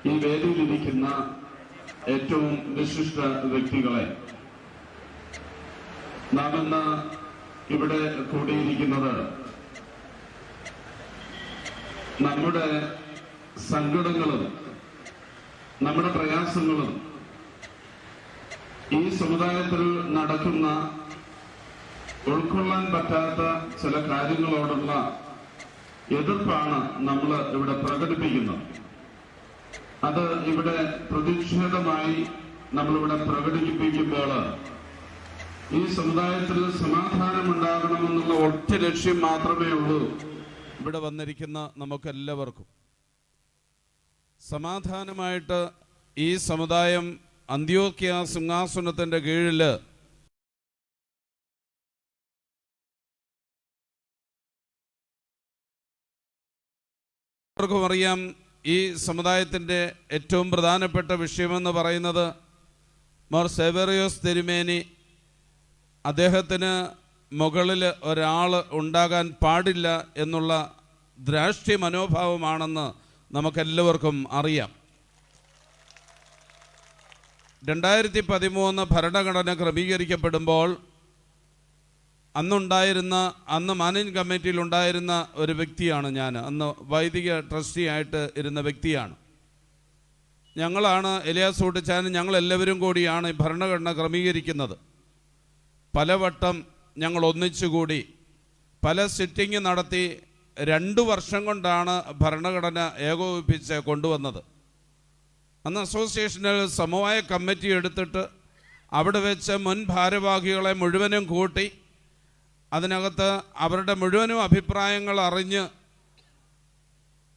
ഈ വേദിയിലിരിക്കുന്ന ഏറ്റവും വിശിഷ്ട വ്യക്തികളെ, നാം ഇന്ന് ഇവിടെ കൂടിയിരിക്കുന്നത് നമ്മുടെ സങ്കടങ്ങളും നമ്മുടെ പ്രയാസങ്ങളും ഈ സമുദായത്തിൽ നടക്കുന്ന ഉൾക്കൊള്ളാൻ പറ്റാത്ത ചില കാര്യങ്ങളോടുള്ള എതിർപ്പാണ് നമ്മൾ ഇവിടെ പ്രകടിപ്പിക്കുന്നത്. അത് ഇവിടെ പ്രതിഷേധമായി നമ്മളിവിടെ പ്രകടിപ്പിക്കുമ്പോൾ ഈ സമുദായത്തിൽ സമാധാനമുണ്ടാകണമെന്നുള്ള ഒറ്റ ലക്ഷ്യം മാത്രമേ ഉള്ളൂ. ഇവിടെ വന്നിരിക്കുന്ന നമുക്കെല്ലാവർക്കും സമാധാനമായിട്ട് ഈ സമുദായം അന്ത്യോക്യ സിംഹാസനത്തിൻ്റെ കീഴിൽ എല്ലാവർക്കും അറിയാം, ഈ സമുദായത്തിൻ്റെ ഏറ്റവും പ്രധാനപ്പെട്ട വിഷയമെന്ന് പറയുന്നത് മോർ സേവേറിയോസ് തിരുമേനി, അദ്ദേഹത്തിന് മുകളിൽ ഒരാൾ ഉണ്ടാകാൻ പാടില്ല എന്നുള്ള ദ്രാഷ്ട്യ മനോഭാവമാണെന്ന് നമുക്കെല്ലാവർക്കും അറിയാം. 2013 ഭരണഘടന ക്രമീകരിക്കപ്പെടുമ്പോൾ അന്ന് മാനേജിംഗ് കമ്മിറ്റിയിൽ ഉണ്ടായിരുന്ന ഒരു വ്യക്തിയാണ് ഞാൻ. അന്ന് വൈദിക ട്രസ്റ്റി ആയിട്ട് ഇരുന്ന വ്യക്തിയാണ്. ഞങ്ങളാണ് എലിയാസ് ഊട്ടിച്ചാനും ഞങ്ങളെല്ലാവരും കൂടിയാണ് ഈ ഭരണഘടന ക്രമീകരിക്കുന്നത്. പലവട്ടം ഞങ്ങൾ ഒന്നിച്ചുകൂടി പല സിറ്റിംഗ് നടത്തി 2 വർഷം കൊണ്ടാണ് ഭരണഘടന ഏകോപിപ്പിച്ച് കൊണ്ടുവന്നത്. അന്ന് അസോസിയേഷനിൽ സമവായ കമ്മിറ്റി എടുത്തിട്ട് അവിടെ വെച്ച് മുൻ ഭാരവാഹികളെ മുഴുവനും കൂട്ടി അതിനകത്ത് അവരുടെ മുഴുവനും അഭിപ്രായങ്ങൾ അറിഞ്ഞ്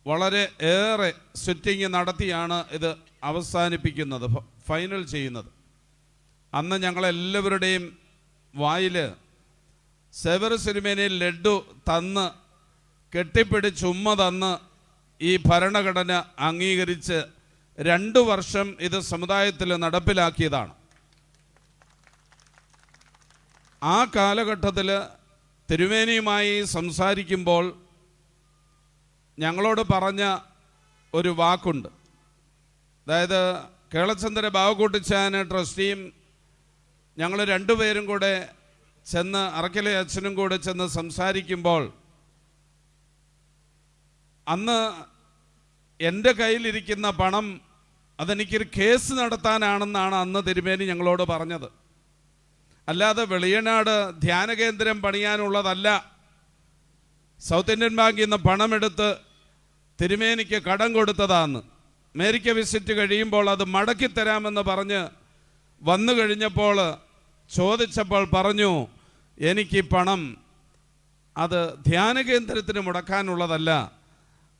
വളരെ ഏറെ സിറ്റിംഗ് നടത്തിയാണ് ഇത് അവസാനിപ്പിക്കുന്നത്, ഫൈനൽ ചെയ്യുന്നത്. അന്ന് ഞങ്ങളെല്ലാവരുടെയും വായിൽ സേവേറിയോസ് തിരുമേനി ലഡ്ഡു തന്ന് കെട്ടിപ്പിടിച്ച് ഉമ്മ തന്ന് ഈ ഭരണഘടന അംഗീകരിച്ച് 2 വർഷം ഇത് സമുദായത്തിൽ നടപ്പിലാക്കിയതാണ്. ആ കാലഘട്ടത്തിൽ തിരുമേനിയുമായി സംസാരിക്കുമ്പോൾ ഞങ്ങളോട് പറഞ്ഞ ഒരു വാക്കുണ്ട്. അതായത് കേളച്ചന്ദ്ര ബാവക്കൂട്ടിച്ചാൻ ട്രസ്റ്റിയും ഞങ്ങൾ 2 പേരും കൂടെ ചെന്ന് അറക്കലെ അച്ഛനും കൂടെ ചെന്ന് സംസാരിക്കുമ്പോൾ അന്ന് എൻ്റെ കയ്യിലിരിക്കുന്ന പണം അതെനിക്കൊരു കേസ് നടത്താനാണെന്നാണ് അന്ന് തിരുമേനി ഞങ്ങളോട് പറഞ്ഞത്. അല്ലാതെ വെളിയനാട് ധ്യാന കേന്ദ്രം പണിയാനുള്ളതല്ല. സൗത്ത് ഇന്ത്യൻ ബാങ്കിൽ നിന്ന് പണമെടുത്ത് തിരുമേനിക്ക് കടം കൊടുത്തതാന്ന്. അമേരിക്ക വിസിറ്റ് കഴിയുമ്പോൾ അത് മടക്കിത്തരാമെന്ന് പറഞ്ഞ് വന്നു കഴിഞ്ഞപ്പോൾ ചോദിച്ചപ്പോൾ പറഞ്ഞു, എനിക്ക് പണം അത് ധ്യാന കേന്ദ്രത്തിന് മുടക്കാനുള്ളതല്ല,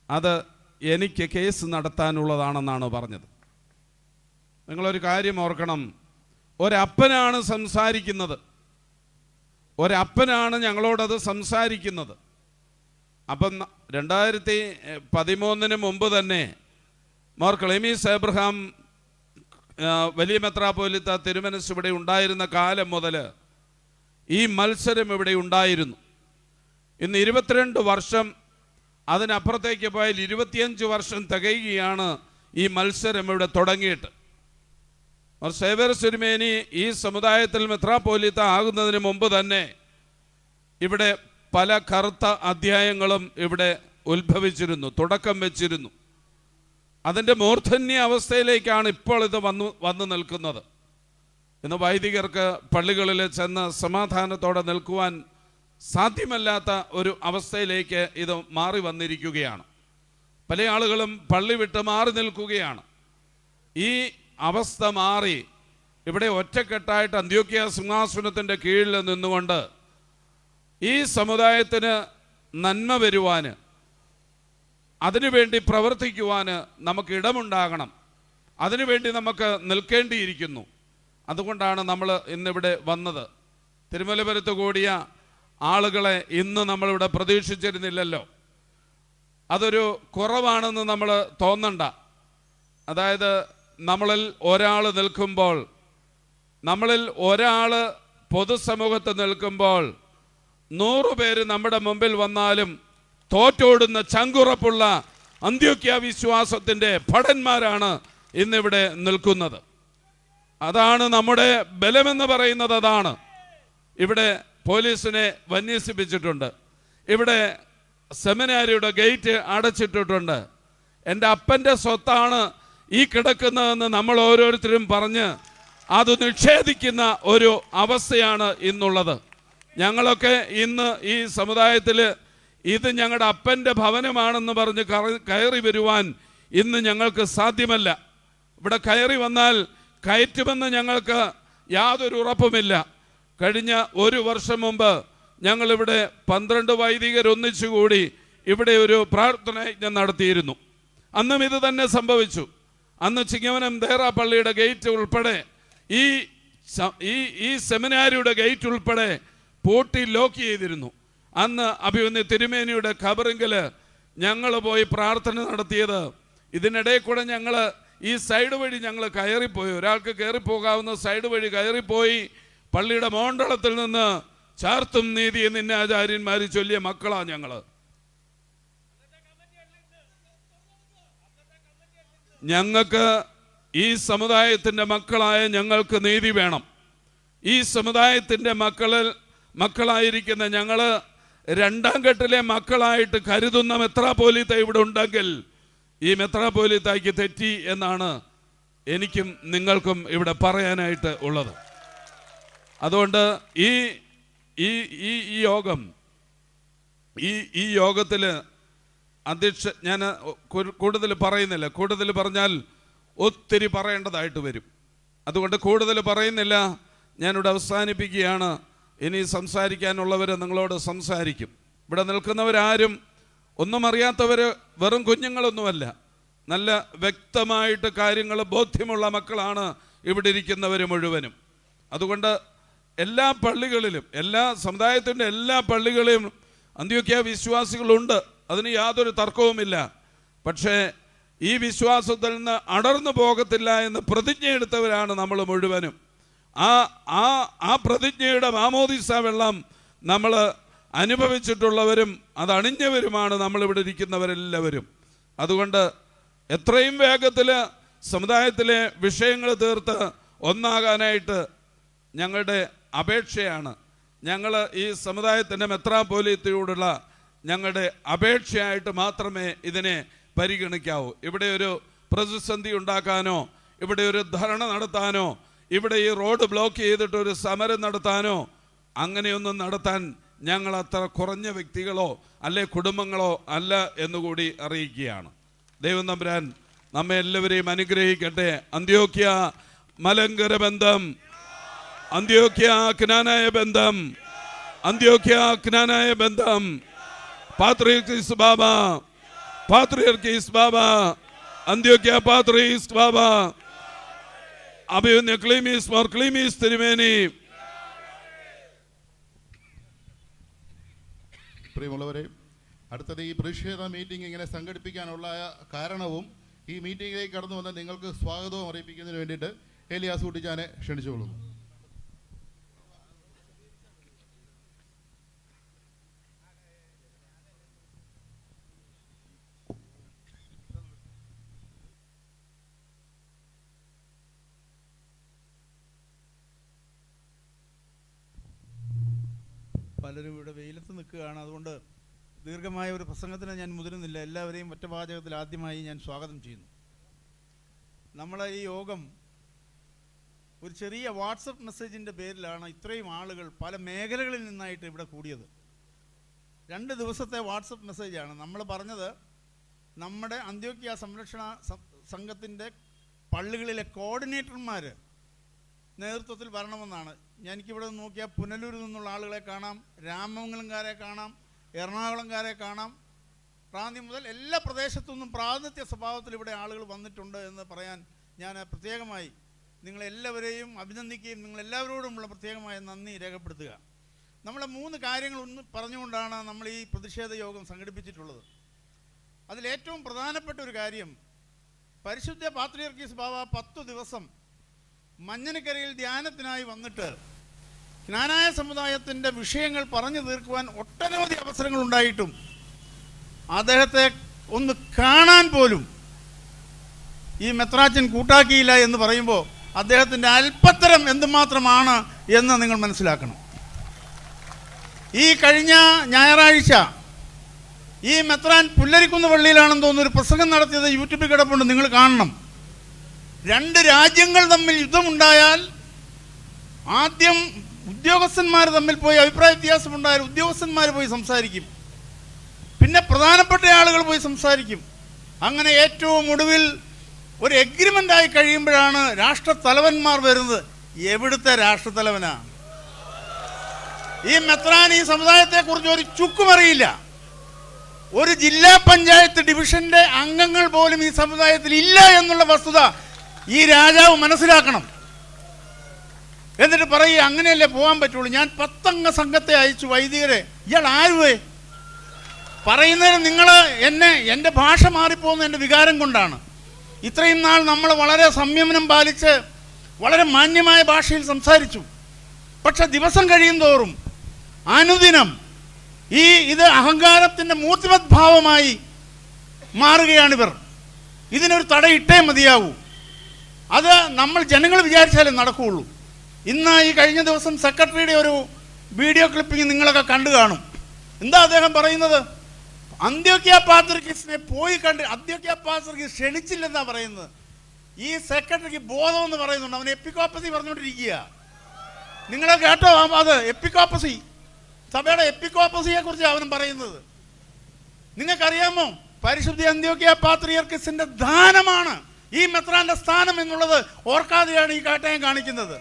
അത് എനിക്ക് കേസ് നടത്താനുള്ളതാണെന്നാണ് പറഞ്ഞത്. നിങ്ങളൊരു കാര്യം ഓർക്കണം, ഒരപ്പനാണ് സംസാരിക്കുന്നത്, ഒരപ്പനാണ് ഞങ്ങളോടത് സംസാരിക്കുന്നത്. അപ്പം 2013 മുമ്പ് തന്നെ മോർ ക്ലെമീസ് എബ്രഹാം വലിയ മെത്രാപ്പോലിത്ത തിരുമനസ് ഇവിടെ ഉണ്ടായിരുന്ന കാലം മുതൽ ഈ മത്സരം ഇവിടെ ഉണ്ടായിരുന്നു. ഇന്ന് 22 വർഷം, അതിനപ്പുറത്തേക്ക് പോയാൽ 25 വർഷം തികയുകയാണ് ഈ മത്സരം ഇവിടെ തുടങ്ങിയിട്ട്. സേവേറിയോസ് തിരുമേനി ഈ സമുദായത്തിൽ മെത്രാപ്പോലിത്ത ആകുന്നതിന് മുമ്പ് തന്നെ ഇവിടെ പല കറുത്ത അധ്യായങ്ങളും ഇവിടെ ഉത്ഭവിച്ചിരുന്നു, തുടക്കം വെച്ചിരുന്നു. അതിൻ്റെ മൂർധന്യ അവസ്ഥയിലേക്കാണ് ഇപ്പോൾ ഇത് വന്നു നിൽക്കുന്നത്. ഇന്ന് വൈദികർക്ക് പള്ളികളിൽ ചെന്ന് സമാധാനത്തോടെ നിൽക്കുവാൻ സാധ്യമല്ലാത്ത ഒരു അവസ്ഥയിലേക്ക് ഇത് മാറി വന്നിരിക്കുകയാണ്. പല ആളുകളും പള്ളി വിട്ട് മാറി നിൽക്കുകയാണ്. ഈ അവസ്ഥ മാറി ഇവിടെ ഒറ്റക്കെട്ടായിട്ട് അന്ത്യോക്യ സിംഹാസനത്തിൻ്റെ കീഴിൽ നിന്നുകൊണ്ട് ഈ സമുദായത്തിന് നന്മ വരുവാൻ, അതിനുവേണ്ടി പ്രവർത്തിക്കുവാൻ നമുക്ക് ഇടമുണ്ടാകണം. അതിനുവേണ്ടി നമുക്ക് നിൽക്കേണ്ടിയിരിക്കുന്നു. അതുകൊണ്ടാണ് നമ്മൾ ഇന്നിവിടെ വന്നത്. തിരുമലപുരത്ത് കൂടിയ ആളുകളെ ഇന്ന് നമ്മളിവിടെ പ്രതീക്ഷിച്ചിരുന്നില്ലല്ലോ. അതൊരു കുറവാണെന്ന് നമ്മൾ തോന്നണ്ട. അതായത് നമ്മളിൽ ഒരാൾ നിൽക്കുമ്പോൾ, നമ്മളിൽ ഒരാൾ പൊതുസമൂഹത്ത് നിൽക്കുമ്പോൾ 100 പേര് നമ്മുടെ മുമ്പിൽ വന്നാലും തോറ്റോടുന്ന ചങ്കുറപ്പുള്ള അന്ത്യോക്യ വിശ്വാസത്തിൻ്റെ ഭടന്മാരാണ് ഇന്നിവിടെ നിൽക്കുന്നത്. അതാണ് നമ്മുടെ ബലമെന്ന് പറയുന്നത്. അതാണ് ഇവിടെ പോലീസിനെ വിന്യസിപ്പിച്ചിട്ടുണ്ട്. ഇവിടെ സെമിനാരിയുടെ ഗേറ്റ് അടച്ചിട്ടിട്ടുണ്ട്. എൻ്റെ അപ്പൻ്റെ സ്വത്താണ് ഈ കിടക്കുന്നതെന്ന് നമ്മൾ ഓരോരുത്തരും പറഞ്ഞ് അത് നിഷേധിക്കുന്ന ഒരു അവസ്ഥയാണ് ഇന്നുള്ളത്. ഞങ്ങളൊക്കെ ഇന്ന് ഈ സമുദായത്തിൽ ഇത് ഞങ്ങളുടെ അപ്പൻ്റെ ഭവനമാണെന്ന് പറഞ്ഞ് കയറി വരുവാൻ ഇന്ന് ഞങ്ങൾക്ക് സാധ്യമല്ല. ഇവിടെ കയറി വന്നാൽ കയറ്റുമെന്ന് ഞങ്ങൾക്ക് യാതൊരു ഉറപ്പുമില്ല. കഴിഞ്ഞ ഒരു വർഷം മുമ്പ് ഞങ്ങളിവിടെ 12 വൈദികർ ഒന്നിച്ചുകൂടി ഇവിടെ ഒരു പ്രാർത്ഥന യജ്ഞം നടത്തിയിരുന്നു. അന്നും ഇത് തന്നെ സംഭവിച്ചു. അന്ന് ചിങ്ങവനം ദേറ പള്ളിയുടെ ഗേറ്റ് ഉൾപ്പെടെ ഈ സെമിനാരിയുടെ ഗേറ്റ് ഉൾപ്പെടെ പൂട്ടി ലോക്ക് ചെയ്തിരുന്നു. അന്ന് അഭിമന്യ തിരുമേനിയുടെ ഖബറിങ്കൽ ഞങ്ങൾ പോയി പ്രാർത്ഥന നടത്തിയത്. ഇതിനിടയിൽ കൂടെ ഞങ്ങൾ ഈ സൈഡ് വഴി ഞങ്ങൾ കയറിപ്പോയി. ഒരാൾക്ക് കയറിപ്പോകാവുന്ന സൈഡ് വഴി കയറിപ്പോയി പള്ളിയുടെ മോണ്ടളത്തിൽ നിന്ന് ചാർത്തും നീതി നിന്നെ ആചാര്യന്മാർ ചൊല്ലിയ മക്കളാണ് ഞങ്ങൾ. ഞങ്ങൾക്ക് ഈ സമുദായത്തിൻ്റെ മക്കളായ ഞങ്ങൾക്ക് നീതി വേണം. ഈ സമുദായത്തിൻ്റെ മക്കളായിരിക്കുന്ന ഞങ്ങൾ രണ്ടാം ഘട്ടിലെ മക്കളായിട്ട് കരുതുന്ന മെത്രാപ്പോലീത്ത ഇവിടെ ഉണ്ടെങ്കിൽ ഈ മെത്രാപ്പോലീത്തായ്ക്ക് തെറ്റി എന്നാണ് എനിക്കും നിങ്ങൾക്കും ഇവിടെ പറയാനായിട്ട് ഉള്ളത്. അതുകൊണ്ട് ഈ യോഗം ഈ യോഗത്തിൽ ഞാൻ കൂടുതൽ പറയുന്നില്ല. കൂടുതൽ പറഞ്ഞാൽ ഒത്തിരി പറയേണ്ടതായിട്ട് വരും. അതുകൊണ്ട് കൂടുതൽ പറയുന്നില്ല. ഞാനിവിടെ അവസാനിപ്പിക്കുകയാണ്. ഇനി സംസാരിക്കാനുള്ളവർ നിങ്ങളോട് സംസാരിക്കും. ഇവിടെ നിൽക്കുന്നവരാരും ഒന്നും അറിയാത്തവർ വെറും കുഞ്ഞുങ്ങളൊന്നുമല്ല. നല്ല വ്യക്തമായിട്ട് കാര്യങ്ങൾ ബോധ്യമുള്ള മക്കളാണ് ഇവിടെ ഇരിക്കുന്നവർ മുഴുവനും. അതുകൊണ്ട് എല്ലാ പള്ളികളിലും എല്ലാ സമുദായത്തിൻ്റെ എല്ലാ പള്ളികളിലും അന്ത്യോക്യ വിശ്വാസികളുണ്ട്. അതിന് യാതൊരു തർക്കവുമില്ല. പക്ഷേ ഈ വിശ്വാസത്തിൽ നിന്ന് അടർന്നു പോകത്തില്ല എന്ന് പ്രതിജ്ഞയെടുത്തവരാണ് നമ്മൾ മുഴുവനും. ആ പ്രതിജ്ഞയുടെ മാമോദീസ വെള്ളം നമ്മൾ അനുഭവിച്ചിട്ടുള്ളവരും അതണിഞ്ഞവരുമാണ് നമ്മളിവിടെ ഇരിക്കുന്നവരെല്ലാവരും. അതുകൊണ്ട് എത്രയും വേഗത്തിൽ സമുദായത്തിലെ വിഷയങ്ങൾ തീർത്ത് ഒന്നാകാനായിട്ട് ഞങ്ങളുടെ അപേക്ഷയാണ്. ഞങ്ങൾ ഈ സമുദായത്തിൻ്റെ മെത്രാപ്പോലീത്തയോടുള്ള ഞങ്ങളുടെ അപേക്ഷയായിട്ട് മാത്രമേ ഇതിനെ പരിഗണിക്കാവൂ. ഇവിടെ ഒരു പ്രതിസന്ധി ഉണ്ടാക്കാനോ ഇവിടെ ഒരു ധർണ നടത്താനോ ഇവിടെ ഈ റോഡ് ബ്ലോക്ക് ചെയ്തിട്ട് ഒരു സമരം നടത്താനോ അങ്ങനെയൊന്നും നടത്താൻ ഞങ്ങൾ അത്ര കുറഞ്ഞ വ്യക്തികളോ അല്ലെ കുടുംബങ്ങളോ അല്ല എന്നുകൂടി അറിയിക്കുകയാണ്. ദൈവം തമ്പുരാൻ നമ്മെ എല്ലാവരെയും അനുഗ്രഹിക്കട്ടെ. അന്ത്യോക്യ മലങ്കര ബന്ധം, അന്ത്യോക്യ ക്നാനായ ബന്ധം, അന്ത്യോക്യ ക്നാനായ ബന്ധം. പാത്രിയർക്കീസ് ബാബ, പാത്രിയർക്കീസ് ബാബ, അന്ത്യോക്യ പാത്രീസ് ബാബ, അഭിമന്യ ക്ലീമീസ് മോർ ക്ലീമീസ് തിരുമേനി. പ്രിയമുള്ളവരെ, അടുത്തത് ഈ പ്രതിഷേധ മീറ്റിംഗ് ഇങ്ങനെ സംഘടിപ്പിക്കാനുള്ള കാരണവും ഈ മീറ്റിംഗിലേക്ക് കടന്നു വന്ന നിങ്ങൾക്ക് സ്വാഗതവും അറിയിപ്പിക്കുന്നതിന് വേണ്ടിയിട്ട് ഏലിയാസ് കുട്ടിച്ചാനെ ക്ഷണിച്ചുകൊള്ളുന്നു. പലരും ഇവിടെ വെയിലത്ത് നിൽക്കുകയാണ്. അതുകൊണ്ട് ദീർഘമായ ഒരു പ്രസംഗത്തിന് ഞാൻ മുതിരുന്നില്ല. എല്ലാവരെയും ഒറ്റവാചകത്തിൽ ആദ്യമായി ഞാൻ സ്വാഗതം ചെയ്യുന്നു. നമ്മളെ ഈ യോഗം ഒരു ചെറിയ വാട്സപ്പ് മെസ്സേജിൻ്റെ പേരിലാണ് ഇത്രയും ആളുകൾ പല മേഖലകളിൽ നിന്നായിട്ട് ഇവിടെ കൂടിയത്. 2 ദിവസത്തെ വാട്സപ്പ് മെസ്സേജാണ്. നമ്മൾ പറഞ്ഞത് നമ്മുടെ അന്ത്യോക്യ സംരക്ഷണ സംഘത്തിൻ്റെ പള്ളികളിലെ കോർഡിനേറ്റർമാർ നേതൃത്വത്തിൽ വരണമെന്നാണ്. എനിക്കിവിടെ നോക്കിയാൽ പുനലൂരിൽ നിന്നുള്ള ആളുകളെ കാണാം, രാമമംഗലംകാരെ കാണാം, എറണാകുളംകാരെ കാണാം. പ്രാന്തി മുതൽ എല്ലാ പ്രദേശത്തുനിന്നും പ്രാതിനിധ്യ സ്വഭാവത്തിൽ ഇവിടെ ആളുകൾ വന്നിട്ടുണ്ട് എന്ന് പറയാൻ ഞാൻ പ്രത്യേകമായി നിങ്ങളെല്ലാവരെയും അഭിനന്ദിക്കുകയും നിങ്ങളെല്ലാവരോടുമുള്ള പ്രത്യേകമായ നന്ദി രേഖപ്പെടുത്തുക. നമ്മളെ 3 കാര്യങ്ങൾ പറഞ്ഞുകൊണ്ടാണ് നമ്മൾ ഈ പ്രതിഷേധ യോഗം സംഘടിപ്പിച്ചിട്ടുള്ളത്. അതിലേറ്റവും പ്രധാനപ്പെട്ട ഒരു കാര്യം, പരിശുദ്ധ പാത്രിയർക്കീസ് ബാബ 10 ദിവസം മഞ്ഞനക്കരയിൽ ധ്യാനത്തിനായി വന്നിട്ട് ജ്ഞാനായ സമുദായത്തിൻ്റെ വിഷയങ്ങൾ പറഞ്ഞു തീർക്കുവാൻ ഒട്ടനവധി അവസരങ്ങൾ ഉണ്ടായിട്ടും അദ്ദേഹത്തെ ഒന്ന് കാണാൻ പോലും ഈ മെത്രാച്ചൻ കൂട്ടാക്കിയില്ല എന്ന് പറയുമ്പോൾ അദ്ദേഹത്തിൻ്റെ അല്പത്തരം എന്തുമാത്രമാണ് എന്ന് നിങ്ങൾ മനസ്സിലാക്കണം. ഈ കഴിഞ്ഞ ഞായറാഴ്ച ഈ മെത്രാൻ പുല്ലരിക്കുന്ന് പള്ളിയിലാണെന്ന് തോന്നുന്നു ഒരു പ്രസംഗം നടത്തിയത് യൂട്യൂബിൽ കിടപ്പുണ്ട്, നിങ്ങൾ കാണണം. 2 രാജ്യങ്ങൾ തമ്മിൽ യുദ്ധമുണ്ടായാൽ ആദ്യം ഉദ്യോഗസ്ഥന്മാർ തമ്മിൽ പോയി അഭിപ്രായ വ്യത്യാസമുണ്ടായാൽ ഉദ്യോഗസ്ഥന്മാർ പോയി സംസാരിക്കും, പിന്നെ പ്രധാനപ്പെട്ട ആളുകൾ പോയി സംസാരിക്കും. അങ്ങനെ ഏറ്റവും ഒടുവിൽ ഒരു എഗ്രിമെൻ്റ് ആയി കഴിയുമ്പോഴാണ് രാഷ്ട്രത്തലവന്മാർ വരുന്നത്. എവിടുത്തെ രാഷ്ട്രത്തലവനാ? ഈ മെത്രാൻ ഈ സമുദായത്തെക്കുറിച്ച് ഒരു ചുക്കും അറിയില്ല. ഒരു ജില്ലാ പഞ്ചായത്ത് ഡിവിഷന്റെ അംഗങ്ങൾ പോലും ഈ സമുദായത്തിൽ ഇല്ല എന്നുള്ള വസ്തുത ഈ രാജാവ് മനസ്സിലാക്കണം. എന്നിട്ട് പറയുക അങ്ങനെയല്ലേ പോകാൻ പറ്റുള്ളൂ. ഞാൻ 10 അംഗ സംഘത്തെ അയച്ചു, വൈദികരെ. ഇയാൾ ആരുവേ പറയുന്നതിന്? നിങ്ങൾ എൻ്റെ ഭാഷ മാറിപ്പോകുന്ന എൻ്റെ വികാരം കൊണ്ടാണ്. ഇത്രയും നാൾ നമ്മൾ വളരെ സംയമനം പാലിച്ച് വളരെ മാന്യമായ ഭാഷയിൽ സംസാരിച്ചു. പക്ഷെ ദിവസം കഴിയും തോറും അനുദിനം ഇത് അഹങ്കാരത്തിൻ്റെ മൂർത്തിമദ്ഭാവമായി മാറുകയാണിവർ. ഇതിനൊരു തടയിട്ടേ മതിയാവൂ. അത് നമ്മൾ ജനങ്ങൾ വിചാരിച്ചാലേ നടക്കുകയുള്ളൂ. ഇന്ന് ഈ കഴിഞ്ഞ ദിവസം സെക്രട്ടറിയുടെ ഒരു വീഡിയോ ക്ലിപ്പിംഗ് നിങ്ങളൊക്കെ കണ്ടു കാണും. എന്താ അദ്ദേഹം പറയുന്നത്? അന്ത്യോക്യ പാത്രിക്കീസിനെ പോയി കണ്ട് അന്ത്യോക്യ പാത്രിക്കീസ് ക്ഷണിച്ചില്ലെന്നാ പറയുന്നത്. ഈ സെക്രട്ടറിക്ക് ബോധമെന്ന് പറയുന്നുണ്ട്. അവൻ എപ്പിക്കോപ്പസി പറഞ്ഞുകൊണ്ടിരിക്കുക. നിങ്ങളെ കേട്ടോ? അത് എപ്പിക്കോപ്പസി, സഭയുടെ എപ്പിക്കോപ്പസിയെ കുറിച്ച് അവൻ പറയുന്നത്. നിങ്ങൾക്കറിയാമോ? പരിശുദ്ധ അന്ത്യോക്യ പാത്രിയർക്കിസിന്റെ ദാനമാണ് ഈ മെത്രാന്റെ സ്ഥാനം എന്നുള്ളത് ഓർക്കാതെയാണ് ഈ കാട്ടയം കാണിക്കുന്നത്.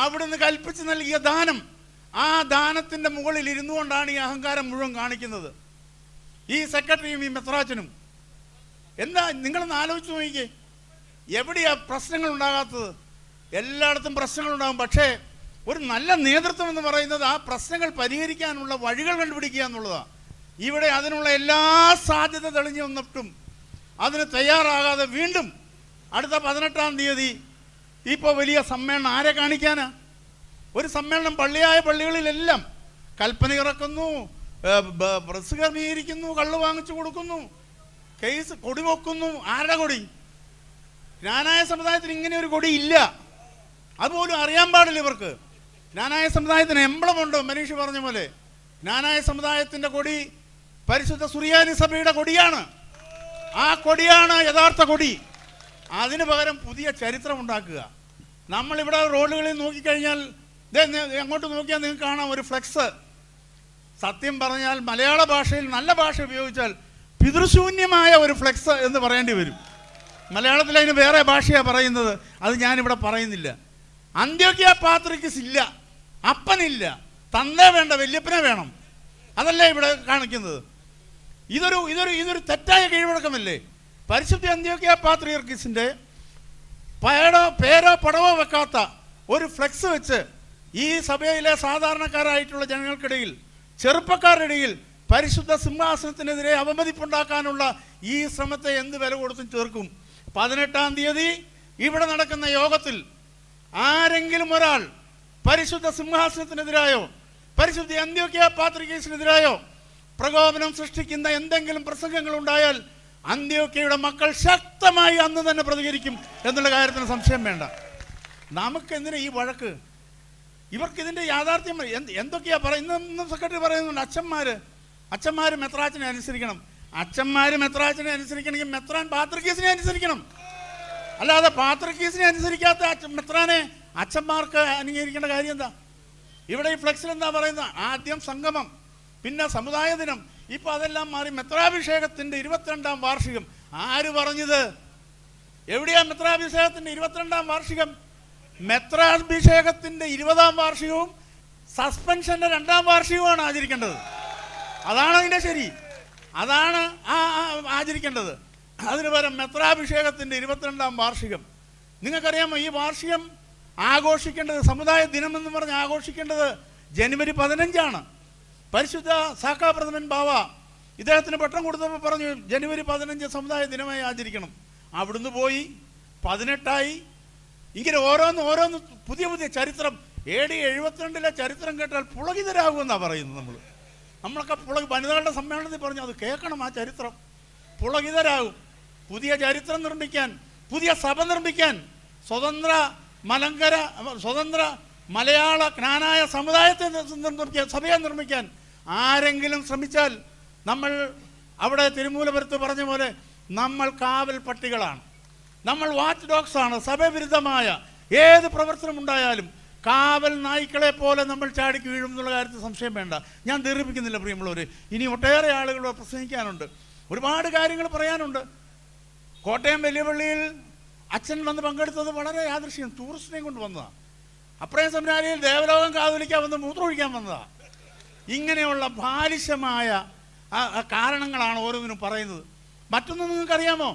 അവിടുന്ന് കൽപ്പിച്ച് നൽകിയ ദാനം, ആ ദാനത്തിന്റെ മുകളിൽ ഇരുന്നു കൊണ്ടാണ് ഈ അഹങ്കാരം മുഴുവൻ കാണിക്കുന്നത്. ഈ സെക്രട്ടറിയും ഈ മെത്രാച്ചനും എന്താ നിങ്ങളൊന്ന് ആലോചിച്ച് നോക്കിക്കേ. എവിടെയാ പ്രശ്നങ്ങൾ ഉണ്ടാകാത്തത്? എല്ലായിടത്തും പ്രശ്നങ്ങളുണ്ടാകും. പക്ഷേ ഒരു നല്ല നേതൃത്വം എന്ന് പറയുന്നത് ആ പ്രശ്നങ്ങൾ പരിഹരിക്കാനുള്ള വഴികൾ കണ്ടുപിടിക്കുക എന്നുള്ളതാണ്. ഇവിടെ അതിനുള്ള എല്ലാ സാധ്യത തെളിഞ്ഞു വന്നിട്ടും അതിന് തയ്യാറാകാതെ വീണ്ടും അടുത്ത 18-ാം തീയതി ഇപ്പോൾ വലിയ സമ്മേളനം ആരെ കാണിക്കാനാ? ഒരു സമ്മേളനം പള്ളികളിലെല്ലാം കൽപ്പന ഇറക്കുന്നു, പ്രസ് ക്രമീകരിക്കുന്നു, കള്ള് വാങ്ങിച്ചു കൊടുക്കുന്നു, കേസ് കൊടി വെക്കുന്നു. ആരുടെ കൊടി? ജ്ഞാനായ സമുദായത്തിന് ഇങ്ങനെ ഒരു കൊടി ഇല്ല. അതുപോലും അറിയാൻ പാടില്ല ഇവർക്ക്. ജ്ഞാനായ സമുദായത്തിന് എംബ്ലമുണ്ട്. മനീഷ് പറഞ്ഞ പോലെ ജ്ഞാനായ സമുദായത്തിൻ്റെ കൊടി പരിശുദ്ധ സുറിയാനി സഭയുടെ കൊടിയാണ്. ആ കൊടിയാണ് യഥാർത്ഥ കൊടി. അതിന് പകരം പുതിയ ചരിത്രം ഉണ്ടാക്കുക. നമ്മളിവിടെ റോഡുകളിൽ നോക്കിക്കഴിഞ്ഞാൽ അങ്ങോട്ട് നോക്കിയാൽ നിങ്ങൾക്ക് കാണാം ഒരു ഫ്ലെക്സ്. സത്യം പറഞ്ഞാൽ മലയാള ഭാഷയിൽ നല്ല ഭാഷ ഉപയോഗിച്ചാൽ പിതൃശൂന്യമായ ഒരു ഫ്ലെക്സ് എന്ന് പറയേണ്ടി വരും. മലയാളത്തിൽ അതിന് വേറെ ഭാഷയാണ് പറയുന്നത്. അത് ഞാനിവിടെ പറയുന്നില്ല. അന്ത്യോക്യ പാത്രിക്കീസ് ഇല്ല, അപ്പനില്ല, തന്ത വേണ്ട, വല്യപ്പനെ വേണം. അതല്ലേ ഇവിടെ കാണിക്കുന്നത്. ഇതൊരു തെറ്റായ കീഴ്വഴക്കമല്ലേ? പരിശുദ്ധ അന്ത്യോക്യ പാത്രിയർക്കീസിൻ്റെ പേരോ പടവോ വെക്കാത്ത ഒരു ഫ്ലെക്സ് വെച്ച് ഈ സഭയിലെ സാധാരണക്കാരായിട്ടുള്ള ജനങ്ങൾക്കിടയിൽ, ചെറുപ്പക്കാരുടെ ഇടയിൽ പരിശുദ്ധ സിംഹാസനത്തിനെതിരെ അവമതിപ്പുണ്ടാക്കാനുള്ള ഈ ശ്രമത്തെ എന്ത് വില കൊടുത്തും ചേർക്കും. 18-ാം തീയതി ഇവിടെ നടക്കുന്ന യോഗത്തിൽ ആരെങ്കിലും ഒരാൾ പരിശുദ്ധ സിംഹാസനത്തിനെതിരായോ പരിശുദ്ധ അന്ത്യോക്യ പാത്രികീസിനെതിരായോ പ്രകോപനം സൃഷ്ടിക്കുന്ന എന്തെങ്കിലും പ്രസംഗങ്ങൾ ഉണ്ടായാൽ അന്ത്യോക്യയുടെ മക്കൾ ശക്തമായി അന്ന് തന്നെ പ്രതികരിക്കും എന്നുള്ള കാര്യത്തിന് സംശയം വേണ്ട. നമുക്കെന്തിനാ ഈ വഴക്ക്? ഇവർക്കിതിൻ്റെ യാഥാർത്ഥ്യം എന്തൊക്കെയാ പറയുന്നത്? ഇന്നും സെക്രട്ടറി പറയുന്നുണ്ട് അച്ഛന്മാർ മെത്രാച്ചനെ അനുസരിക്കണം. അച്ഛന്മാർ മെത്രാച്ചനെ അനുസരിക്കണമെങ്കിൽ മെത്രാൻ പാത്രിക്കീസിനെ അനുസരിക്കണം. അല്ലാതെ പാത്രിക്കീസിനെ അനുസരിക്കാത്ത മെത്രാനെ അച്ഛന്മാർക്ക് അംഗീകരിക്കേണ്ട കാര്യം എന്താ? ഇവിടെ ഈ ഫ്ലെക്സിൽ എന്താ പറയുന്നത്? ആദ്യം സംഗമം, പിന്നെ സമുദായ ദിനം. ഇപ്പോൾ അതെല്ലാം മാറി മെത്രാഭിഷേകത്തിൻ്റെ 22-ാം വാർഷികം. ആര് പറഞ്ഞത്? എവിടെയാ മെത്രാഭിഷേകത്തിൻ്റെ 22-ാം വാർഷികം? മെത്രാഭിഷേകത്തിൻ്റെ 20-ാം വാർഷികവും സസ്പെൻഷൻ്റെ 2-ാം വാർഷികവുമാണ് ആചരിക്കേണ്ടത്. അതാണ് അതിൻ്റെ ശരി. അതാണ് ആചരിക്കേണ്ടത്. അതിന് പകരം മെത്രാഭിഷേകത്തിൻ്റെ 22-ാം വാർഷികം. നിങ്ങൾക്കറിയാമോ ഈ വാർഷികം ആഘോഷിക്കേണ്ടത്, സമുദായ ദിനം എന്ന് പറഞ്ഞ് ആഘോഷിക്കേണ്ടത് ജനുവരി 15-ആണ്. പരിശുദ്ധ സാക്കാപ്രഥമൻ ബാവ ഇദ്ദേഹത്തിന് പട്ടം കൊടുത്തപ്പോൾ പറഞ്ഞു ജനുവരി 15 സമുദായ ദിനമായി ആചരിക്കണം. അവിടുന്ന് പോയി 18-ആയി. ഇങ്ങനെ ഓരോന്ന് പുതിയ ചരിത്രം. AD 72-ലെ ചരിത്രം കേട്ടാൽ പുളകിതരാകുമെന്നാണ് പറയുന്നത്. നമ്മളൊക്കെ വനിതകളുടെ സമ്മേളനത്തിൽ പറഞ്ഞു അത് കേൾക്കണം. ആ ചരിത്രം പുളകിതരാകും. പുതിയ ചരിത്രം നിർമ്മിക്കാൻ, പുതിയ സഭ നിർമ്മിക്കാൻ, സ്വതന്ത്ര മലയാള ജ്ഞാനായ സമുദായത്തെ നിർമ്മിക്കാൻ, സഭയെ നിർമ്മിക്കാൻ ആരെങ്കിലും ശ്രമിച്ചാൽ നമ്മൾ അവിടെ തിരുമൂലപുരത്ത് പറഞ്ഞ പോലെ നമ്മൾ കാവൽ പട്ടികളാണ്, നമ്മൾ വാച്ച് ഡോഗ്സ് ആണ്. സഭവിരുദ്ധമായ ഏത് പ്രവർത്തനം ഉണ്ടായാലും കാവൽ നായ്ക്കളെ പോലെ നമ്മൾ ചാടി വീഴും എന്നുള്ള കാര്യത്തിൽ സംശയം വേണ്ട. ഞാൻ ദീർഘിപ്പിക്കുന്നില്ല പ്രിയമുള്ളവർ. ഇനി ഒട്ടേറെ ആളുകൾ പ്രസംഗിക്കാനുണ്ട്, ഒരുപാട് കാര്യങ്ങൾ പറയാനുണ്ട്. കോട്ടയം വലിയ പള്ളിയിൽ അച്ഛൻ വന്ന് പങ്കെടുത്തത് വളരെ യാദൃശ്യം, ടൂറിസ്റ്റിനെയും കൊണ്ട് വന്നതാണ്. അപ്രയം സെമിനാരിയിൽ ദേവലോകം കാതോലിക്കാൻ വന്ന് മൂത്രമൊഴിക്കാൻ വന്നതാണ്. ഇങ്ങനെയുള്ള ബാലിശമായ കാരണങ്ങളാണ് ഓരോന്നിനും പറയുന്നത്. മറ്റൊന്ന് നിങ്ങൾക്കറിയാമോ,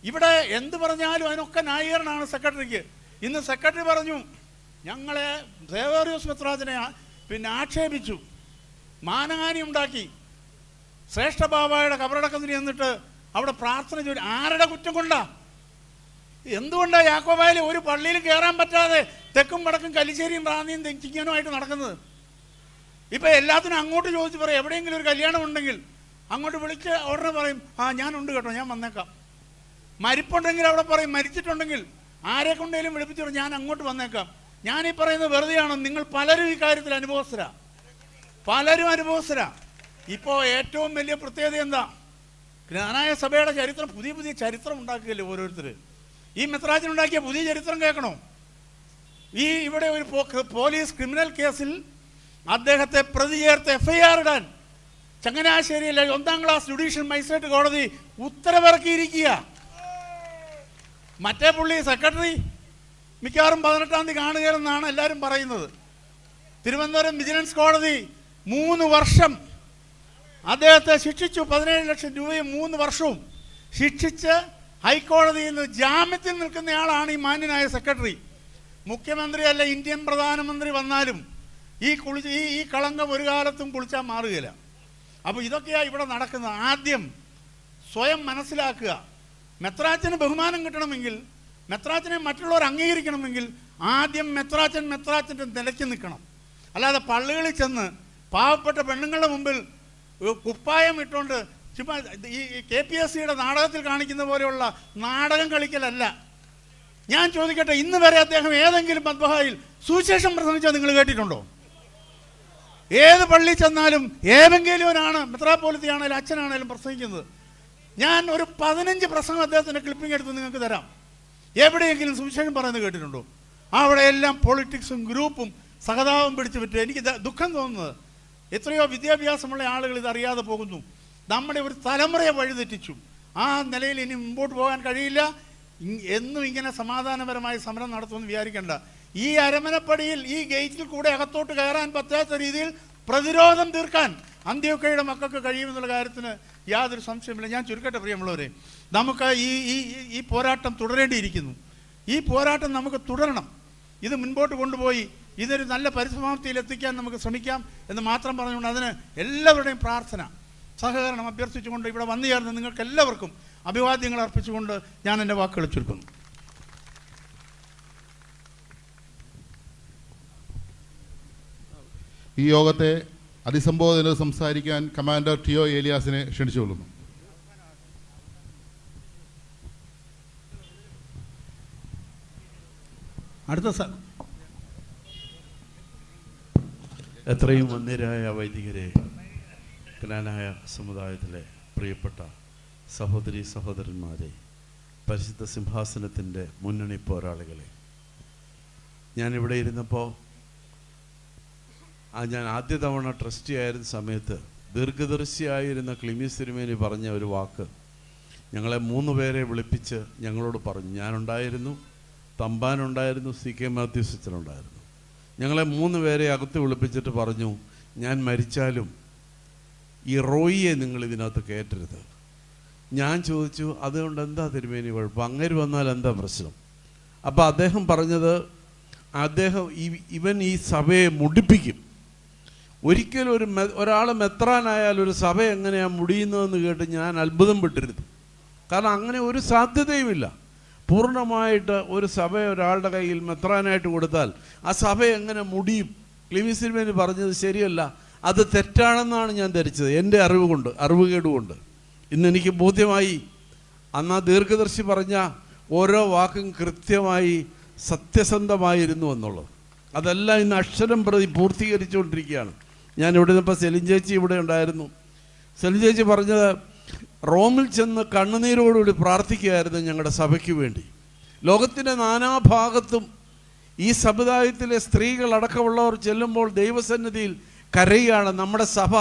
ഇവിടെ എന്ത് പറഞ്ഞാലും അതിനൊക്കെ ന്യായീകരണമാണ് സെക്രട്ടറിക്ക്. ഇന്ന് സെക്രട്ടറി പറഞ്ഞു ഞങ്ങളെ ദേവോറിയോസ് മെത്രാജനെ ആക്ഷേപിച്ചു, മാനഹാനി ഉണ്ടാക്കി. ശ്രേഷ്ഠ ബാബായുടെ കബറടക്കത്തിന് ചെന്നിട്ട് അവിടെ പ്രാർത്ഥന ചെയ്തു. ആരുടെ കുറ്റം കൊണ്ടാ? എന്തുകൊണ്ടാണ് യാക്കോബായിൽ ഒരു പള്ളിയിൽ കയറാൻ പറ്റാതെ തെക്കും വടക്കും കലിശ്ശേരിയും റാന്നിയും ചിങ്ങനുമായിട്ട് നടക്കുന്നത്? ഇപ്പം എല്ലാത്തിനും അങ്ങോട്ട് ചോദിച്ച് പറയും. എവിടെയെങ്കിലും ഒരു കല്യാണം ഉണ്ടെങ്കിൽ അങ്ങോട്ട് വിളിച്ച് ഉടനെ പറയും ഞാനുണ്ട് കേട്ടോ, ഞാൻ വന്നേക്കാം. മരിപ്പുണ്ടെങ്കിൽ അവിടെ പറയും, മരിച്ചിട്ടുണ്ടെങ്കിൽ ആരെ കൊണ്ടേലും വിളിപ്പിച്ചു ഞാൻ അങ്ങോട്ട് വന്നേക്കാം. ഞാനീ പറയുന്നത് വെറുതെയാണോ? നിങ്ങൾ പലരും ഈ കാര്യത്തിൽ അനുഭവസ്ഥരാ. ഇപ്പോൾ ഏറ്റവും വലിയ പ്രത്യേകത എന്താ? ജ്ഞാനായ സഭയുടെ ചരിത്രം, പുതിയ ചരിത്രം ഉണ്ടാക്കുകയല്ലേ ഓരോരുത്തർ. ഈ മെത്രാജൻ ഉണ്ടാക്കിയ പുതിയ ചരിത്രം കേൾക്കണോ? ഇവിടെ ഒരു പോലീസ് ക്രിമിനൽ കേസിൽ അദ്ദേഹത്തെ പ്രതി ചേർത്ത് FIR ഇടാൻ ചങ്ങനാശ്ശേരിയിലെ 1ാം ക്ലാസ് ജുഡീഷ്യൽ മജിസ്ട്രേറ്റ് കോടതി ഉത്തരവിറക്കിയിരിക്കുക. മറ്റേ പുള്ളി സെക്രട്ടറി മിക്കവാറും 18-ാം തീയതി കാണുകയെന്നാണ് എല്ലാവരും പറയുന്നത്. തിരുവനന്തപുരം വിജിലൻസ് കോടതി 3 വർഷം അദ്ദേഹത്തെ ശിക്ഷിച്ചു. 17 ലക്ഷം രൂപയും 3 വർഷവും ശിക്ഷിച്ച് ഹൈക്കോടതിയിൽ നിന്ന് ജാമ്യത്തിൽ നിൽക്കുന്നയാളാണ് ഈ മാന്യനായ സെക്രട്ടറി. മുഖ്യമന്ത്രി അല്ല ഇന്ത്യൻ പ്രധാനമന്ത്രി വന്നാലും ഈ കളങ്കം ഒരു കാലത്തും കുളിച്ചാൽ മാറുകയില്ല. അപ്പോൾ ഇതൊക്കെയാണ് ഇവിടെ നടക്കുന്നത്. ആദ്യം സ്വയം മനസ്സിലാക്കുക. മെത്രാച്ചന് ബഹുമാനം കിട്ടണമെങ്കിൽ, മെത്രാച്ചനെ മറ്റുള്ളവർ അംഗീകരിക്കണമെങ്കിൽ ആദ്യം മെത്രാച്ചൻ്റെ നിലയ്ക്ക് നിൽക്കണം. അല്ലാതെ പള്ളികളിൽ ചെന്ന് പാവപ്പെട്ട പെണ്ണുങ്ങളുടെ മുമ്പിൽ കുപ്പായം ഇട്ടുകൊണ്ട് ചുമ്മാ ഈ KPSCയുടെ നാടകത്തിൽ കാണിക്കുന്ന പോലെയുള്ള നാടകം കളിക്കലല്ല. ഞാൻ ചോദിക്കട്ടെ, ഇന്ന് വരെ അദ്ദേഹം ഏതെങ്കിലും മദ്ബഹായിൽ സുവിശേഷം പ്രസംഗിച്ചാൽ നിങ്ങൾ കേട്ടിട്ടുണ്ടോ? ഏത് പള്ളിയിൽ ചെന്നാലും ഏതെങ്കിലുമാണ് മെത്രാപ്പോലിത്തയാണേലും അച്ഛനാണേലും പ്രസംഗിക്കുന്നത്. ഞാൻ ഒരു 15 പ്രസംഗം അദ്ദേഹത്തിൻ്റെ ക്ലിപ്പിംഗ് എടുത്ത് നിങ്ങൾക്ക് തരാം. എവിടെയെങ്കിലും സുവിശേഷം പറയുന്നത് കേട്ടിട്ടുണ്ടോ? അവിടെ എല്ലാം പൊളിറ്റിക്സും ഗ്രൂപ്പും സഹതാപം പിടിച്ചു പറ്റും. എനിക്ക് ദുഃഖം തോന്നുന്നത് എത്രയോ വിദ്യാഭ്യാസമുള്ള ആളുകൾ ഇതറിയാതെ പോകുന്നു. നമ്മുടെ ഒരു തലമുറയെ വഴിതെറ്റിച്ചു. ആ നിലയിൽ ഇനി മുമ്പോട്ട് പോകാൻ കഴിയില്ല. എന്നും ഇങ്ങനെ സമാധാനപരമായി സമരം നടത്തുമെന്ന് വിചാരിക്കേണ്ട. ഈ അരമനപ്പടിയിൽ ഈ ഗേറ്റിൽ കൂടെ അകത്തോട്ട് കയറാൻ പറ്റാത്ത രീതിയിൽ പ്രതിരോധം തീർക്കാൻ അന്ത്യോക്കയുടെ മക്കൾക്ക് കഴിയുമെന്നുള്ള കാര്യത്തിന് യാതൊരു സംശയമില്ല. ഞാൻ ചുരുക്കട്ടെ പ്രിയമുള്ളവരെ, നമുക്ക് ഈ പോരാട്ടം തുടരേണ്ടിയിരിക്കുന്നു. ഈ പോരാട്ടം നമുക്ക് തുടരണം. ഇത് മുൻപോട്ട് കൊണ്ടുപോയി ഇതൊരു നല്ല പരിസമാപ്തിയിൽ എത്തിക്കാൻ നമുക്ക് ശ്രമിക്കാം എന്ന് മാത്രം പറഞ്ഞുകൊണ്ട് അതിന് എല്ലാവരുടെയും പ്രാർത്ഥന, സഹകരണം അഭ്യർത്ഥിച്ചുകൊണ്ട് ഇവിടെ വന്നു ചേർന്ന് നിങ്ങൾക്ക് എല്ലാവർക്കും അഭിവാദ്യങ്ങൾ അർപ്പിച്ചുകൊണ്ട് ഞാൻ എൻ്റെ വാക്കുകൾ ചുരുക്കുന്നു. ഈ യോഗത്തെ അഭിസംബോധന സംസാരിക്കാൻ കമാൻഡർ ടിഒ ഏലിയാസിനെ ക്ഷണിച്ചുകൊള്ളുന്നു. എത്രയും വന്യരായ വൈദികരെ, ജ്ഞാനായ സമുദായത്തിലെ പ്രിയപ്പെട്ട സഹോദരി സഹോദരന്മാരെ, പരിശുദ്ധ സിംഹാസനത്തിൻ്റെ മുന്നണി പോരാളികളെ, ഞാനിവിടെ ഇരുന്നപ്പോൾ ഞാൻ ആദ്യ തവണ ട്രസ്റ്റി ആയിരുന്ന സമയത്ത് ദീർഘദർശിയായിരുന്ന ക്ലിമീസ് തിരുമേനി പറഞ്ഞ ഒരു വാക്ക് ഞങ്ങളെ 3 പേരെ വിളിപ്പിച്ച് ഞങ്ങളോട് പറഞ്ഞു. ഞാനുണ്ടായിരുന്നു, തമ്പാനുണ്ടായിരുന്നു, CK മാത്യൂസ് അച്ഛനുണ്ടായിരുന്നു. ഞങ്ങളെ 3 പേരെ അകത്ത് വിളിപ്പിച്ചിട്ട് പറഞ്ഞു, ഞാൻ മരിച്ചാലും ഈ റോയിയെ നിങ്ങൾ ഇതിനകത്ത് കയറ്റരുത്. ഞാൻ ചോദിച്ചു, അതുകൊണ്ട് എന്താ തിരുമേനി കുഴപ്പം? അങ്ങേര് വന്നാൽ എന്താ പ്രശ്നം? അപ്പോൾ അദ്ദേഹം പറഞ്ഞത്, ഇവൻ ഈ സഭയെ മുടിപ്പിക്കും. ഒരിക്കലും ഒരാൾ മെത്രാനായാൽ ഒരു സഭ എങ്ങനെയാണ് മുടിയുന്നതെന്ന് കേട്ട് ഞാൻ അത്ഭുതം പെട്ടിരുന്നു. കാരണം അങ്ങനെ ഒരു സാധ്യതയുമില്ല. പൂർണ്ണമായിട്ട് ഒരു സഭ ഒരാളുടെ കയ്യിൽ മെത്രാനായിട്ട് കൊടുത്താൽ ആ സഭ എങ്ങനെ മുടിയും? ക്ലിമീസ് തിരുമേനി പറഞ്ഞത് ശരിയല്ല, അത് തെറ്റാണെന്നാണ് ഞാൻ ധരിച്ചത്, എൻ്റെ അറിവുകേടുകൊണ്ട്. ഇന്നെനിക്ക് ബോധ്യമായി, അന്ന് ആ ദീർഘദർശി പറഞ്ഞ ഓരോ വാക്കും കൃത്യമായി സത്യസന്ധമായിരുന്നു എന്നുള്ളത്. അതെല്ലാം ഇന്ന് അക്ഷരം പ്രതി പൂർത്തീകരിച്ചുകൊണ്ടിരിക്കുകയാണ്. ഞാൻ ഇവിടെ നിന്നിപ്പോൾ സെലിൻ ചേച്ചി ഇവിടെ ഉണ്ടായിരുന്നു. സെലിൻ ചേച്ചി പറഞ്ഞത്, റോമിൽ ചെന്ന് കണ്ണുനീരോടുകൂടി പ്രാർത്ഥിക്കുകയായിരുന്നു ഞങ്ങളുടെ സഭയ്ക്ക് വേണ്ടി. ലോകത്തിൻ്റെ നാനാഭാഗത്തും ഈ സമുദായത്തിലെ സ്ത്രീകളടക്കമുള്ളവർ ചെല്ലുമ്പോൾ ദൈവസന്നിധിയിൽ കരയുകയാണ്. നമ്മുടെ സഭ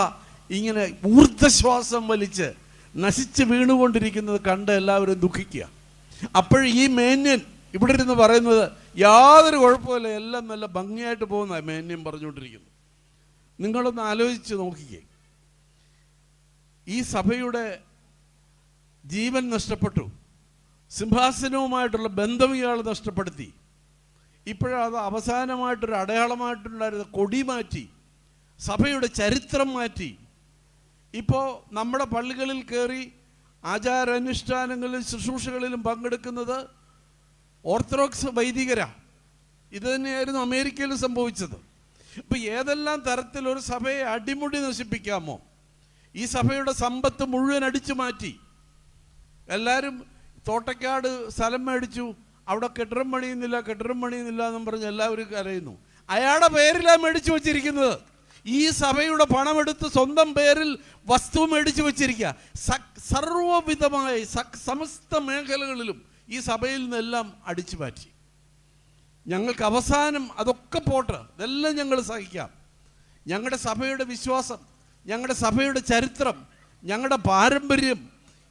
ഇങ്ങനെ ഊർദ്ധശ്വാസം വലിച്ച് നശിച്ച് വീണുകൊണ്ടിരിക്കുന്നത് കണ്ട് എല്ലാവരും ദുഃഖിക്കുക. അപ്പോൾ ഈ മേന്യൻ ഇവിടെ ഇരുന്ന് പറയുന്നത് യാതൊരു കുഴപ്പമില്ല, എല്ലാം നല്ല ഭംഗിയായിട്ട് പോകുന്ന മേന്യം പറഞ്ഞുകൊണ്ടിരിക്കുന്നു. നിങ്ങളൊന്ന് ആലോചിച്ച് നോക്കിക്കേ, ഈ സഭയുടെ ജീവൻ നഷ്ടപ്പെട്ടു, സിംഹാസനവുമായിട്ടുള്ള ബന്ധം ഇയാൾ നഷ്ടപ്പെടുത്തി. ഇപ്പോഴത് അവസാനമായിട്ടൊരു അടയാളമായിട്ടുണ്ടായിരുന്ന കൊടി മാറ്റി, സഭയുടെ ചരിത്രം മാറ്റി. ഇപ്പോൾ നമ്മുടെ പള്ളികളിൽ കയറി ആചാരാനുഷ്ഠാനങ്ങളിലും ശുശ്രൂഷകളിലും പങ്കെടുക്കുന്നത് ഓർത്തഡോക്സ് വൈദികരാണ്. ഇത് തന്നെയായിരുന്നു അമേരിക്കയിൽ സംഭവിച്ചത്. ഇപ്പം ഏതെല്ലാം തരത്തിലൊരു സഭയെ അടിമുടി നശിപ്പിക്കാമോ, ഈ സഭയുടെ സമ്പത്ത് മുഴുവൻ അടിച്ചു മാറ്റി. എല്ലാവരും തോട്ടക്കാട് സ്ഥലം മേടിച്ചു, അവിടെ കെട്ടിടം പണിയുന്നില്ല എന്നും പറഞ്ഞ് എല്ലാവരും കരയുന്നു. അയാളുടെ പേരിലാണ് മേടിച്ചു വച്ചിരിക്കുന്നത്. ഈ സഭയുടെ പണമെടുത്ത് സ്വന്തം പേരിൽ വസ്തു മേടിച്ചു വച്ചിരിക്കുക. സർവവിധമായ സമസ്ത മേഖലകളിലും ഈ സഭയിൽ നിന്നെല്ലാം അടിച്ചു മാറ്റി. ഞങ്ങൾക്ക് അവസാനം അതൊക്കെ പോട്ടെ, ഇതെല്ലാം ഞങ്ങൾ സഹിക്കാം. ഞങ്ങളുടെ സഭയുടെ വിശ്വാസം, ഞങ്ങളുടെ സഭയുടെ ചരിത്രം, ഞങ്ങളുടെ പാരമ്പര്യം,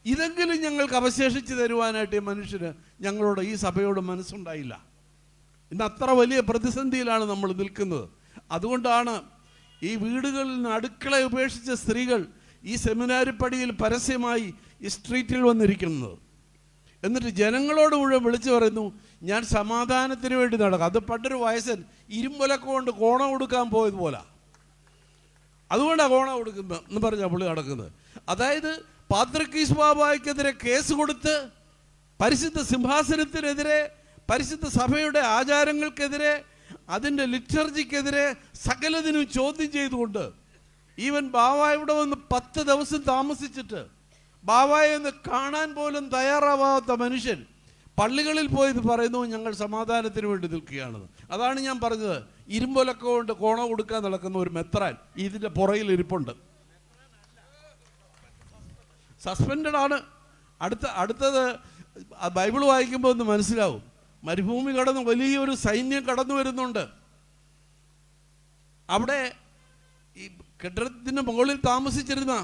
ഇതെങ്കിലും ഞങ്ങൾക്ക് അവശേഷിച്ച് തരുവാനായിട്ട് ഈ മനുഷ്യന് ഞങ്ങളോട്, ഈ സഭയോട് മനസ്സുണ്ടായില്ല. ഇന്ന് അത്ര വലിയ പ്രതിസന്ധിയിലാണ് നമ്മൾ നിൽക്കുന്നത്. അതുകൊണ്ടാണ് ഈ വീടുകളിൽ നിന്ന് അടുക്കള ഉപേക്ഷിച്ച സ്ത്രീകൾ ഈ സെമിനാരിപ്പടിയിൽ പരസ്യമായി ഈ സ്ട്രീറ്റിൽ വന്നിരിക്കുന്നത്. എന്നിട്ട് ജനങ്ങളോട് മുഴുവൻ വിളിച്ചു പറയുന്നു, ഞാൻ സമാധാനത്തിന് വേണ്ടി നടക്കാം. അത് പണ്ടൊരു വയസ്സൻ ഇരുമ്പൊലക്ക കൊണ്ട് കോണം കൊടുക്കാൻ പോയതുപോലെ, അതുകൊണ്ടാണ് കോണം കൊടുക്കുന്നത് എന്ന് പറഞ്ഞാൽ പുള്ളി നടക്കുന്നത്. അതായത് പാത്രിക്കീസ് ബാബായ്ക്കെതിരെ കേസ് കൊടുത്ത് പരിശുദ്ധ സിംഹാസനത്തിനെതിരെ, പരിശുദ്ധ സഭയുടെ ആചാരങ്ങൾക്കെതിരെ, അതിൻ്റെ ലിറ്റർജിക്കെതിരെ സകലതിനും ചോദ്യം ചെയ്തുകൊണ്ട്, ഈവൻ ബാവ ഇവിടെ വന്ന് 10 ദിവസം താമസിച്ചിട്ട് ബാവായെ ഒന്ന് കാണാൻ പോലും തയ്യാറാവാത്ത മനുഷ്യൻ പള്ളികളിൽ പോയത് പറയുന്നു, ഞങ്ങൾ സമാധാനത്തിന് വേണ്ടി നിൽക്കുകയാണെന്ന്. അതാണ് ഞാൻ പറഞ്ഞത്, ഇരുമ്പൊലക്ക കൊണ്ട് കോണം കൊടുക്കാൻ നടക്കുന്ന ഒരു മെത്രാൻ ഇതിൻ്റെ പുറകിൽ ഇരിപ്പുണ്ട്. സസ്പെൻഡഡ് ആണ്. അടുത്തത് ബൈബിൾ വായിക്കുമ്പോൾ ഒന്ന് മനസ്സിലാവും. മരുഭൂമി കടന്ന് വലിയൊരു സൈന്യം കടന്നു വരുന്നുണ്ട്. അവിടെ ഈ കെട്ടിടത്തിന് മുകളിൽ താമസിച്ചിരുന്ന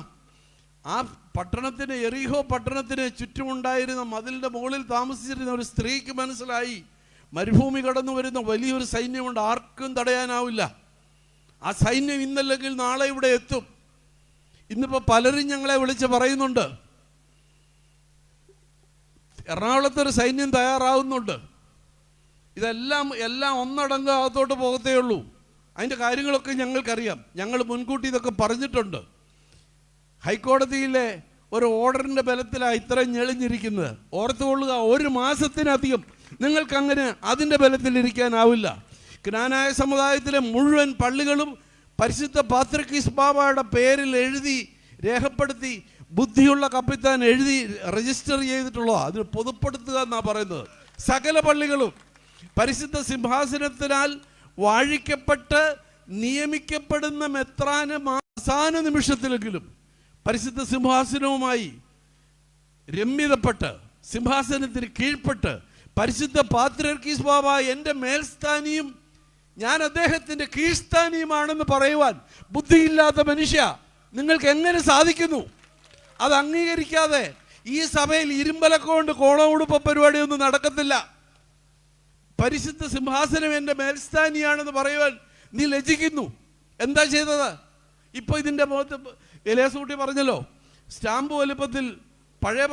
ആ പട്ടണത്തിന്, എറിഹോ പട്ടണത്തിന് ചുറ്റുമുണ്ടായിരുന്ന മതിലിൻ്റെ മുകളിൽ താമസിച്ചിരുന്ന ഒരു സ്ത്രീക്ക് മനസ്സിലായി, മരുഭൂമി കടന്നു വരുന്ന വലിയൊരു സൈന്യമുണ്ട്, ആർക്കും തടയാനാവില്ല. ആ സൈന്യം ഇന്നല്ലെങ്കിൽ നാളെ ഇവിടെ എത്തും. ഇന്നിപ്പോൾ പലരും ഞങ്ങളെ വിളിച്ച് പറയുന്നുണ്ട്, എറണാകുളത്തൊരു സൈന്യം തയ്യാറാവുന്നുണ്ട്, എല്ലാം ഒന്നടങ്കം അകത്തോട്ട് പോകത്തേ ഉള്ളൂ. അതിൻ്റെ കാര്യങ്ങളൊക്കെ ഞങ്ങൾക്കറിയാം, ഞങ്ങൾ മുൻകൂട്ടി ഇതൊക്കെ പറഞ്ഞിട്ടുണ്ട്. ഹൈക്കോടതിയിലെ ഒരു ഓർഡറിൻ്റെ ബലത്തിലാണ് ഇത്രയും ഞെളിഞ്ഞിരിക്കുന്നത്. ഓർത്തുകൊള്ളുക, 1 മാസത്തിനധികം നിങ്ങൾക്കങ്ങനെ അതിൻ്റെ ബലത്തിലിരിക്കാനാവില്ല. ക്നാനായ സമുദായത്തിലെ മുഴുവൻ പള്ളികളും പരിശുദ്ധ പാത്രിക്കീസ് ബാബയുടെ പേരിൽ എഴുതി രേഖപ്പെടുത്തി, ബുദ്ധിയുള്ള കപ്പിത്താൻ എഴുതി രജിസ്റ്റർ ചെയ്തിട്ടുള്ളതാണ്. അതിന് പൊതുപ്പെടുത്തുക എന്നാണ് പറയുന്നത്. സകല പള്ളികളും പരിശുദ്ധ സിംഹാസനത്തിനാൽ വാഴിക്കപ്പെട്ട് നിയമിക്കപ്പെടുന്ന മെത്രാന് അവസാന നിമിഷത്തിലെങ്കിലും പരിശുദ്ധ സിംഹാസനവുമായി രമ്യതപ്പെട്ട്, സിംഹാസനത്തിന് കീഴ്പ്പെട്ട്, പരിശുദ്ധ പാത്രിയർക്കീസ് ബാബ എൻ്റെ മേൽസ്ഥാനിയും ഞാൻ അദ്ദേഹത്തിൻ്റെ കീഴ്സ്ഥാനിയുമാണെന്ന് പറയുവാൻ ബുദ്ധിയില്ലാത്ത മനുഷ്യ നിങ്ങൾക്ക് എങ്ങനെ സാധിക്കുന്നു? അത് അംഗീകരിക്കാതെ ഈ സഭയിൽ ഇരുമ്പലക്ക കൊണ്ട് കോണമുടുപ്പ പരിപാടിയൊന്നും നടക്കത്തില്ല. പരിശുദ്ധ സിംഹാസനം എൻ്റെ മേൽസ്ഥാനിയാണെന്ന് പറയുവാൻ നീ ലജ്ജിക്കുന്നു. എന്താ ചെയ്തത്? ഇപ്പോൾ ഇതിൻ്റെ മുഖത്ത് എലിയാസൂട്ടി പറഞ്ഞല്ലോ, സ്റ്റാമ്പ് വലുപ്പത്തിൽ പഴയ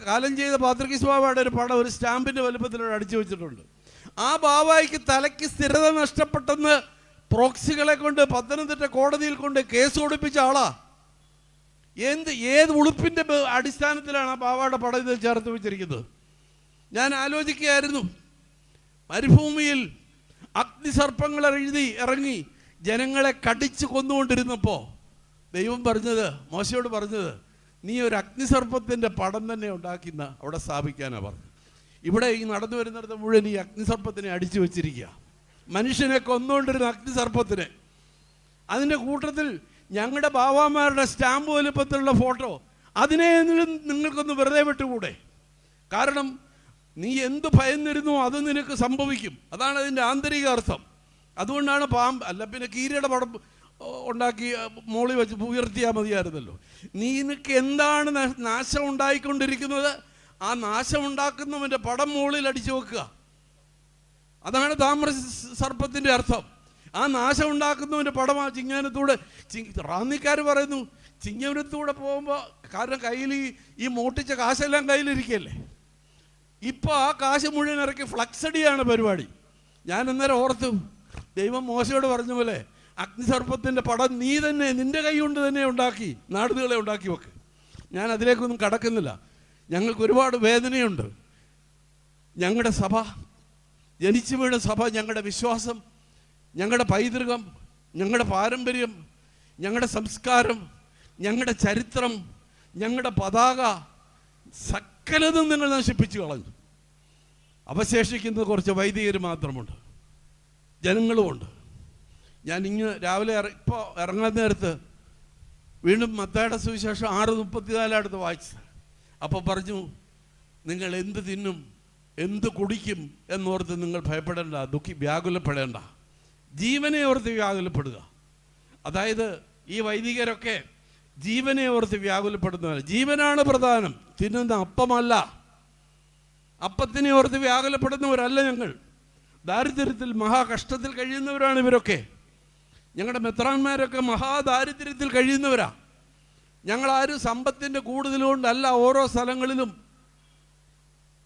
കാലം ചെയ്ത പാത്രിക്കീസ് ബാബയുടെ ഒരു പടം ഒരു സ്റ്റാമ്പിൻ്റെ വലുപ്പത്തിൽ അടിച്ചു വെച്ചിട്ടുണ്ട്. ആ ബാബായ്ക്ക് തലയ്ക്ക് സ്ഥിരത നഷ്ടപ്പെട്ടെന്ന് പ്രോക്സികളെ കൊണ്ട് പത്തനംതിട്ട കോടതിയിൽ കൊണ്ട് കേസ് കൊടുപ്പിച്ച ആളാ. ഏത് ഉളുപ്പിൻ്റെ അടിസ്ഥാനത്തിലാണ് ആ ബാബയുടെ പടം ഇത് ചേർത്ത് വെച്ചിരിക്കുന്നത്? ഞാൻ ആലോചിക്കുകയായിരുന്നു, മരുഭൂമിയിൽ അഗ്നിസർപ്പങ്ങൾ എഴുതി ഇറങ്ങി ജനങ്ങളെ കടിച്ചു കൊന്നുകൊണ്ടിരുന്നപ്പോൾ ദൈവം പറഞ്ഞത്, മോശയോട് പറഞ്ഞത്, നീ ഒരു അഗ്നിസർപ്പത്തിൻ്റെ പടം തന്നെ ഉണ്ടാക്കുന്ന അവിടെ സ്ഥാപിക്കാനാണ് പറഞ്ഞു. ഇവിടെ ഈ നടന്നു വരുന്നിടത്ത് മുഴുവൻ ഈ അഗ്നിസർപ്പത്തിനെ അടിച്ചു വെച്ചിരിക്കുക. മനുഷ്യനെ കൊന്നുകൊണ്ടിരുന്ന അഗ്നിസർപ്പത്തിനെ. അതിൻ്റെ കൂട്ടത്തിൽ ഞങ്ങളുടെ ബാവാമാരുടെ സ്റ്റാമ്പ് വലുപ്പത്തിലുള്ള ഫോട്ടോ, അതിനെ നിങ്ങൾക്കൊന്ന് വെറുതെ വിട്ടുകൂടെ? കാരണം നീ എന്ത് ഭയന്നിരുന്നോ അത് നിനക്ക് സംഭവിക്കും. അതാണ് അതിൻ്റെ ആന്തരിക അർത്ഥം. അതുകൊണ്ടാണ് അല്ല പിന്നെ കീരിയുടെ പടം ഉണ്ടാക്കി മോളിൽ വെച്ച് ഉയർത്തിയാൽ മതിയായിരുന്നല്ലോ. നിനക്ക് എന്താണ് നാശം ഉണ്ടായിക്കൊണ്ടിരിക്കുന്നത്, ആ നാശം ഉണ്ടാക്കുന്നവൻ്റെ പടം മുകളിൽ അടിച്ചു വെക്കുക. അതാണ് താമ്ര സർപ്പത്തിൻ്റെ അർത്ഥം. ആ നാശം ഉണ്ടാക്കുന്നവൻ്റെ പടം ആ ചിങ്ങാനത്തൂടെ. റാന്നിക്കാർ പറയുന്നു ചിങ്ങാനത്തൂടെ പോകുമ്പോൾ, കാരണം കയ്യിൽ ഈ മോട്ടിച്ച കാശെല്ലാം കയ്യിലിരിക്കല്ലേ. ഇപ്പോൾ ആ കാശ് മുഴുവൻ ഇറക്കി ഫ്ലക്സ് അടിയാണ് പരിപാടി. ഞാൻ അന്നേരം ഓർത്തു, ദൈവം മോശയോട് പറഞ്ഞ പോലെ അഗ്നിസർപ്പത്തിൻ്റെ പടം നീ തന്നെ നിൻ്റെ കൈ കൊണ്ട് തന്നെ ഉണ്ടാക്കി നാടുകളെ ഉണ്ടാക്കി വെക്ക്. ഞാൻ അതിലേക്കൊന്നും കടക്കുന്നില്ല. ഞങ്ങൾക്ക് ഒരുപാട് വേദനയുണ്ട്. ഞങ്ങളുടെ സഭ, ജനിച്ചു വീണ സഭ, ഞങ്ങളുടെ വിശ്വാസം, ഞങ്ങളുടെ പൈതൃകം, ഞങ്ങളുടെ പാരമ്പര്യം, ഞങ്ങളുടെ സംസ്കാരം, ഞങ്ങളുടെ ചരിത്രം, ഞങ്ങളുടെ പതാക, സകലതും നിങ്ങൾ നശിപ്പിച്ചു കളഞ്ഞു. അവശേഷിക്കുന്നത് കുറച്ച് വൈദികർ മാത്രമുണ്ട്, ജനങ്ങളുമുണ്ട്. ഞാൻ രാവിലെ ഇപ്പോൾ ഇറങ്ങാൻ നേരത്ത് വീണ്ടും മത്തായിയുടെ സുവിശേഷം 6:34 അടുത്ത് വായിച്ചത്. അപ്പോൾ പറഞ്ഞു, നിങ്ങൾ എന്ത് തിന്നും എന്ത് കുടിക്കും എന്നോർത്ത് നിങ്ങൾ ഭയപ്പെടേണ്ട, വ്യാകുലപ്പെടേണ്ട, ജീവനെ ഓർത്ത് വ്യാകുലപ്പെടുക. അതായത് ഈ വൈദികരൊക്കെ ജീവനെ ഓർത്ത് വ്യാകുലപ്പെടുന്നവർ. ജീവനാണ് പ്രധാനം, തിന്നുന്ന അപ്പമല്ല. അപ്പത്തിനെ ഓർത്ത് വ്യാകുലപ്പെടുന്നവരല്ല ഞങ്ങൾ. ദാരിദ്ര്യത്തിൽ മഹാകഷ്ടത്തിൽ കഴിയുന്നവരാണ് ഇവരൊക്കെ. ഞങ്ങളുടെ മെത്രാന്മാരൊക്കെ മഹാദാരിദ്ര്യത്തിൽ കഴിയുന്നവരാ. ഞങ്ങളാരും സമ്പത്തിൻ്റെ കൂടുതലുകൊണ്ടല്ല ഓരോ സ്ഥലങ്ങളിലും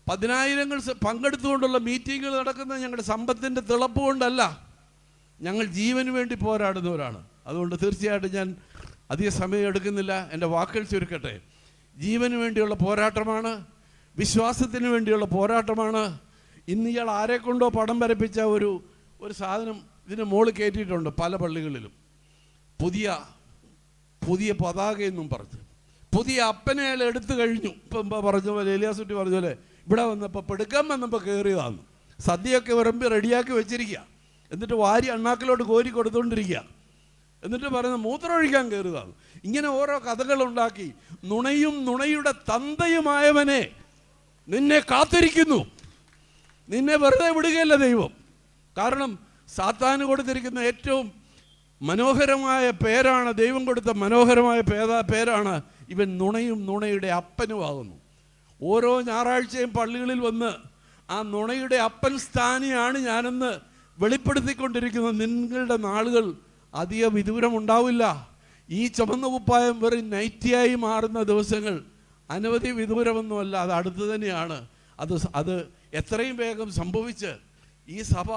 10,000 പങ്കെടുത്തുകൊണ്ടുള്ള മീറ്റിങ്ങുകൾ നടക്കുന്നത് ഞങ്ങളുടെ സമ്പത്തിൻ്റെ തിളപ്പ് കൊണ്ടല്ല. ഞങ്ങൾ ജീവന് വേണ്ടി പോരാടുന്നവരാണ്. അതുകൊണ്ട് തീർച്ചയായിട്ടും ഞാൻ അധിക സമയം എടുക്കുന്നില്ല, എൻ്റെ വാക്കുകൾ ചുരുക്കട്ടെ. ജീവന് വേണ്ടിയുള്ള പോരാട്ടമാണ്, വിശ്വാസത്തിന് വേണ്ടിയുള്ള പോരാട്ടമാണ്. ഇന്ന് ഇയാൾ ആരെക്കൊണ്ടോ പടം വരപ്പിച്ച ഒരു സാധനം ഇതിന് മുകളിൽ കയറ്റിയിട്ടുണ്ട് പല പള്ളികളിലും. പുതിയ പതാകയെന്നും പറഞ്ഞ് പുതിയ അപ്പനെ അയാൾ എടുത്തു കഴിഞ്ഞു. ഇപ്പം പറഞ്ഞ പോലെ എലിയാസുട്ടി പറഞ്ഞ പോലെ ഇവിടെ വന്നപ്പോൾ പെടുക്കാൻ വന്നപ്പോൾ കയറിയതാണ്. സദ്യയൊക്കെ വിളമ്പി റെഡിയാക്കി വെച്ചിരിക്കുക. എന്നിട്ട് വാരി അണ്ണാക്കിലോട്ട് കോരി കൊടുത്തുകൊണ്ടിരിക്കുക. എന്നിട്ട് പറയുന്നത് മൂത്രം ഒഴിക്കാൻ കയറുകയാണ്. ഇങ്ങനെ ഓരോ കഥകളുണ്ടാക്കി നുണയും നുണയുടെ തന്തയുമായവനെ നിന്നെ കാത്തിരിക്കുന്നു. നിന്നെ വെറുതെ വിടുകയല്ല ദൈവം. കാരണം സാത്താന് കൊടുത്തിരിക്കുന്ന ഏറ്റവും മനോഹരമായ പേരാണ്, ദൈവം കൊടുത്ത മനോഹരമായ പേരാണ് ഇവൻ നുണയും നുണയുടെ അപ്പനുമാകുന്നു. ഓരോ ഞായറാഴ്ചയും പള്ളികളിൽ വന്ന് ആ നുണയുടെ അപ്പൻ സ്ഥാനിയാണ് ഞാനെന്ന് വെളിപ്പെടുത്തിക്കൊണ്ടിരിക്കുന്ന നിങ്ങളുടെ നാളുകൾ അധിക വിദൂരമുണ്ടാവില്ല. ഈ ചുമന്ന കുപ്പായം വെറും നൈറ്റിയായി മാറുന്ന ദിവസങ്ങൾ അനവധി വിദൂരമൊന്നുമല്ല, അത് അടുത്ത് തന്നെയാണ്. അത് എത്രയും വേഗം സംഭവിച്ച് ഈ സഭ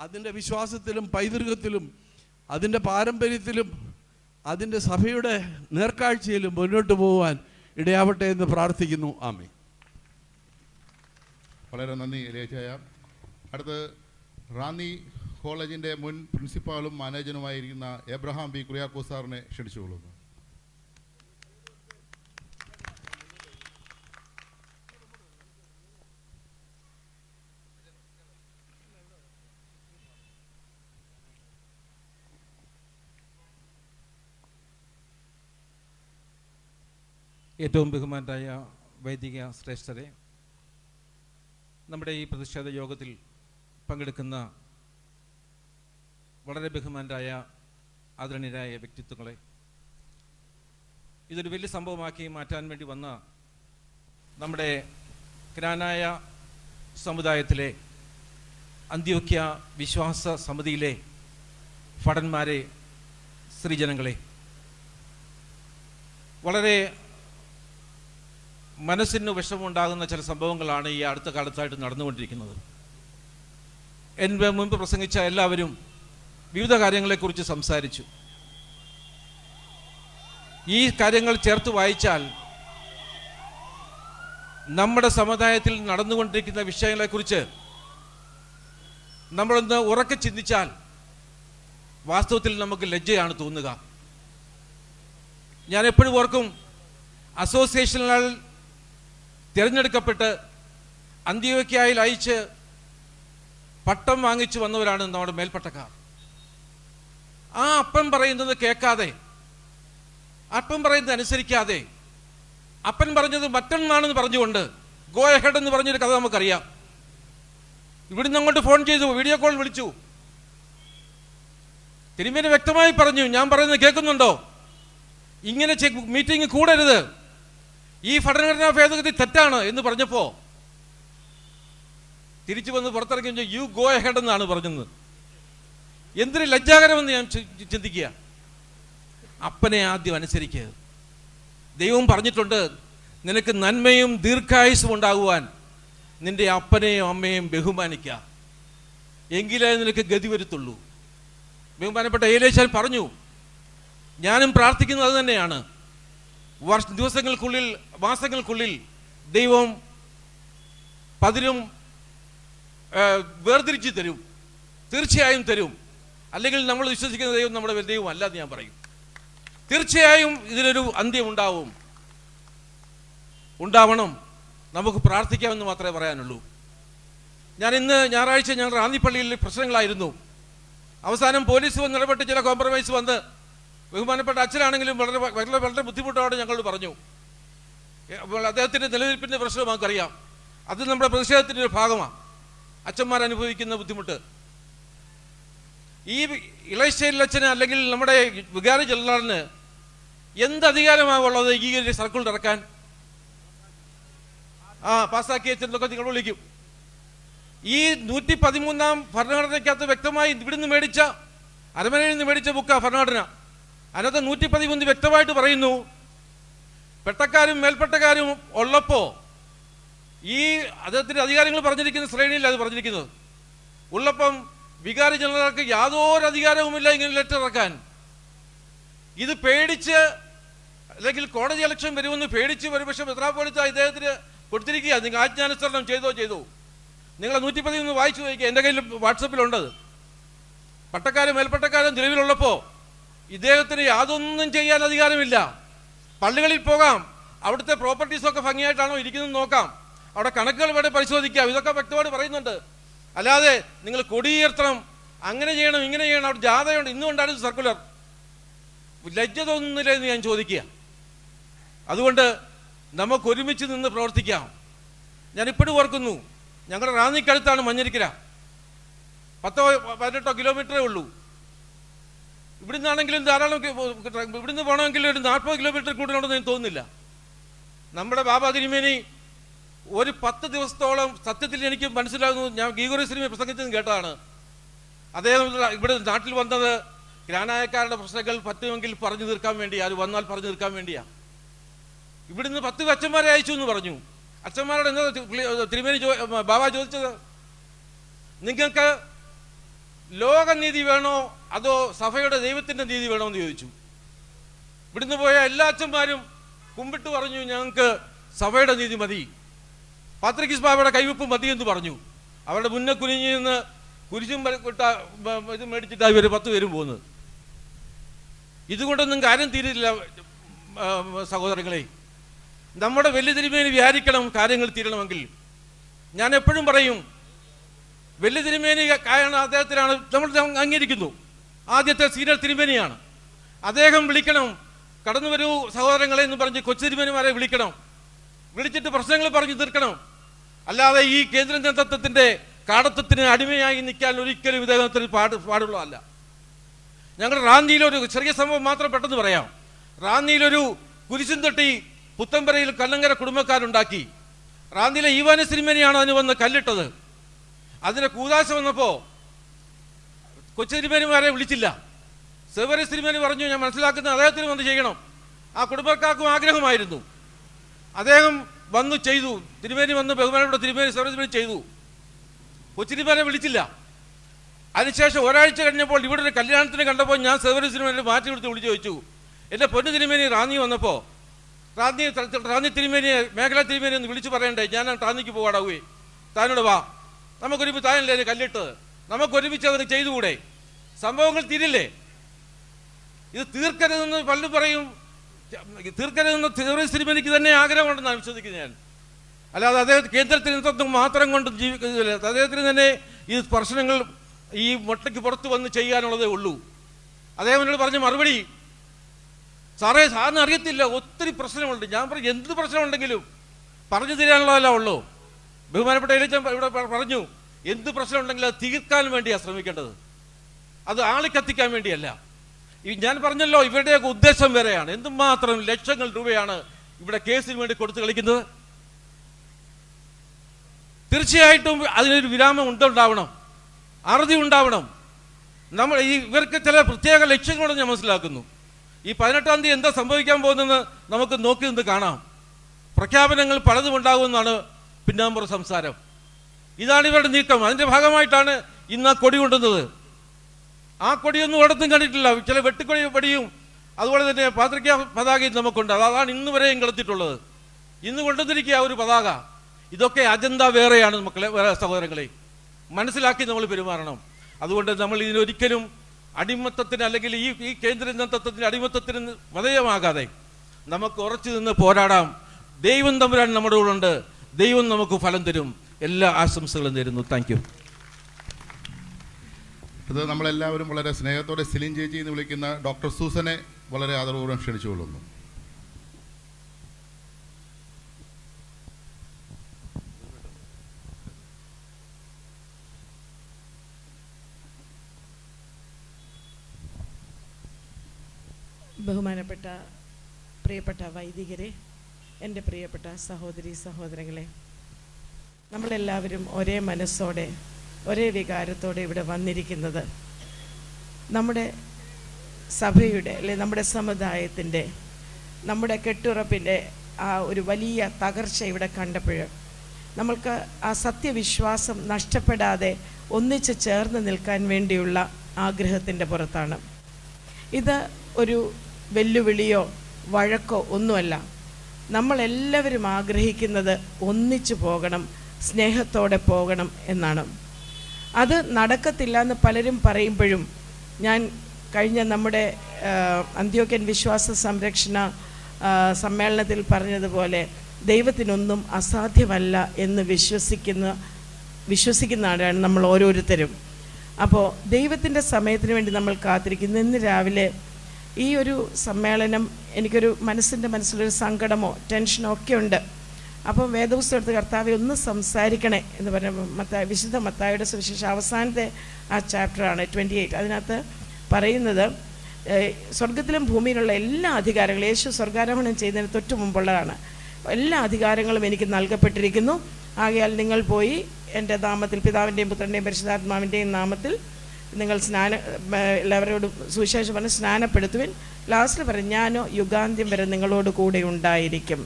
അതിൻ്റെ വിശ്വാസത്തിലും പൈതൃകത്തിലും അതിൻ്റെ പാരമ്പര്യത്തിലും അതിൻ്റെ സഭയുടെ നേർക്കാഴ്ചയിലും മുന്നോട്ട് പോകുവാൻ ഇടയാവട്ടെ എന്ന് പ്രാർത്ഥിക്കുന്നു. ആമേൻ. വളരെ നന്ദി എലിയാച്ചായ. അടുത്ത് റാന്നി കോളേജിൻ്റെ മുൻ പ്രിൻസിപ്പാളും മാനേജറുമായിരിക്കുന്ന എബ്രഹാം ബി കുര്യാക്കോസ് സാറിനെ ക്ഷണിച്ചുകൊള്ളുന്നു. ഏറ്റവും ബഹുമാനരായ വൈദിക ശ്രേഷ്ഠരെ, നമ്മുടെ ഈ പ്രതിഷേധ യോഗത്തിൽ പങ്കെടുക്കുന്ന വളരെ ബഹുമാനരായ ആദരണീയരായ വ്യക്തിത്വങ്ങളെ, ഇതൊരു വലിയ സംഭവമാക്കി മാറ്റാൻ വേണ്ടി വന്ന നമ്മുടെ ക്നാനായ സമുദായത്തിലെ അന്ത്യോക്യ വിശ്വാസ സമിതിയിലെ ഭടന്മാരെ, സ്ത്രീജനങ്ങളെ, വളരെ മനസ്സിന് വിഷമമുണ്ടാകുന്ന ചില സംഭവങ്ങളാണ് ഈ അടുത്ത കാലത്തായിട്ട് നടന്നുകൊണ്ടിരിക്കുന്നത്. എൻ്റെ മുൻപ് പ്രസംഗിച്ച എല്ലാവരും വിവിധ കാര്യങ്ങളെക്കുറിച്ച് സംസാരിച്ചു. ഈ കാര്യങ്ങൾ ചേർത്ത് വായിച്ചാൽ നമ്മുടെ സമുദായത്തിൽ നടന്നുകൊണ്ടിരിക്കുന്ന വിഷയങ്ങളെക്കുറിച്ച് നമ്മളൊന്ന് ഉറക്കെ ചിന്തിച്ചാൽ വാസ്തവത്തിൽ നമുക്ക് ലജ്ജയാണ് തോന്നുക. ഞാൻ എപ്പോഴും ഓർക്കും, അസോസിയേഷനാൽ തിരഞ്ഞെടുക്കപ്പെട്ട് അന്ത്യോക്യയിൽ അയച്ച് പട്ടം വാങ്ങിച്ചു വന്നവരാണ് നമ്മുടെ മേൽപ്പട്ടക്കാർ. ആ അപ്പൻ പറയുന്നത് കേൾക്കാതെ, അപ്പൻ പറയുന്നത് അനുസരിക്കാതെ, അപ്പൻ പറഞ്ഞത് മറ്റൊന്നാണെന്ന് പറഞ്ഞുകൊണ്ട് ഗോ എഹെഡ് എന്ന് പറഞ്ഞൊരു കഥ നമുക്കറിയാം. ഇവിടുന്ന് അങ്ങോട്ട് ഫോൺ ചെയ്തു, വീഡിയോ കോൾ വിളിച്ചു. തിരുമേനി വ്യക്തമായി പറഞ്ഞു, ഞാൻ പറയുന്നത് കേൾക്കുന്നുണ്ടോ, ഇങ്ങനെ മീറ്റിംഗ് കൂടരുത്, ഈ ഭരണഘടനാ ഭേദഗതി തെറ്റാണ് എന്ന് പറഞ്ഞപ്പോൾ തിരിച്ചു വന്ന് പുറത്തിറങ്ങി യു ഗോ എഹെഡ് എന്നാണ് പറഞ്ഞത്. എന്തൊരു ലജ്ജാകരമെന്ന് ഞാൻ ചിന്തിക്കുക. അപ്പനെ ആദ്യം അനുസരിക്കുക. ദൈവം പറഞ്ഞിട്ടുണ്ട്, നിനക്ക് നന്മയും ദീർഘായുസ്സും ഉണ്ടാകുവാൻ നിന്റെ അപ്പനെയും അമ്മയും ബഹുമാനിക്കുക, എങ്കിലേ നിനക്ക് ഗതി വരുത്തുള്ളൂ. ബഹുമാനപ്പെട്ട ഏലേശാൻ പറഞ്ഞു, ഞാനും പ്രാർത്ഥിക്കുന്നത് അത് തന്നെയാണ്. ദിവസങ്ങൾക്കുള്ളിൽ, മാസങ്ങൾക്കുള്ളിൽ ദൈവം പതിരും വേർതിരിച്ച് തരും, തീർച്ചയായും തരും. അല്ലെങ്കിൽ നമ്മൾ വിശ്വസിക്കുന്ന ദൈവം നമ്മുടെ ദൈവം അല്ല എന്ന് ഞാൻ പറയും. തീർച്ചയായും ഇതിനൊരു അന്ത്യം ഉണ്ടാവണം. നമുക്ക് പ്രാർത്ഥിക്കാമെന്ന് മാത്രമേ പറയാനുള്ളൂ. ഞാൻ ഇന്ന് ഞായറാഴ്ച ഞങ്ങൾ റാന്നിപ്പള്ളിയിൽ പ്രശ്നങ്ങളായിരുന്നു. അവസാനം പോലീസ് വന്ന് ഇടപെട്ട് ചില കോംപ്രമൈസ് വന്ന് ബഹുമാനപ്പെട്ട അച്ഛനാണെങ്കിലും വളരെ വളരെ വളരെ ബുദ്ധിമുട്ടോടെ ഞങ്ങളോട് പറഞ്ഞു. അദ്ദേഹത്തിൻ്റെ നിലനിൽപ്പിൻ്റെ പ്രശ്നം നമുക്കറിയാം. അത് നമ്മുടെ പ്രതിഷേധത്തിൻ്റെ ഒരു ഭാഗമാണ്. അച്ഛന്മാരനുഭവിക്കുന്ന ബുദ്ധിമുട്ട്. ഈ ഇളശ്ശേരി അച്ഛന് അല്ലെങ്കിൽ നമ്മുടെ വികാരി ജനറലിന് എന്ത് അധികാരമാണുള്ളത് ഈ ഒരു സർക്കിൾ ഇറക്കാൻ? പാസ്സാക്കിയ അച്ഛനൊക്കെ നിങ്ങൾ വിളിക്കും. ഈ 113-ാം ഭരണഘടനയ്ക്കകത്ത് വ്യക്തമായി ഇവിടുന്ന് മേടിച്ച, അരമനയിൽ നിന്ന് മേടിച്ച ബുക്കാ ഭരണഘടന. അതിനകത്ത് 113 വ്യക്തമായിട്ട് പറയുന്നു, പെട്ടക്കാരും മേൽപ്പെട്ടക്കാരും ഉള്ളപ്പോൾ ഈ അദ്ദേഹത്തിൻ്റെ അധികാരങ്ങൾ പറഞ്ഞിരിക്കുന്ന ശ്രേണിയിൽ അത് പറഞ്ഞിരിക്കുന്നത് ഉള്ളപ്പം വികാരി ജനറൽക്ക് യാതൊരു അധികാരവുമില്ല ഇങ്ങനെ ലെറ്റർ ഇറക്കാൻ. ഇത് പേടിച്ച്, അല്ലെങ്കിൽ കോടതി ഇലക്ഷൻ വരുമെന്ന് പേടിച്ച് ഒരുപക്ഷെ മെത്രാപ്പോലീത്ത ഇദ്ദേഹത്തിന് കൊടുത്തിരിക്കുക. നിങ്ങൾ ആജ്ഞാനുസരണം ചെയ്തോ. നിങ്ങൾ 113 വായിച്ചു നോക്കുക. എൻ്റെ കയ്യിൽ വാട്സപ്പിലുണ്ടത്. പട്ടക്കാരും മേൽപ്പട്ടക്കാരും നിലവിലുള്ളപ്പോൾ ഇദ്ദേഹത്തിന് യാതൊന്നും ചെയ്യാൻ അധികാരമില്ല. പള്ളികളിൽ പോകാം, അവിടുത്തെ പ്രോപ്പർട്ടീസൊക്കെ ഭംഗിയായിട്ടാണോ ഇരിക്കുന്നത് നോക്കാം, അവിടെ കണക്കുകൾ വേണേൽ പരിശോധിക്കാം, ഇതൊക്കെ വ്യക്തമായിട്ട് പറയുന്നുണ്ട്. അല്ലാതെ നിങ്ങൾ കൊടിയുയർത്തണം, അങ്ങനെ ചെയ്യണം, ഇങ്ങനെ ചെയ്യണം, അവിടെ ജാഥയുണ്ട്, ഇന്നും ഉണ്ടായിരുന്നു സർക്കുലർ. ലജ്ജ തോന്നുന്നില്ല എന്ന് ഞാൻ ചോദിക്കുക. അതുകൊണ്ട് നമുക്ക് ഒരുമിച്ച് നിന്ന് പ്രവർത്തിക്കാം. ഞാനിപ്പോഴും ഓർക്കുന്നു, ഞങ്ങളുടെ റാന്നിക്കടുത്താണ് മഞ്ഞരിക്കര. 10-18 കിലോമീറ്ററേ ഉള്ളൂ. ഇവിടുന്നാണെങ്കിലും ധാരാളം, ഇവിടുന്ന് പോകണമെങ്കിൽ ഒരു 40 കിലോമീറ്റർ കൂടുതലുണ്ടെന്ന് എനിക്ക് തോന്നുന്നില്ല. നമ്മുടെ ബാബ തിരുമേനി ഒരു 10 ദിവസത്തോളം, സത്യത്തിൽ എനിക്ക് മനസ്സിലാകുന്നു, ഞാൻ ഗീഗോറിയസ് തിരുമേനി പ്രസംഗിച്ചെന്ന് കേട്ടതാണ്. അദ്ദേഹം ഇവിടെ നാട്ടിൽ വന്നത് ഗ്രാനായക്കാരുടെ പ്രശ്നങ്ങൾ പറ്റുമെങ്കിൽ പറഞ്ഞു തീർക്കാൻ വേണ്ടി, ആര് വന്നാൽ പറഞ്ഞു തീർക്കാൻ വേണ്ടിയാണ്. ഇവിടുന്ന് 10 അച്ഛന്മാരെ അയച്ചു എന്ന് പറഞ്ഞു. അച്ഛന്മാരോട് എന്താ തിരുമേനി ബാബ ചോദിച്ചത്? നിങ്ങൾക്ക് ലോകനീതി വേണോ അതോ സഭയുടെ ദൈവത്തിൻ്റെ നീതി വേണോ എന്ന് ചോദിച്ചു. ഇവിടുന്ന് പോയ എല്ലാ അച്ഛന്മാരും കുമ്പിട്ട് പറഞ്ഞു, ഞങ്ങൾക്ക് സഭയുടെ നീതി മതി, പാത്രിക്കീസ് ബാബയുടെ കൈവെപ്പ് മതി എന്ന് പറഞ്ഞു. അവരുടെ മുന്നേ കുനിഞ്ഞു നിന്ന് കുരിശും ഇത് മേടിച്ചിട്ടാണ് ഇവർ 10 പേരും പോകുന്നത്. ഇതുകൊണ്ടൊന്നും കാര്യം തീരില്ല സഹോദരങ്ങളെ. നമ്മുടെ വലിയ തിരുമേനി വിചാരിക്കണം കാര്യങ്ങൾ തീരണമെങ്കിൽ. ഞാൻ എപ്പോഴും പറയും, വലിയ തിരുമേനി അദ്ദേഹത്തിനാണ് നമ്മൾ അംഗീകരിക്കുന്നു. ആദ്യത്തെ സീനിയർ തിരുമേനിയാണ് അദ്ദേഹം. വിളിക്കണം, കടന്നു വരൂ സഹോദരങ്ങളെ എന്ന് പറഞ്ഞ് കൊച്ചു തിരുമേനിമാരെ വിളിക്കണം, വിളിച്ചിട്ട് പ്രശ്നങ്ങൾ പറഞ്ഞു തീർക്കണം. അല്ലാതെ ഈ കേന്ദ്ര നേതൃത്വത്തിൻ്റെ കാടത്വത്തിന് അടിമയായി നിൽക്കാൻ ഒരിക്കലും ഇദ്ദേഹത്തിന് പാടുള്ളതല്ല. ഞങ്ങളുടെ റാന്നിയിലൊരു ചെറിയ സംഭവം മാത്രം പെട്ടെന്ന് പറയാം. റാന്നിയിലൊരു കുരിശും തൊട്ടി പുത്തമ്പരയിൽ കല്ലങ്കര കുടുംബക്കാരുണ്ടാക്കി. റാന്നിയിലെ ഈവാനസ് തിരുമേനിയാണ് അതിന് വന്ന് കല്ലിട്ടത്. അതിന് കൂതാശ വന്നപ്പോൾ കൊച്ചു തിരുമേനിമാരെ വിളിച്ചില്ല. സെവറസ് തിരുമേനി പറഞ്ഞു, ഞാൻ മനസ്സിലാക്കുന്നത് അദ്ദേഹത്തിന് വന്ന് ചെയ്യണം. ആ കുടുംബക്കാർക്കും ആഗ്രഹമായിരുന്നു. അദ്ദേഹം വന്നു ചെയ്തു. തിരുമേനി വന്ന് ബഹുമാനപ്പെട്ട തിരുമേനി സെവറസ് തിരുമേനി ചെയ്തു. കൊച്ചു തിരുമേനെ വിളിച്ചില്ല. അതിനുശേഷം ഒരാഴ്ച കഴിഞ്ഞപ്പോൾ ഇവിടെ ഒരു കല്യാണത്തിന് കണ്ടപ്പോൾ ഞാൻ സെവറസ് തിരുമേനെ മാറ്റി കൊടുത്ത് വിളിച്ചു ചോദിച്ചു, എൻ്റെ പൊന്നു തിരുമേനി റാന്നി വന്നപ്പോൾ റാന്നി തിരുമേനിയെ മേഖലാ തിരുമേനി ഒന്ന് വിളിച്ചു പറയണ്ടേ, ഞാൻ റാന്നിക്ക് പോകാടാവേ, താനോട് വാ, നമുക്കൊരുമിച്ച് താനല്ലേ കല്ലിട്ടത്, നമുക്കൊരുമിച്ച് അത് ചെയ്തുകൂടെ? സംഭവങ്ങൾ തീരില്ലേ? ഇത് തീർക്കരുതെന്ന് പലരും പറയും. തീർക്കരുതെന്ന് തെരേസ് തിരുമേനിക്ക് തന്നെ ആഗ്രഹമുണ്ടെന്നാണ് വിശ്വസിക്കുന്നത് ഞാൻ. അല്ലാതെ അദ്ദേഹം കേന്ദ്രത്തിൽ നിന്നും മാത്രം കൊണ്ട് ജീവിക്കുന്നില്ല. അദ്ദേഹത്തിന് തന്നെ ഈ പ്രശ്നങ്ങൾ ഈ മൊട്ടയ്ക്ക് പുറത്ത് വന്ന് ചെയ്യാനുള്ളതേ ഉള്ളൂ. അദ്ദേഹം എന്നോട് പറഞ്ഞ മറുപടി, സാറേ സാറിന് അറിയത്തില്ല, ഒത്തിരി പ്രശ്നമുണ്ട്. ഞാൻ പറഞ്ഞു എന്ത് പ്രശ്നമുണ്ടെങ്കിലും പറഞ്ഞു തരാനുള്ളതല്ല ഉള്ളൂ. ബഹുമാനപ്പെട്ട എലിച്ചൻ ഇവിടെ പറഞ്ഞു, എന്ത് പ്രശ്നമുണ്ടെങ്കിലും അത് തീർക്കാൻ വേണ്ടിയാണ് ശ്രമിക്കേണ്ടത്, അത് ആളി കത്തിക്കാൻ വേണ്ടിയല്ല. ഞാൻ പറഞ്ഞല്ലോ, ഇവരുടെയൊക്കെ ഉദ്ദേശം വേറെയാണ്. എന്തുമാത്രം ലക്ഷങ്ങൾ രൂപയാണ് ഇവിടെ കേസിന് വേണ്ടി കൊടുത്തു കളിക്കുന്നത്. തീർച്ചയായിട്ടും അതിനൊരു വിരാമം ഉണ്ടാവണം, അറുതി ഉണ്ടാവണം. നമ്മൾ ഇവർക്ക് ചില പ്രത്യേക ലക്ഷ്യങ്ങളോട് ഞാൻ മനസ്സിലാക്കുന്നു. ഈ 18-ാം തീയതി എന്താ സംഭവിക്കാൻ പോകുന്നതെന്ന് നമുക്ക് നോക്കി നിന്ന് കാണാം. പ്രഖ്യാപനങ്ങൾ പലതും ഉണ്ടാകുമെന്നാണ് പിന്നാമ്പുറ സംസാരം. ഇതാണ് ഇവരുടെ നീക്കം. അതിൻ്റെ ഭാഗമായിട്ടാണ് ഇന്ന് ആ കൊടി കൊണ്ടുവന്നത്. ആ കൊടിയൊന്നും ഒരിടത്തും കണ്ടിട്ടില്ല. ചില വെട്ടുകൊടി പടിയും അതുപോലെ തന്നെ പാത്രിക പതാകയും നമുക്കുണ്ട്. അതാണ് ഇന്ന് വരെയും കളത്തിട്ടുള്ളത്. ഇന്ന് കൊണ്ടുവന്നിരിക്കുക ഒരു പതാക. ഇതൊക്കെ അജണ്ട വേറെയാണ് മക്കളെ, വേറെ സഹോദരങ്ങളെ, മനസ്സിലാക്കി നമ്മൾ പെരുമാറണം. അതുകൊണ്ട് നമ്മൾ ഇതിനൊരിക്കലും അടിമത്തത്തിന് അല്ലെങ്കിൽ ഈ കേന്ദ്ര നേതൃത്വത്തിന് അടിമത്തത്തിന് വിധേയമാകാതെ നമുക്ക് ഉറച്ചു നിന്ന് പോരാടാം. ദൈവം തമ്പുരാൻ നമ്മുടെ കൂടെ ഉണ്ട്. ദൈവം നമുക്ക് ഫലം തരും. എല്ലാ ആശംസകളും തരുന്നു. Thank you. ഇത് നമ്മളെല്ലാവരും വളരെ സ്നേഹത്തോടെ സിലിൻ ചേച്ചി എന്ന് വിളിക്കുന്ന ഡോക്ടർ സൂസനെ വളരെ ആദരപൂർവ്വം ക്ഷണിച്ചുകൊള്ളുന്നു. ബഹുമാനപ്പെട്ട പ്രിയപ്പെട്ട വൈദികരെ, എൻ്റെ പ്രിയപ്പെട്ട സഹോദരി സഹോദരങ്ങളെ, നമ്മളെല്ലാവരും ഒരേ മനസ്സോടെ ഒരേ വികാരത്തോടെ ഇവിടെ വന്നിരിക്കുന്നത് നമ്മുടെ സഭയുടെ അല്ലെ നമ്മുടെ സമുദായത്തിൻ്റെ നമ്മുടെ കെട്ടുറപ്പിൻ്റെ ആ ഒരു വലിയ തകർച്ച ഇവിടെ കണ്ടപ്പോൾ നമ്മൾക്ക് ആ സത്യവിശ്വാസം നഷ്ടപ്പെടാതെ ഒന്നിച്ച് ചേർന്ന് നിൽക്കാൻ വേണ്ടിയുള്ള ആഗ്രഹത്തിൻ്റെ പുറത്താണ്. ഇത് ഒരു വെല്ലുവിളിയോ വഴക്കോ ഒന്നുമല്ല. നമ്മളെല്ലാവരും ആഗ്രഹിക്കുന്നത് ഒന്നിച്ചു പോകണം, സ്നേഹത്തോടെ പോകണം എന്നാണ്. അത് നടക്കത്തില്ല എന്ന് പലരും പറയുമ്പോഴും ഞാൻ കഴിഞ്ഞ നമ്മുടെ അന്ത്യോക്യൻ വിശ്വാസ സംരക്ഷണ സമ്മേളനത്തിൽ പറഞ്ഞതുപോലെ ദൈവത്തിനൊന്നും അസാധ്യമല്ല എന്ന് വിശ്വസിക്കുന്നവരാണ് നമ്മൾ ഓരോരുത്തരും. അപ്പോൾ ദൈവത്തിൻ്റെ സമയത്തിന് വേണ്ടി നമ്മൾ കാത്തിരിക്കുന്നു. ഇന്ന് രാവിലെ ഈ ഒരു സമ്മേളനം എനിക്കൊരു മനസ്സിലൊരു സങ്കടമോ ടെൻഷനോ ഒക്കെ ഉണ്ട്. അപ്പോൾ വേദപുസ്തകം എടുത്ത് കർത്താവെ ഒന്ന് സംസാരിക്കണേ എന്ന് പറഞ്ഞ വിശുദ്ധ മത്തായിയുടെ സുവിശേഷം അവസാനത്തെ ആ ചാപ്റ്ററാണ് 28. അതിനകത്ത് പറയുന്നത് സ്വർഗത്തിലും ഭൂമിയിലുള്ള എല്ലാ അധികാരങ്ങളും യേശു സ്വർഗാരോഹണം ചെയ്യുന്നതിന് തൊട്ട് മുമ്പുള്ളതാണ്. എല്ലാ അധികാരങ്ങളും എനിക്ക് നൽകപ്പെട്ടിരിക്കുന്നു. ആകയാൽ നിങ്ങൾ പോയി എൻ്റെ നാമത്തിൽ, പിതാവിൻ്റെയും പുത്രൻ്റെയും പരിശുദ്ധാത്മാവിൻ്റെയും നാമത്തിൽ നിങ്ങൾ എല്ലാവരോടും സുവിശേഷം പറഞ്ഞ് സ്നാനപ്പെടുത്തുവിൻ. ലാസ്റ്റിൽ പറയും, ഞാനോ യുഗാന്ത്യം വരെ നിങ്ങളോട് കൂടെ ഉണ്ടായിരിക്കും.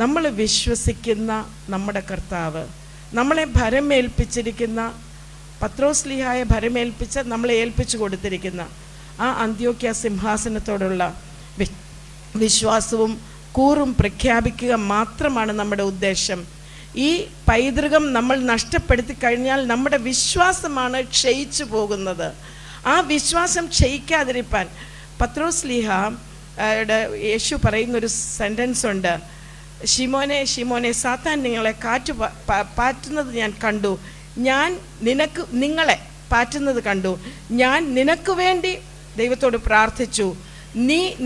നമ്മൾ വിശ്വസിക്കുന്ന നമ്മുടെ കർത്താവ്, നമ്മളെ ഭരമേൽപ്പിച്ചിരിക്കുന്ന, പത്രോസ്ലീഹായെ ഭരമേൽപ്പിച്ച, നമ്മളെ ഏൽപ്പിച്ചു കൊടുത്തിരിക്കുന്ന ആ അന്ത്യോക്യ സിംഹാസനത്തോടുള്ള വിശ്വാസവും കൂറും പ്രഖ്യാപിക്കുക മാത്രമാണ് നമ്മുടെ ഉദ്ദേശം. ഈ പൈതൃകം നമ്മൾ നഷ്ടപ്പെടുത്തി കഴിഞ്ഞാൽ നമ്മുടെ വിശ്വാസമാണ് ക്ഷയിച്ചു പോകുന്നത്. ആ വിശ്വാസം ക്ഷയിക്കാതിരിക്കാൻ പത്രോസ്ലീഹയുടെ യേശു പറയുന്നൊരു സെൻറ്റൻസ് ഉണ്ട്, ശിമോനെ ശിമോനെ സാത്താൻ നിങ്ങളെ പാറ്റുന്നത് ഞാൻ കണ്ടു, ഞാൻ നിങ്ങളെ പാറ്റുന്നത് കണ്ടു, ഞാൻ നിനക്ക് വേണ്ടി ദൈവത്തോട് പ്രാർത്ഥിച്ചു,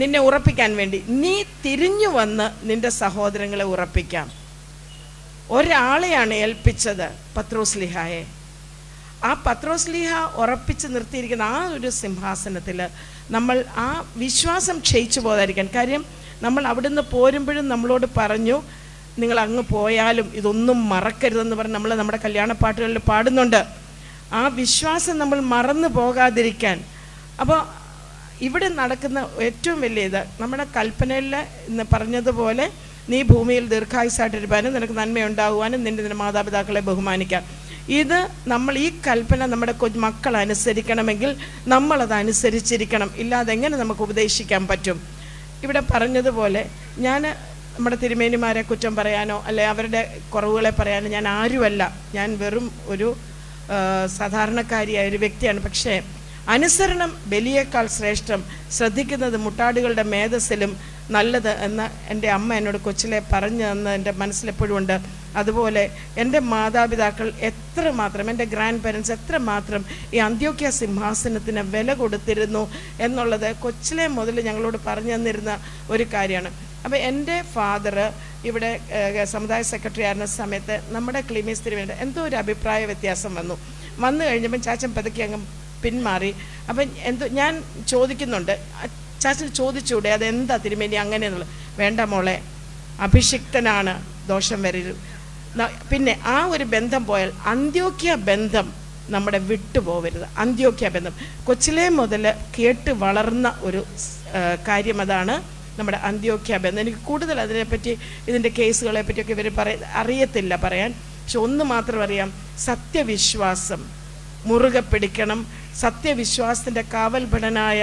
നിന്നെ ഉറപ്പിക്കാൻ വേണ്ടി നീ തിരിഞ്ഞു വന്ന് നിന്റെ സഹോദരങ്ങളെ ഉറപ്പിക്കാം. ഒരാളെയാണ് ഏൽപ്പിച്ചത്, പത്രോസ്ലീഹായെ. ആ പത്രോസ്ലീഹ ഉറപ്പിച്ച് നിർത്തിയിരിക്കുന്ന ആ ഒരു സിംഹാസനത്തിൽ നമ്മൾ ആ വിശ്വാസം ക്ഷയിച്ചു പോകാതിരിക്കാൻ. കാര്യം നമ്മൾ അവിടുന്ന് പോരുമ്പോഴും നമ്മളോട് പറഞ്ഞു, നിങ്ങൾ അങ്ങ് പോയാലും ഇതൊന്നും മറക്കരുതെന്ന് പറഞ്ഞ് നമ്മൾ നമ്മുടെ കല്യാണപ്പാട്ടുകളിൽ പാടുന്നുണ്ട്. ആ വിശ്വാസം നമ്മൾ മറന്നു പോകാതിരിക്കാൻ. അപ്പോൾ ഇവിടെ നടക്കുന്ന ഏറ്റവും വലിയ ഇത് നമ്മുടെ കൽപ്പനയിൽ ഇന്ന് പറഞ്ഞതുപോലെ നീ ഭൂമിയിൽ ദീർഘായുസ്സായിട്ടിരിക്കാനും നിനക്ക് നന്മയുണ്ടാകുവാനും നിന്റെ മാതാപിതാക്കളെ ബഹുമാനിക്കാം. ഇത് നമ്മൾ ഈ കൽപ്പന നമ്മുടെ മക്കൾ അനുസരിക്കണമെങ്കിൽ നമ്മളത് അനുസരിച്ചിരിക്കണം. ഇല്ലാതെ എങ്ങനെ നമുക്ക് ഉപദേശിക്കാൻ പറ്റും? ഇവിടെ പറഞ്ഞതുപോലെ ഞാൻ നമ്മുടെ തിരുമേനിമാരെ കുറ്റം പറയാനോ അല്ലെ അവരുടെ കുറവുകളെ പറയാനോ ഞാൻ ആരുമല്ല. ഞാൻ വെറും ഒരു സാധാരണക്കാരിയായ ഒരു വ്യക്തിയാണ്. പക്ഷേ അനുസരണം ബലിയേക്കാൾ ശ്രേഷ്ഠം. ശ്രദ്ധിക്കുന്നത് മുട്ടാടുകളുടെ മേധസ്സിലും നല്ലത് എന്ന് എൻ്റെ അമ്മ എന്നോട് കൊച്ചിലെ പറഞ്ഞു തന്ന് എൻ്റെ മനസ്സിലെപ്പോഴും ഉണ്ട്. അതുപോലെ എൻ്റെ മാതാപിതാക്കൾ എത്രമാത്രം, എൻ്റെ ഗ്രാൻഡ് പേരൻസ് എത്രമാത്രം ഈ അന്ത്യോക്യ സിംഹാസനത്തിന് വില കൊടുത്തിരുന്നു എന്നുള്ളത് കൊച്ചിലെ മുതൽ ഞങ്ങളോട് പറഞ്ഞു തന്നിരുന്ന ഒരു കാര്യമാണ്. അപ്പോൾ എൻ്റെ ഫാദർ ഇവിടെ സമുദായ സെക്രട്ടറി ആയിരുന്ന സമയത്ത് നമ്മുടെ ക്ലീമീസ് തിരുമേനിയുടെ എന്തോ ഒരു അഭിപ്രായ വ്യത്യാസം വന്നു കഴിഞ്ഞപ്പം ചാച്ചൻ പതുക്കെ അങ്ങ് പിന്മാറി. അപ്പം ഞാൻ ചോദിക്കുന്നുണ്ട്, ചാച്ചൻ ചോദിച്ചൂടെ അതെന്താ തിരുമേനി അങ്ങനെയെന്നുള്ളത്? വേണ്ട മോളെ, അഭിഷിക്തനാണ്, ദോഷം വരരുത്. പിന്നെ ആ ഒരു ബന്ധം പോയാൽ അന്ത്യോക്യ ബന്ധം നമ്മുടെ വിട്ടുപോകരുത്. അന്ത്യോക്യ ബന്ധം കൊച്ചിലേ മുതൽ കേട്ട് വളർന്ന ഒരു കാര്യം അതാണ് നമ്മുടെ അന്ത്യോക്യ ബന്ധം. എനിക്ക് കൂടുതൽ അതിനെപ്പറ്റി ഇതിൻ്റെ കേസുകളെ പറ്റിയൊക്കെ ഇവർ അറിയത്തില്ല പറയാൻ. പക്ഷെ ഒന്ന് മാത്രം അറിയാം, സത്യവിശ്വാസം മുറുകെ പിടിക്കണം. സത്യവിശ്വാസത്തിൻ്റെ കാവൽഭടനായ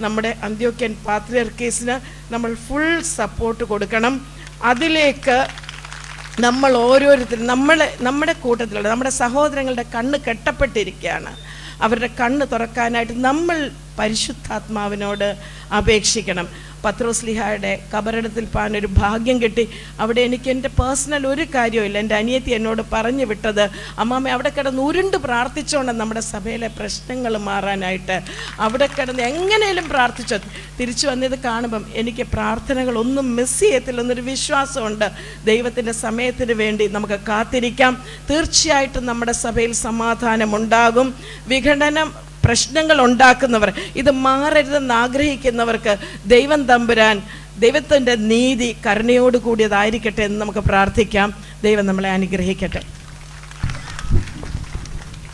നമ്മുടെ അന്ത്യോക്യൻ പാത്രിയർക്കീസിന് നമ്മൾ ഫുൾ സപ്പോർട്ട് കൊടുക്കണം. അതിലേക്ക് നമ്മൾ ഓരോരുത്തരും നമ്മുടെ കൂട്ടത്തിലുള്ള നമ്മുടെ സഹോദരങ്ങളുടെ കണ്ണ് കെട്ടപ്പെട്ടിരിക്കുകയാണ്. അവരുടെ കണ്ണ് തുറക്കാനായിട്ട് നമ്മൾ പരിശുദ്ധാത്മാവിനോട് അപേക്ഷിക്കണം. പത്രോസ്ലിഹായുടെ കബറിടത്തിൽ പോകാനൊരു ഭാഗ്യം കിട്ടി. അവിടെ എനിക്ക് എൻ്റെ പേഴ്സണൽ ഒരു കാര്യമില്ല. എൻ്റെ അനിയത്തി എന്നോട് പറഞ്ഞു വിട്ടത്, അമ്മാമ്മ അവിടെ കിടന്ന് ഉരുണ്ട് പ്രാർത്ഥിച്ചോണ്ട് നമ്മുടെ സഭയിലെ പ്രശ്നങ്ങൾ മാറാനായിട്ട് അവിടെ കിടന്ന് എങ്ങനെയും പ്രാർത്ഥിച്ചോ. തിരിച്ചു വന്നത് കാണുമ്പം എനിക്ക് പ്രാർത്ഥനകളൊന്നും മിസ് ചെയ്യത്തില്ലെന്നൊരു വിശ്വാസമുണ്ട്. ദൈവത്തിൻ്റെ സമയത്തിന് വേണ്ടി നമുക്ക് കാത്തിരിക്കാം. തീർച്ചയായിട്ടും നമ്മുടെ സഭയിൽ സമാധാനമുണ്ടാകും. വിഘടനം പ്രശ്നങ്ങൾ ഉണ്ടാക്കുന്നവർ, ഇത് മാറരുതെന്ന് ആഗ്രഹിക്കുന്നവർക്ക് ദൈവം തമ്പുരാൻ ദൈവത്തിൻ്റെ നീതി കരുണയോട് കൂടിയതായിരിക്കട്ടെ എന്ന് നമുക്ക് പ്രാർത്ഥിക്കാം. ദൈവം നമ്മളെ അനുഗ്രഹിക്കട്ടെ.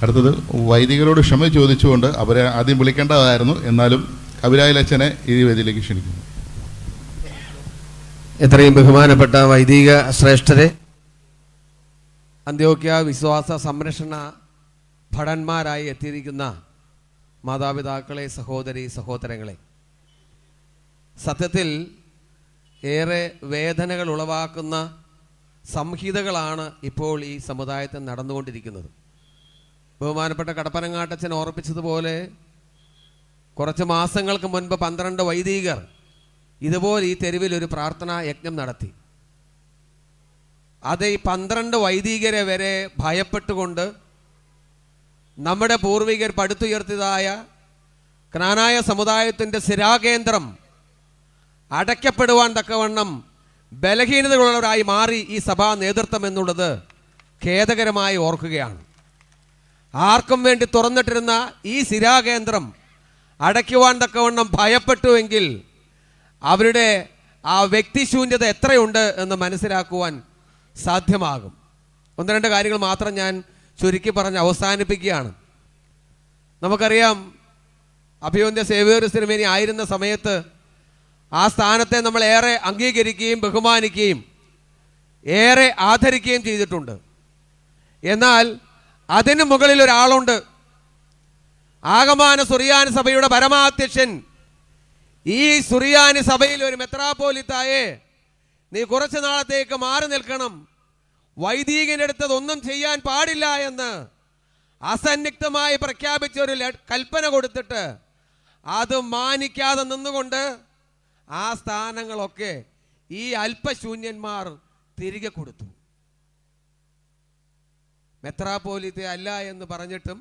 അടുത്തത് വൈദികരോട് ക്ഷമ ചോദിച്ചുകൊണ്ട് അവരെ ആദ്യം വിളിക്കേണ്ടതായിരുന്നു, എന്നാലും കവിരായിലച്ഛനെ ഈ വേദിയിലേക്ക് ക്ഷണിക്കുന്നു. എത്രയും ബഹുമാനപ്പെട്ട വൈദിക ശ്രേഷ്ഠരെ, അന്ത്യോക്യ വിശ്വാസ സംരക്ഷണ ഭടന്മാരായി എത്തിയിരിക്കുന്ന മാതാപിതാക്കളെ, സഹോദരി സഹോദരങ്ങളെ, സത്യത്തിൽ ഏറെ വേദനകൾ ഉളവാക്കുന്ന സംഹിതകളാണ് ഇപ്പോൾ ഈ സമുദായത്തിൽ നടന്നുകൊണ്ടിരിക്കുന്നത്. ബഹുമാനപ്പെട്ട കടപ്പനങ്ങാട്ടച്ചൻ ഓർപ്പിച്ചതുപോലെ കുറച്ച് മാസങ്ങൾക്ക് മുൻപ് 12 വൈദികർ ഇതുപോലെ ഈ തെരുവിൽ ഒരു പ്രാർത്ഥനാ യജ്ഞം നടത്തി. അത് ഈ 12 വൈദികരെ വരെ ഭയപ്പെട്ടുകൊണ്ട് നമ്മുടെ പൂർവികർ പടുത്തുയർത്തിയതായ ക്നാനായ സമുദായത്തിൻ്റെ സ്ഥിരാകേന്ദ്രം അടയ്ക്കപ്പെടുവാൻ തക്കവണ്ണം ബലഹീനതകളുള്ളവരായി മാറി ഈ സഭാ നേതൃത്വം എന്നുള്ളത് ഖേദകരമായി ഓർക്കുകയാണ്. ആർക്കും വേണ്ടി തുറന്നിട്ടിരുന്ന ഈ സ്ഥിരാകേന്ദ്രം അടയ്ക്കുവാൻ തക്കവണ്ണം ഭയപ്പെട്ടുവെങ്കിൽ അവരുടെ ആ വ്യക്തിശൂന്യത എത്രയുണ്ട് എന്ന് മനസ്സിലാക്കുവാൻ സാധ്യമാകും. 1-2 കാര്യങ്ങൾ മാത്രം ഞാൻ ചുരുക്കി പറഞ്ഞ് അവസാനിപ്പിക്കുകയാണ്. നമുക്കറിയാം, അഭിവന്ദ്യ സേവ്യോസ് തിരുമേനി ആയിരുന്ന സമയത്ത് ആ സ്ഥാനത്തെ നമ്മൾ ഏറെ അംഗീകരിക്കുകയും ബഹുമാനിക്കുകയും ഏറെ ആദരിക്കുകയും ചെയ്തിട്ടുണ്ട്. എന്നാൽ അതിന് മുകളിൽ ഒരാളുണ്ട്. ആഗമാന സുറിയാനി സഭയുടെ പരമാധ്യക്ഷൻ. ഈ സുറിയാനി സഭയിൽ ഒരു മെത്രാപ്പോലിത്തായെ നീ കുറച്ചു നാളത്തേക്ക് മാറി നിൽക്കണം, വൈദികനെടുത്തതൊന്നും ചെയ്യാൻ പാടില്ല എന്ന് അസന്നിഗ്ധമായി പ്രഖ്യാപിച്ച ഒരു കൽപ്പന കൊടുത്തിട്ട് അത് മാനിക്കാതെ നിന്നുകൊണ്ട് ആ സ്ഥാനങ്ങളൊക്കെ ഈ അല്പശൂന്യന്മാർ തിരികെ കൊടുത്തു. മെത്രാപ്പോലിത്തെ അല്ല എന്ന് പറഞ്ഞിട്ടും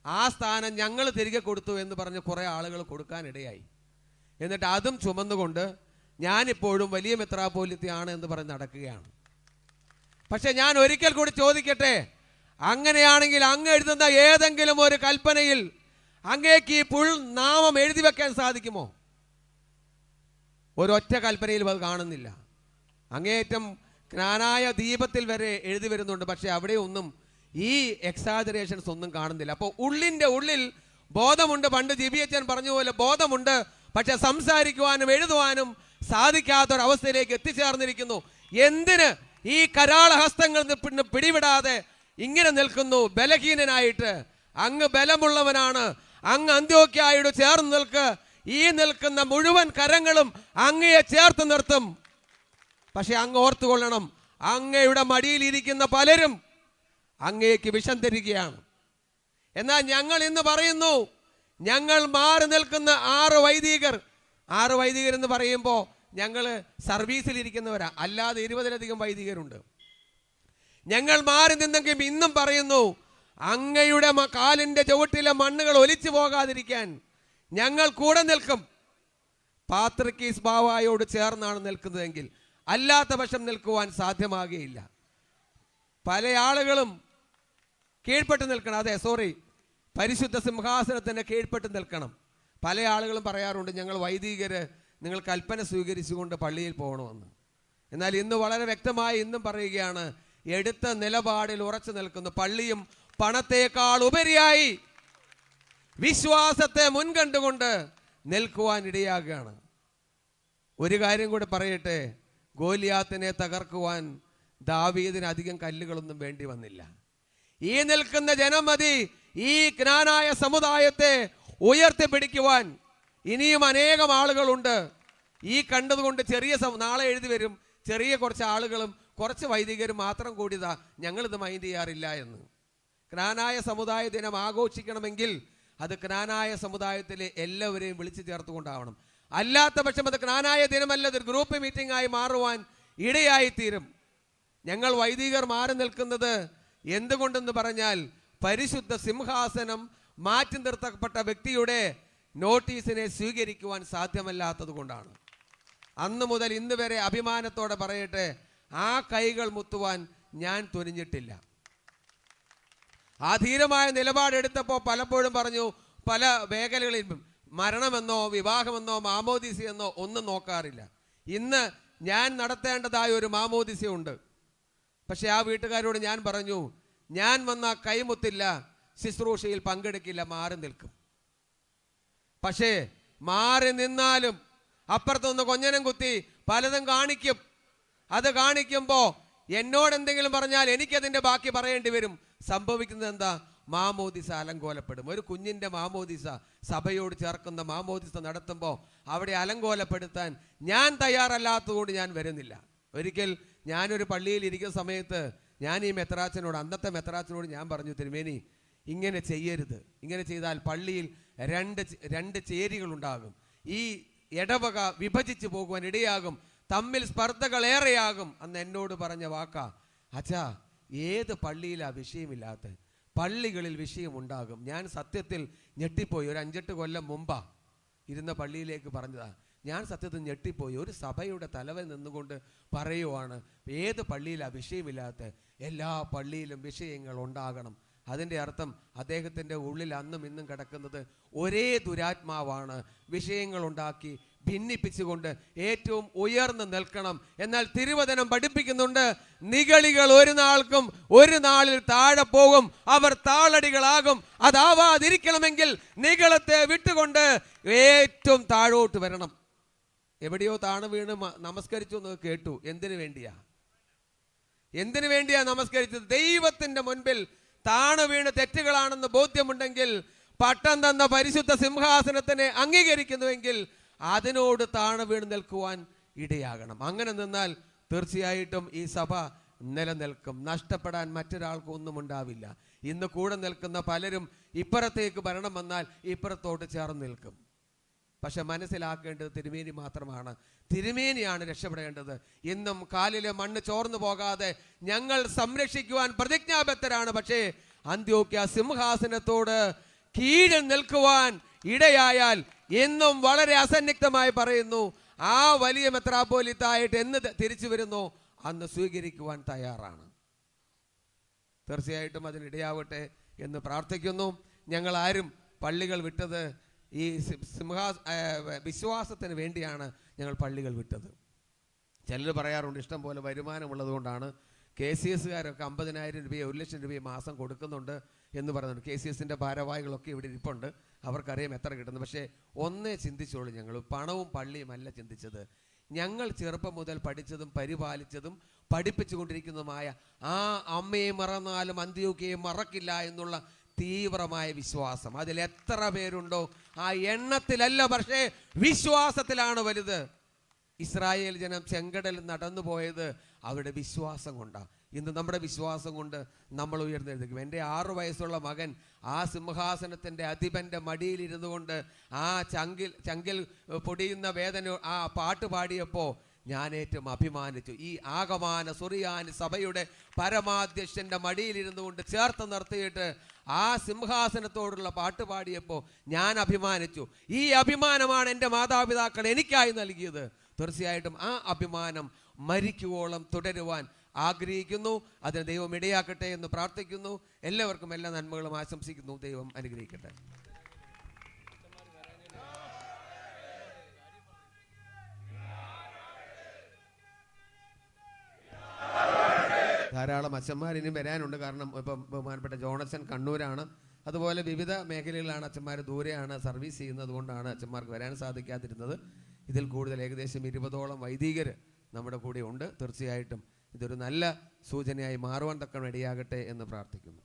ആ സ്ഥാനം ഞങ്ങൾ തിരികെ കൊടുത്തു എന്ന് പറഞ്ഞ് കുറേ ആളുകൾ കൊടുക്കാനിടയായി. എന്നിട്ട് അതും ചുമന്നുകൊണ്ട് ഞാനിപ്പോഴും വലിയ മെത്രാപ്പോലിത്തയാണ് എന്ന് പറഞ്ഞ് നടക്കുകയാണ്. പക്ഷെ ഞാൻ ഒരിക്കൽ കൂടി ചോദിക്കട്ടെ, അങ്ങനെയാണെങ്കിൽ അങ്ങ് എഴുതുന്ന ഏതെങ്കിലും ഒരു കൽപ്പനയിൽ അങ്ങേക്ക് ഈ നാമം എഴുതി വെക്കാൻ സാധിക്കുമോ? ഒരൊറ്റ കൽപ്പനയിൽ അത് കാണുന്നില്ല. അങ്ങേയറ്റം ക്നാനായ ദീപത്തിൽ വരെ എഴുതി വരുന്നുണ്ട്. പക്ഷെ അവിടെ ഒന്നും ഈ എക്സാജറേഷൻസ് ഒന്നും കാണുന്നില്ല. അപ്പോൾ ഉള്ളിൻ്റെ ഉള്ളിൽ ബോധമുണ്ട്. പണ്ട് ജിബിയച്ചൻ പറഞ്ഞ പോലെ ബോധമുണ്ട്, പക്ഷെ സംസാരിക്കുവാനും എഴുതുവാനും സാധിക്കാത്തൊരവസ്ഥയിലേക്ക് എത്തിച്ചേർന്നിരിക്കുന്നു. എന്തിന് ഈ കരാളഹസ്തങ്ങൾ പിടിവിടാതെ ഇങ്ങനെ നിൽക്കുന്നു ബലഹീനനായിട്ട്? അങ്ങ് ബലമുള്ളവനാണ്. അങ്ങ് അന്ത്യോക്യായോട് ചേർന്ന് നിൽക്ക്. ഈ നിൽക്കുന്ന മുഴുവൻ കരങ്ങളും അങ്ങയെ ചേർത്ത് നിർത്തും. പക്ഷെ അങ്ങ് ഓർത്തുകൊള്ളണം, അങ്ങയുടെ മടിയിലിരിക്കുന്ന പലരും അങ്ങേക്ക് വിഷം തരികയാണ്. എന്നാൽ ഞങ്ങൾ ഇന്ന് പറയുന്നു, ഞങ്ങൾ മാറി നിൽക്കുന്ന 6 വൈദികർ എന്ന് പറയുമ്പോൾ ഞങ്ങൾ സർവീസിലിരിക്കുന്നവരാ, അല്ലാതെ 20-ലധികം വൈദികരുണ്ട്. ഞങ്ങൾ മാറി നിന്നെങ്കിൽ ഇന്നും പറയുന്നു, അങ്ങയുടെ കാലിൻ്റെ ചുവട്ടിലെ മണ്ണുകൾ ഒലിച്ചു പോകാതിരിക്കാൻ ഞങ്ങൾ കൂടെ നിൽക്കും. പാത്രിക്കീസ് ബാവായോട് ചേർന്നാണ് നിൽക്കുന്നതെങ്കിൽ, അല്ലാത്ത പക്ഷം നിൽക്കുവാൻ സാധ്യമാകുകയില്ല. പല ആളുകളും കീഴ്പ്പെട്ട് നിൽക്കണം. അതെ, സോറി, പരിശുദ്ധ സിംഹാസനത്തിന് കീഴ്പ്പെട്ട് നിൽക്കണം. പല ആളുകളും പറയാറുണ്ട്, ഞങ്ങൾ വൈദികര് നിങ്ങൾ കൽപ്പന സ്വീകരിച്ചുകൊണ്ട് പള്ളിയിൽ പോകണമെന്ന്. എന്നാൽ ഇന്ന് വളരെ വ്യക്തമായി ഇന്നും പറയുകയാണ്, എടുത്ത നിലപാടിൽ ഉറച്ചു നിൽക്കുന്നു. പള്ളിയും പണത്തേക്കാൾ ഉപരിയായി വിശ്വാസത്തെ മുൻകണ്ടുകൊണ്ട് നിൽക്കുവാൻ ഇടയാകുകയാണ്. ഒരു കാര്യം കൂടെ പറയട്ടെ, ഗോലിയാത്തിനെ തകർക്കുവാൻ ദാവീദിന് അധികം കല്ലുകളൊന്നും വേണ്ടി വന്നില്ല. ഈ നിൽക്കുന്ന ജനം മതി ഈ ജ്ഞാനായ സമുദായത്തെ ഉയർത്തിപ്പിടിക്കുവാൻ. ഇനിയും അനേകം ആളുകളുണ്ട്. ഈ കണ്ടതുകൊണ്ട് നാളെ എഴുതി വരും, ചെറിയ കുറച്ച് ആളുകളും കുറച്ച് വൈദികരും മാത്രം കൂടിയതാ, ഞങ്ങളിത് മൈൻഡ് ചെയ്യാറില്ല എന്ന്. ജ്ഞാനായ സമുദായ ദിനം ആഘോഷിക്കണമെങ്കിൽ അത് ജ്ഞാനായ സമുദായത്തിലെ എല്ലാവരെയും വിളിച്ചു ചേർത്തുകൊണ്ടാവണം. അല്ലാത്ത പക്ഷം അത് ജ്ഞാനായ ദിനമല്ല, അത് ഗ്രൂപ്പ് മീറ്റിംഗ് ആയി മാറുവാൻ ഇടയായിത്തീരും. ഞങ്ങൾ വൈദികർ മാറി നിൽക്കുന്നത് എന്തുകൊണ്ടെന്ന് പറഞ്ഞാൽ, പരിശുദ്ധ സിംഹാസനം മാറ്റി നിർത്തപ്പെട്ട വ്യക്തിയുടെ നോട്ടീസിനെ സ്വീകരിക്കുവാൻ സാധ്യമല്ലാത്തത് കൊണ്ടാണ്. അന്ന് മുതൽ ഇന്ന് വരെ അഭിമാനത്തോടെ പറയട്ടെ, ആ കൈകൾ മുത്തുവാൻ ഞാൻ തുനിഞ്ഞിട്ടില്ല. ആ ധീരമായ നിലപാടെടുത്തപ്പോൾ പലപ്പോഴും പറഞ്ഞു, പല മേഖലകളിലും മരണമെന്നോ വിവാഹമെന്നോ മാമോദിസയെന്നോ ഒന്നും നോക്കാറില്ല. ഇന്ന് ഞാൻ നടത്തേണ്ടതായ ഒരു മാമോദിസയുണ്ട്. പക്ഷെ ആ വീട്ടുകാരോട് ഞാൻ പറഞ്ഞു, ഞാൻ വന്ന കൈമുത്തില്ല, ശുശ്രൂഷയിൽ പങ്കെടുക്കില്ല, മാറി നിൽക്കും. പക്ഷേ മാറി നിന്നാലും അപ്പുറത്തൊന്ന് കൊഞ്ഞനം കുത്തി പലതും കാണിക്കും. അത് കാണിക്കുമ്പോൾ എന്നോട് എന്തെങ്കിലും പറഞ്ഞാൽ എനിക്കതിൻ്റെ ബാക്കി പറയേണ്ടി വരും. സംഭവിക്കുന്നത് എന്താ? മാമോദിസ അലങ്കോലപ്പെടും. ഒരു കുഞ്ഞിൻ്റെ മാമോദിസ, സഭയോട് ചേർക്കുന്ന മാമോദിസ നടത്തുമ്പോൾ അവിടെ അലങ്കോലപ്പെടുത്താൻ ഞാൻ തയ്യാറല്ലാത്തതുകൊണ്ട് ഞാൻ വരുന്നില്ല. ഒരിക്കൽ ഞാനൊരു പള്ളിയിൽ ഇരിക്കുന്ന സമയത്ത് ഞാൻ ഈ മെത്രാച്ചനോട്, അന്നത്തെ മെത്രാച്ചനോട് ഞാൻ പറഞ്ഞു, തിരുമേനി ഇങ്ങനെ ചെയ്യരുത്, ഇങ്ങനെ ചെയ്താൽ പള്ളിയിൽ രണ്ട് ചേരികളുണ്ടാകും, ഈ ഇടവക വിഭജിച്ച് പോകുവാൻ ഇടയാകും, തമ്മിൽ സ്പർദ്ധകളേറെയാകും. അന്ന് എന്നോട് പറഞ്ഞ വാക്കാ, അച്ഛാ ഏത് പള്ളിയിലാ വിഷയമില്ലാത്ത? പള്ളികളിൽ വിഷയമുണ്ടാകും. ഞാൻ സത്യത്തിൽ ഞെട്ടിപ്പോയി. ഒരു 5-8 കൊല്ലം മുമ്പാ ഇരുന്ന പള്ളിയിലേക്ക് പറഞ്ഞതാ. ഞാൻ സത്യത്തിൽ ഞെട്ടിപ്പോയി. ഒരു സഭയുടെ തലവൻ നിന്നുകൊണ്ട് പറയുവാണ്, ഏത് പള്ളിയിലാ വിഷയമില്ലാത്ത? എല്ലാ പള്ളിയിലും വിഷയങ്ങൾ ഉണ്ടാകണം. അതിൻ്റെ അർത്ഥം അദ്ദേഹത്തിൻ്റെ ഉള്ളിൽ അന്നും ഇന്നും കിടക്കുന്നത് ഒരേ ദുരാത്മാവാണ്. വിഷയങ്ങളുണ്ടാക്കി ഭിന്നിപ്പിച്ചുകൊണ്ട് ഏറ്റവും ഉയർന്നു നിൽക്കണം. എന്നാൽ തിരുവചനം പഠിപ്പിക്കുന്നുണ്ട്, നിഗളികൾ ഒരു നാളിൽ താഴെ പോകും, അവർ താളടികളാകും. അതാവാതിരിക്കണമെങ്കിൽ നിഗളത്തെ വിട്ടുകൊണ്ട് ഏറ്റവും താഴോട്ട് വരണം. എവിടെയോ താണു വീണ് നമസ്കരിച്ചു എന്ന് കേട്ടു. എന്തിനു വേണ്ടിയാ നമസ്കരിച്ചത്? ദൈവത്തിന്റെ മുൻപിൽ താണു വീണ് തെറ്റുകളാണെന്ന് ബോധ്യമുണ്ടെങ്കിൽ, പട്ടം തന്ന പരിശുദ്ധ സിംഹാസനത്തിനെ അംഗീകരിക്കുന്നുവെങ്കിൽ അതിനോട് താണു വീണ് നിൽക്കുവാൻ ഇടയാകണം. അങ്ങനെ നിന്നാൽ തീർച്ചയായിട്ടും ഈ സഭ നിലനിൽക്കും. നഷ്ടപ്പെടാൻ മറ്റൊരാൾക്കും ഒന്നും ഉണ്ടാവില്ല. ഇന്ന് കൂടെ നിൽക്കുന്ന പലരും ഇപ്പുറത്തേക്ക് ഭരണം വന്നാൽ ഇപ്പുറത്തോട്ട് ചേർന്ന് നിൽക്കും. പക്ഷെ മനസ്സിലാക്കേണ്ടത് തിരുമേനി മാത്രമാണ്. തിരുമേനിയാണ് രക്ഷപ്പെടേണ്ടത്. ഇന്നും കാലിലെ മണ്ണ് ചോർന്നു പോകാതെ ഞങ്ങൾ സംരക്ഷിക്കുവാൻ പ്രതിജ്ഞാബദ്ധരാണ്. പക്ഷേ അന്ത്യോക്യ സിംഹാസനത്തോട് കീഴിൽ നിൽക്കുവാൻ ഇടയായാൽ എന്നും വളരെ അസന്നിഗ്ധമായി പറയുന്നു, ആ വലിയ മെത്രാപ്പോലിത്തായിട്ട് എന്ന് തിരിച്ചു വരുന്നു അന്ന് സ്വീകരിക്കുവാൻ തയ്യാറാണ്. തീർച്ചയായിട്ടും അതിനിടയാവട്ടെ എന്ന് പ്രാർത്ഥിക്കുന്നു. ഞങ്ങൾ ആരും പള്ളികൾ വിട്ടത് ഈ വിശ്വാസത്തിന് വേണ്ടിയാണ് ഞങ്ങൾ പള്ളികൾ വിട്ടത്. ചിലർ പറയാറുണ്ട് ഇഷ്ടം പോലെ വരുമാനമുള്ളത് കൊണ്ടാണ്. KCSകാരൊക്കെ 50,000 രൂപയോ 1,00,000 രൂപയോ മാസം കൊടുക്കുന്നുണ്ട് എന്ന് പറയുന്നുണ്ട്. KCSൻ്റെ ഭാരവാഹികളൊക്കെ ഇവിടെ ഇരിപ്പുണ്ട്, അവർക്കറിയാം എത്ര കിട്ടുന്നു. പക്ഷേ ഒന്നേ ചിന്തിച്ചോളൂ, ഞങ്ങൾ പണവും പള്ളിയും അല്ല ചിന്തിച്ചത്. ഞങ്ങൾ ചെറുപ്പം മുതൽ പഠിച്ചതും പരിപാലിച്ചതും പഠിപ്പിച്ചുകൊണ്ടിരിക്കുന്നതുമായ ആ അമ്മയെ മറന്നാലും അന്ത്യോക്യയെ മറക്കില്ല എന്നുള്ള തീവ്രമായ വിശ്വാസം. അതിൽ എത്ര പേരുണ്ടോ ആ എണ്ണത്തിലല്ല, പക്ഷേ വിശ്വാസത്തിലാണ് വലുത്. ഇസ്രായേൽ ജനം ചെങ്കടൽ നടന്നു പോയത് അവരുടെ വിശ്വാസം കൊണ്ടാണ്. ഇന്ന് നമ്മുടെ വിശ്വാസം കൊണ്ട് നമ്മൾ ഉയർന്നെഴുന്നേൽക്കും. എൻ്റെ 6 വയസ്സുള്ള മകൻ ആ സിംഹാസനത്തിൻ്റെ അധിപൻ്റെ മടിയിലിരുന്നു കൊണ്ട് ആ ചങ്കിൽ പൊടിയുന്ന വേദന ആ പാട്ട് പാടിയപ്പോൾ ഞാൻ ഏറ്റവും അഭിമാനിച്ചു. ഈ ആഗമാന സുറിയാനി സഭയുടെ പരമാധ്യക്ഷൻ്റെ മടിയിലിരുന്നു കൊണ്ട് ചേർത്ത് നിർത്തിയിട്ട് ആ സിംഹാസനത്തോടുള്ള പാട്ട് പാടിയപ്പോൾ ഞാൻ അഭിമാനിച്ചു. ഈ അഭിമാനമാണ് എൻ്റെ മാതാപിതാക്കൾ എനിക്കായി നൽകിയത്. തീർച്ചയായിട്ടും ആ അഭിമാനം മരിക്കുവോളം തുടരുവാൻ ആഗ്രഹിക്കുന്നു. അതിന് ദൈവം ഇടയാക്കട്ടെ എന്ന് പ്രാർത്ഥിക്കുന്നു. എല്ലാവർക്കും എല്ലാ നന്മകളും ആശംസിക്കുന്നു. ദൈവം അനുഗ്രഹിക്കട്ടെ. ധാരാളം അച്ഛന്മാർ ഇനി വരാനുണ്ട്. കാരണം ഇപ്പം ബഹുമാനപ്പെട്ട ജോണസൺ കണ്ണൂരാണ്, അതുപോലെ വിവിധ മേഖലകളിലാണ് അച്ഛന്മാർ ദൂരെയാണ് സർവീസ് ചെയ്യുന്നത്. അതുകൊണ്ടാണ് അച്ഛന്മാർക്ക് വരാൻ സാധിക്കാതിരുന്നത്. ഇതിൽ കൂടുതൽ ഏകദേശം 20ഓളം വൈദികർ നമ്മുടെ കൂടെ ഉണ്ട്. തീർച്ചയായിട്ടും ഇതൊരു നല്ല സൂചനയായി മാറുവാൻ തക്ക ഇടയാകട്ടെ എന്ന് പ്രാർത്ഥിക്കുന്നു.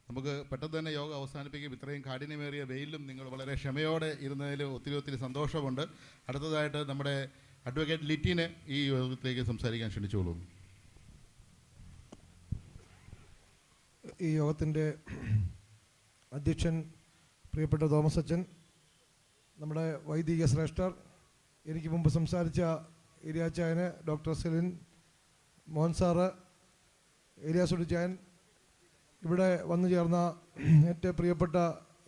നമുക്ക് പെട്ടെന്ന് തന്നെ യോഗം അവസാനിപ്പിക്കും. ഇത്രയും കാഠിന്യമേറിയ വെയിലും നിങ്ങൾ വളരെ ക്ഷമയോടെ ഇരുന്നതിൽ ഒത്തിരി സന്തോഷമുണ്ട്. അടുത്തതായിട്ട് നമ്മുടെ അഡ്വക്കേറ്റ് ലിറ്റിനെ ഈ യോഗത്തിലേക്ക് സംസാരിക്കാൻ ക്ഷണിച്ചോളൂ. ഈ യോഗത്തിൻ്റെ അധ്യക്ഷൻ പ്രിയപ്പെട്ട തോമസ് അച്ഛൻ, നമ്മുടെ വൈദിക ശ്രേഷ്ഠർ, എനിക്ക് മുമ്പ് സംസാരിച്ച ഏരിയാച്ചായന്, ഡോക്ടർ സെലിൻ, മോഹൻ സാറ്, ഏരിയാസുടിച്ചായൻ, ഇവിടെ വന്നു ചേർന്ന ഏറ്റവും പ്രിയപ്പെട്ട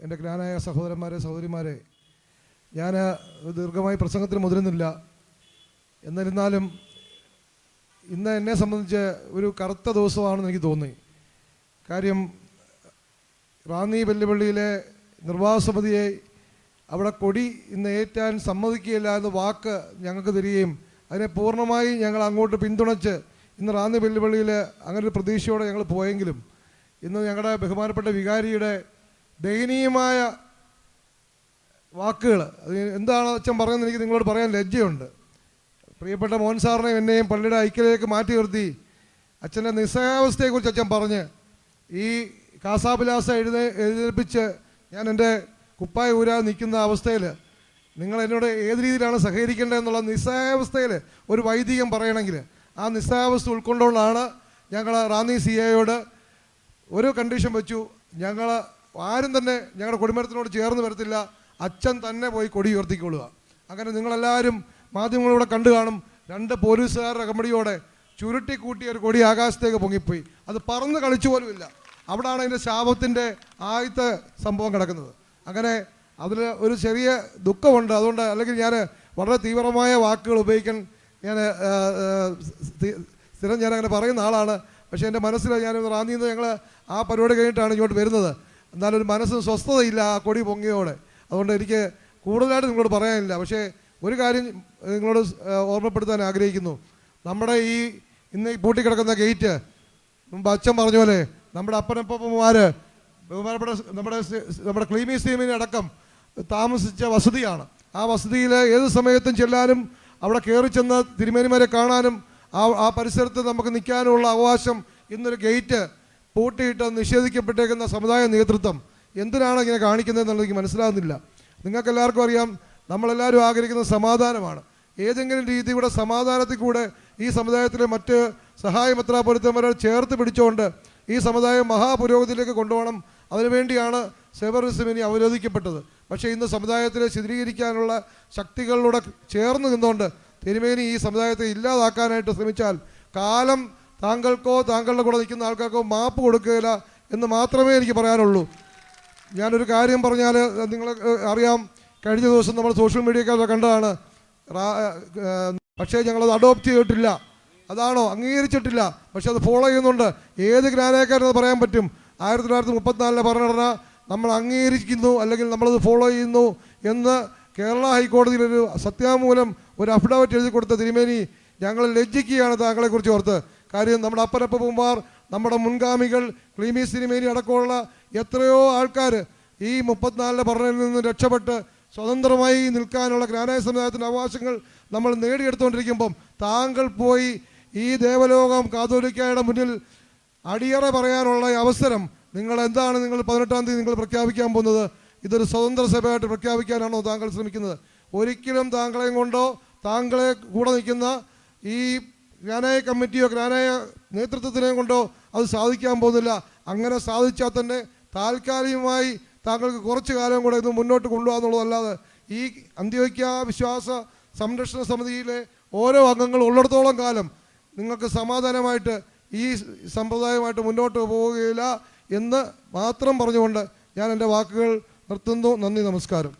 എൻ്റെ ജ്ഞാനായ സഹോദരന്മാരെ, സഹോദരിമാരെ, ഞാൻ ദീർഘമായി പ്രസംഗത്തിന് മുതിരുന്നില്ല. എന്നിരുന്നാലും ഇന്ന് എന്നെ സംബന്ധിച്ച് ഒരു കറുത്ത ദിവസമാണെന്ന് എനിക്ക് തോന്നി. കാര്യം റാന്നി വെല്ലുവിളിയിലെ നിർവാഹക സമിതിയെ അവിടെ കൊടി ഇന്ന് ഏറ്റാൻ സമ്മതിക്കുകയില്ല എന്ന വാക്ക് ഞങ്ങൾക്ക് തരികയും അതിനെ പൂർണ്ണമായി ഞങ്ങൾ അങ്ങോട്ട് പിന്തുണച്ച് ഇന്ന് റാന്നി വെല്ലുവിളിയിൽ അങ്ങനെ ഒരു പ്രതീക്ഷയോടെ ഞങ്ങൾ പോയെങ്കിലും ഇന്ന് ഞങ്ങളുടെ ബഹുമാനപ്പെട്ട വികാരിയുടെ ദയനീയമായ വാക്കുകൾ, അത് എന്താണ് അച്ഛൻ പറയുന്നത് എനിക്ക് നിങ്ങളോട് പറയാൻ ലജ്ജയുണ്ട്. പ്രിയപ്പെട്ട മോഹൻ സാറിനെയും എന്നെയും പള്ളിയുടെ ഐക്യതയിലേക്ക് മാറ്റി നിർത്തി അച്ഛൻ്റെ നിസ്സഹായാവസ്ഥയെക്കുറിച്ച് അച്ഛൻ പറഞ്ഞ് ഈ കാസാബിലാസ എഴുന്നേൽപ്പിച്ച് ഞാൻ എൻ്റെ കുപ്പായ ഊരാൻ നിൽക്കുന്ന അവസ്ഥയിൽ നിങ്ങൾ എന്നോട് ഏത് രീതിയിലാണ് സഹകരിക്കേണ്ടതെന്നുള്ള നിസ്സഹായാവസ്ഥയിൽ ഒരു വൈദികൻ പറയണമെങ്കിൽ ആ നിസ്സഹായാവസ്ഥ ഉൾക്കൊണ്ടുകൊണ്ടാണ് ഞങ്ങൾ റാന്നി CIയോട് ഒരു കണ്ടീഷൻ വെച്ചു. ഞങ്ങൾ ആരും തന്നെ ഞങ്ങളുടെ കൊടിമരത്തിനോട് ചേർന്ന് വരത്തില്ല, അച്ഛൻ തന്നെ പോയി കൊടി ഉയർത്തിക്കൊള്ളുക. അങ്ങനെ നിങ്ങളെല്ലാവരും മാധ്യമങ്ങളിലൂടെ കണ്ടു കാണും. 2 പോലീസുകാരുടെ കമ്പടിയോടെ ചുരുട്ടിക്കൂട്ടിയ ഒരു കൊടി ആകാശത്തേക്ക് പൊങ്ങിപ്പോയി. അത് പറന്ന് കളിച്ചു പോലുമില്ല. അവിടാണ് അതിൻ്റെ ശാപത്തിൻ്റെ ആദ്യത്തെ സംഭവം കിടക്കുന്നത്. അങ്ങനെ അതിൽ ഒരു ചെറിയ ദുഃഖമുണ്ട്. അതുകൊണ്ട് അല്ലെങ്കിൽ ഞാൻ വളരെ തീവ്രമായ വാക്കുകൾ ഉപയോഗിക്കാൻ ഞാൻ സ്ഥിരം ഞാനങ്ങനെ പറയുന്ന ആളാണ്. പക്ഷേ എൻ്റെ മനസ്സിൽ ഞാൻ റാന്നിയിൽ നിന്ന് ഞങ്ങൾ ആ പരിപാടി കഴിഞ്ഞിട്ടാണ് ഇങ്ങോട്ട് വരുന്നത്. എന്നാലും ഒരു മനസ്സിന് സ്വസ്ഥതയില്ല ആ കൊടി പൊങ്ങിയോടെ. അതുകൊണ്ട് എനിക്ക് കൂടുതലായിട്ട് നിങ്ങളോട് പറയാനില്ല. പക്ഷേ ഒരു കാര്യം നിങ്ങളോട് ഓർമ്മപ്പെടുത്താൻ ആഗ്രഹിക്കുന്നു. നമ്മുടെ ഇന്ന് ഈ പൂട്ടിക്കിടക്കുന്ന ഗേറ്റ് മുമ്പ് അച്ഛൻ പറഞ്ഞ പോലെ നമ്മുടെ അപ്പനപ്പന്മാർ ബഹുമാനപ്പെട്ട നമ്മുടെ ക്ലീമി സ്റ്റീമിനെ അടക്കം താമസിച്ച വസതിയാണ്. ആ വസതിയിൽ ഏത് സമയത്തും ചെല്ലാനും അവിടെ കയറി ചെന്ന് തിരുമേനിമാരെ കാണാനും ആ പരിസരത്ത് നമുക്ക് നിൽക്കാനുള്ള അവകാശം ഇന്നൊരു ഗേറ്റ് പൂട്ടിയിട്ട് നിഷേധിക്കപ്പെട്ടേക്കുന്ന സമുദായ നേതൃത്വം എന്തിനാണ് ഇങ്ങനെ കാണിക്കുന്നത് എന്നുള്ളത് എനിക്ക് മനസ്സിലാകുന്നില്ല. നിങ്ങൾക്കെല്ലാവർക്കും അറിയാം, നമ്മളെല്ലാവരും ആഗ്രഹിക്കുന്ന സമാധാനമാണ്. ഏതെങ്കിലും രീതിയുടെ സമാധാനത്തിൽ കൂടെ ഈ സമുദായത്തിലെ മറ്റ് സഹായ മെത്രാപ്പൊലീത്തമാരെ ചേർത്ത് പിടിച്ചുകൊണ്ട് ഈ സമുദായം മഹാപുരോഗതിയിലേക്ക് കൊണ്ടുപോകണം. അതിനുവേണ്ടിയാണ് സെവറിസം ഇനി അവരോധിക്കപ്പെട്ടത്. പക്ഷേ ഇന്ന് സമുദായത്തിലെ ശിഥിലീകരിക്കാനുള്ള ശക്തികളിലൂടെ ചേർന്ന് നിന്നുകൊണ്ട് തിരുമേനി ഈ സമുദായത്തെ ഇല്ലാതാക്കാനായിട്ട് ശ്രമിച്ചാൽ കാലം താങ്കൾക്കോ താങ്കളുടെ കൂടെ നിൽക്കുന്ന ആൾക്കാർക്കോ മാപ്പ് കൊടുക്കുകയില്ല എന്ന് മാത്രമേ എനിക്ക് പറയാനുള്ളൂ. ഞാനൊരു കാര്യം പറഞ്ഞാൽ നിങ്ങൾ അറിയാം, കഴിഞ്ഞ ദിവസം നമ്മൾ സോഷ്യൽ മീഡിയക്കാരെ കണ്ടതാണ്. പക്ഷേ ഞങ്ങളത് അഡോപ്റ്റ് ചെയ്തിട്ടില്ല, അതാണോ അംഗീകരിച്ചിട്ടില്ല. പക്ഷെ അത് ഫോളോ ചെയ്യുന്നുണ്ട്. ഏത് ജ്ഞാനക്കാരെന്ന് പറയാൻ പറ്റും? 1934 ഭരണഘടന നമ്മൾ അംഗീകരിക്കുന്നു അല്ലെങ്കിൽ നമ്മളത് ഫോളോ ചെയ്യുന്നു എന്ന് കേരള ഹൈക്കോടതിയിലൊരു സത്യാമൂലം ഒരു അഫിഡവിറ്റ് എഴുതി കൊടുത്ത തിരുമേനി, ഞങ്ങൾ ലജ്ജിക്കുകയാണ് താങ്കളെക്കുറിച്ച് ഓർത്ത്. കാര്യം നമ്മുടെ അപ്പനപ്പന്മാർ, നമ്മുടെ മുൻഗാമികൾ, ക്ലീമീസ് തിരുമേനി അടക്കമുള്ള എത്രയോ ആൾക്കാർ ഈ 34 ഭരണയിൽ നിന്ന് രക്ഷപ്പെട്ട് സ്വതന്ത്രമായി നിൽക്കാനുള്ള ജ്ഞാനായ സമുദായത്തിൻ്റെ അവകാശങ്ങൾ നമ്മൾ നേടിയെടുത്തുകൊണ്ടിരിക്കുമ്പം താങ്കൾ പോയി ഈ ദേവലോകം കാതോലിക്കയുടെ മുന്നിൽ അടിയറ പറയാനുള്ള അവസരം നിങ്ങൾ 18-ാം തീയതി നിങ്ങൾ പ്രഖ്യാപിക്കാൻ പോകുന്നത്? ഇതൊരു സ്വതന്ത്ര സഭയായിട്ട് പ്രഖ്യാപിക്കാനാണോ താങ്കൾ ശ്രമിക്കുന്നത്? ഒരിക്കലും താങ്കളെയും കൊണ്ടോ താങ്കളെ കൂടെ നിൽക്കുന്ന ഈ ജ്ഞാനായ കമ്മിറ്റിയോ ജ്ഞാനായ നേതൃത്വത്തിനെയും കൊണ്ടോ അത് സാധിക്കാൻ പോകുന്നില്ല. അങ്ങനെ സാധിച്ചാൽ തന്നെ താൽക്കാലികമായി താങ്കൾക്ക് കുറച്ച് കാലം കൂടെ ഇത് മുന്നോട്ട് കൊണ്ടുപോകാന്നുള്ളതല്ലാതെ ഈ അന്ത്യോക്യ വിശ്വാസ സംരക്ഷണ സമിതിയിലെ ഓരോ അംഗങ്ങളും ഉള്ളിടത്തോളം കാലം നിങ്ങൾക്ക് സമാധാനമായിട്ട് ഈ സമ്പ്രദായമായിട്ട് മുന്നോട്ട് പോവുകയില്ല എന്ന് മാത്രം പറഞ്ഞുകൊണ്ട് ഞാൻ എൻ്റെ വാക്കുകൾ നിർത്തുന്നു. നന്ദി, നമസ്കാരം.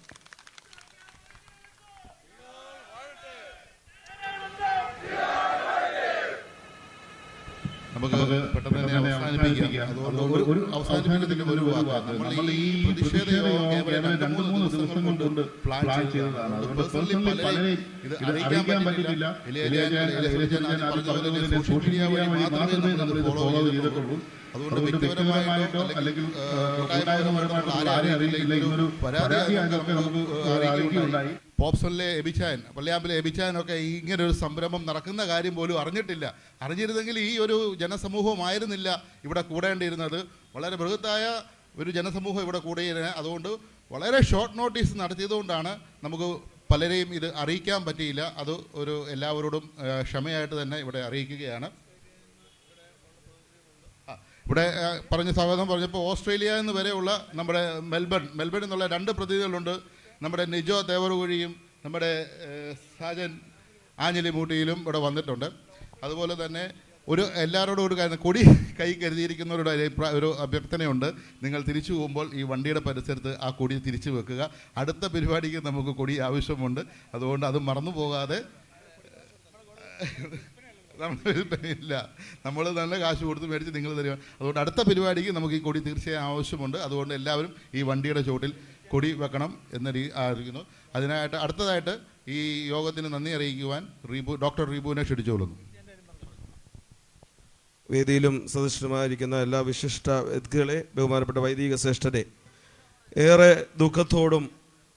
നമുക്ക് പെട്ടെന്ന് തന്നെ അവസാനിപ്പിക്കാം. അതുകൊണ്ട് ഒരു അവസാനിപ്പിക്കുന്നതിന് ഒരു വാക്കാണ്. നമ്മൾ ഈ പ്രതിഷേധ യോഗം 2-3 ദിവസം കൊണ്ട് പ്ലാൻ ചെയ്തതാണ്. അതുകൊണ്ട് പേഴ്സണലി പലരെയും ഇത് അറിയിക്കാൻ പറ്റിയില്ല. സോഷ്യൽ മീഡിയ വഴി മാത്രമേ നമ്മൾ ഫോളോ ചെയ്തിട്ടുള്ളൂ. അതുകൊണ്ട് വ്യക്തിപരമായിട്ടോ അല്ലെങ്കിൽ ആരെയും അറിയില്ല ഒരു പരാതിയൊക്കെ നമുക്ക് അറിയിക്കുകയുണ്ടായി. പോപ്സണിലെ എബിച്ചാൻ, പള്ളിയാമ്പിലെ എബിച്ചാനൊക്കെ ഇങ്ങനെ ഒരു സംരംഭം നടക്കുന്ന കാര്യം പോലും അറിഞ്ഞിട്ടില്ല. അറിഞ്ഞിരുന്നെങ്കിൽ ഈ ഒരു ജനസമൂഹമായിരുന്നില്ല ഇവിടെ കൂടേണ്ടിയിരുന്നത്. വളരെ ബൃഹത്തായ ഒരു ജനസമൂഹം ഇവിടെ കൂടിയിരുന്നത്. അതുകൊണ്ട് വളരെ ഷോർട്ട് നോട്ടീസ് നടത്തിയതുകൊണ്ടാണ് നമുക്ക് പലരെയും ഇത് അറിയിക്കാൻ പറ്റിയില്ല. അത് ഒരു എല്ലാവരോടും ക്ഷമയായിട്ട് തന്നെ ഇവിടെ അറിയിക്കുകയാണ്. ഇവിടെ പറഞ്ഞ സ്വാഗതം പറഞ്ഞപ്പോൾ ഓസ്ട്രേലിയ എന്ന് വരെയുള്ള നമ്മുടെ മെൽബൺ എന്നുള്ള 2 പ്രതിനിധികളുണ്ട്. നമ്മുടെ നിജോ ദേവറുകുഴിയും നമ്മുടെ സാജൻ ആഞ്ഞിലിമൂട്ടിയിലും ഇവിടെ വന്നിട്ടുണ്ട്. അതുപോലെ തന്നെ എല്ലാവരോടും ഒരു കാര്യം, കൊടി കൈ കരുതിയിരിക്കുന്നവരുടെ ഒരു അഭ്യർത്ഥനയുണ്ട്. നിങ്ങൾ തിരിച്ചു പോകുമ്പോൾ ഈ വണ്ടിയുടെ പരിസരത്ത് ആ കൊടി തിരിച്ചു വെക്കുക. അടുത്ത പരിപാടിക്ക് നമുക്ക് കൊടി ആവശ്യമുണ്ട്. അതുകൊണ്ട് അത് മറന്നു പോകാതെ. ഇല്ല, നമ്മൾ നല്ല കാശ് കൊടുത്ത് മേടിച്ച് നിങ്ങൾ തരിക. അതുകൊണ്ട് അടുത്ത പരിപാടിക്ക് നമുക്ക് ഈ കൊടി തീർച്ചയായും ആവശ്യമുണ്ട്. അതുകൊണ്ട് എല്ലാവരും ഈ വണ്ടിയുടെ ചുവട്ടിൽ കൊടി വെക്കണം എന്ന് അറിയിക്കുന്നു. അതിനായിട്ട് അടുത്തതായിട്ട് ഈ യോഗത്തിന് നന്ദി അറിയിക്കുവാൻ ഡോക്ടർ റീബുവിനെ ക്ഷണിച്ചുകൊള്ളുന്നു. വേദിയിലും സദസ്യമായിരിക്കുന്ന എല്ലാ വിശിഷ്ട വ്യക്തികളെ, ബഹുമാനപ്പെട്ട വൈദിക ശ്രേഷ്ഠരെ, ഏറെ ദുഃഖത്തോടും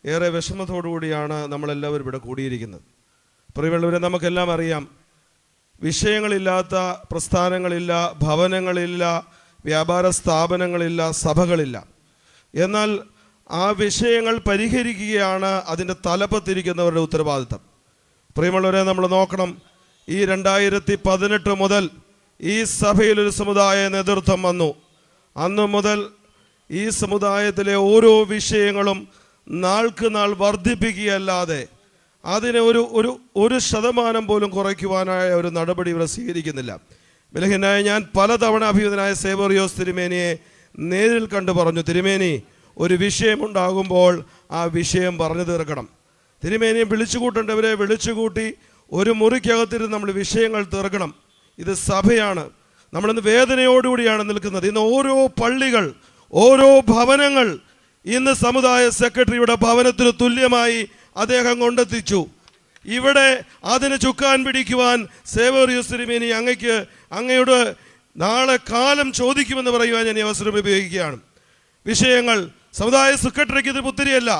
ഏറെ വിഷമത്തോടു കൂടിയാണ് നമ്മളെല്ലാവരും ഇവിടെ കൂടിയിരിക്കുന്നത്. പ്രിയമുള്ളവരെ, നമുക്കെല്ലാം അറിയാം, വിഷയങ്ങളില്ലാത്ത പ്രസ്ഥാനങ്ങളില്ല, ഭവനങ്ങളില്ല, വ്യാപാര സ്ഥാപനങ്ങളില്ല, സഭകളില്ല. എന്നാൽ ആ വിഷയങ്ങൾ പരിഹരിക്കുകയാണ് അതിൻ്റെ തലപ്പത്തിരിക്കുന്നവരുടെ ഉത്തരവാദിത്തം. പ്രിയമുള്ളവരെ, നമ്മൾ നോക്കണം, ഈ 2018 മുതൽ ഈ സഭയിലൊരു സമുദായ നേതൃത്വം വന്നു. അന്നു മുതൽ ഈ സമുദായത്തിലെ ഓരോ വിഷയങ്ങളും നാൾക്ക് നാൾ വർദ്ധിപ്പിക്കുകയല്ലാതെ അതിനെ ഒരു ശതമാനം പോലും കുറയ്ക്കുവാനായ ഒരു നടപടി ഇവർ സ്വീകരിക്കുന്നില്ല. ബലഹീനായ ഞാൻ പലതവണ അഭിയുതനായ സേവറിയോസ് തിരുമേനിയെ നേരിൽ കണ്ടു പറഞ്ഞു, തിരുമേനി, ഒരു വിഷയമുണ്ടാകുമ്പോൾ ആ വിഷയം പറഞ്ഞു തീർക്കണം. തിരുമേനിയെ വിളിച്ചുകൂട്ടേണ്ടവരെ വിളിച്ചുകൂട്ടി ഒരു മുറിക്കകത്തിരുന്ന് നമ്മൾ വിഷയങ്ങൾ തീർക്കണം. ഇത് സഭയാണ്. നമ്മളിന്ന് വേദനയോടുകൂടിയാണ് നിൽക്കുന്നത്. ഇന്ന് ഓരോ പള്ളികൾ, ഓരോ ഭവനങ്ങൾ ഇന്ന് സമുദായ സെക്രട്ടറിയുടെ ഭവനത്തിന് തുല്യമായി അദ്ദേഹം കൊണ്ടെത്തിച്ചു. ഇവിടെ അതിന് ചുക്കാൻ പിടിക്കുവാൻ സേവറിയോസ് തിരുമേനി അങ്ങയോട് നാളെ കാലം ചോദിക്കുമെന്ന് പറയുവാൻ ഞാൻ ഈ അവസരം ഉപയോഗിക്കുകയാണ്. വിഷയങ്ങൾ സമുദായ സെക്രട്ടറിക്ക് ഇത് പുത്തിരിയല്ല.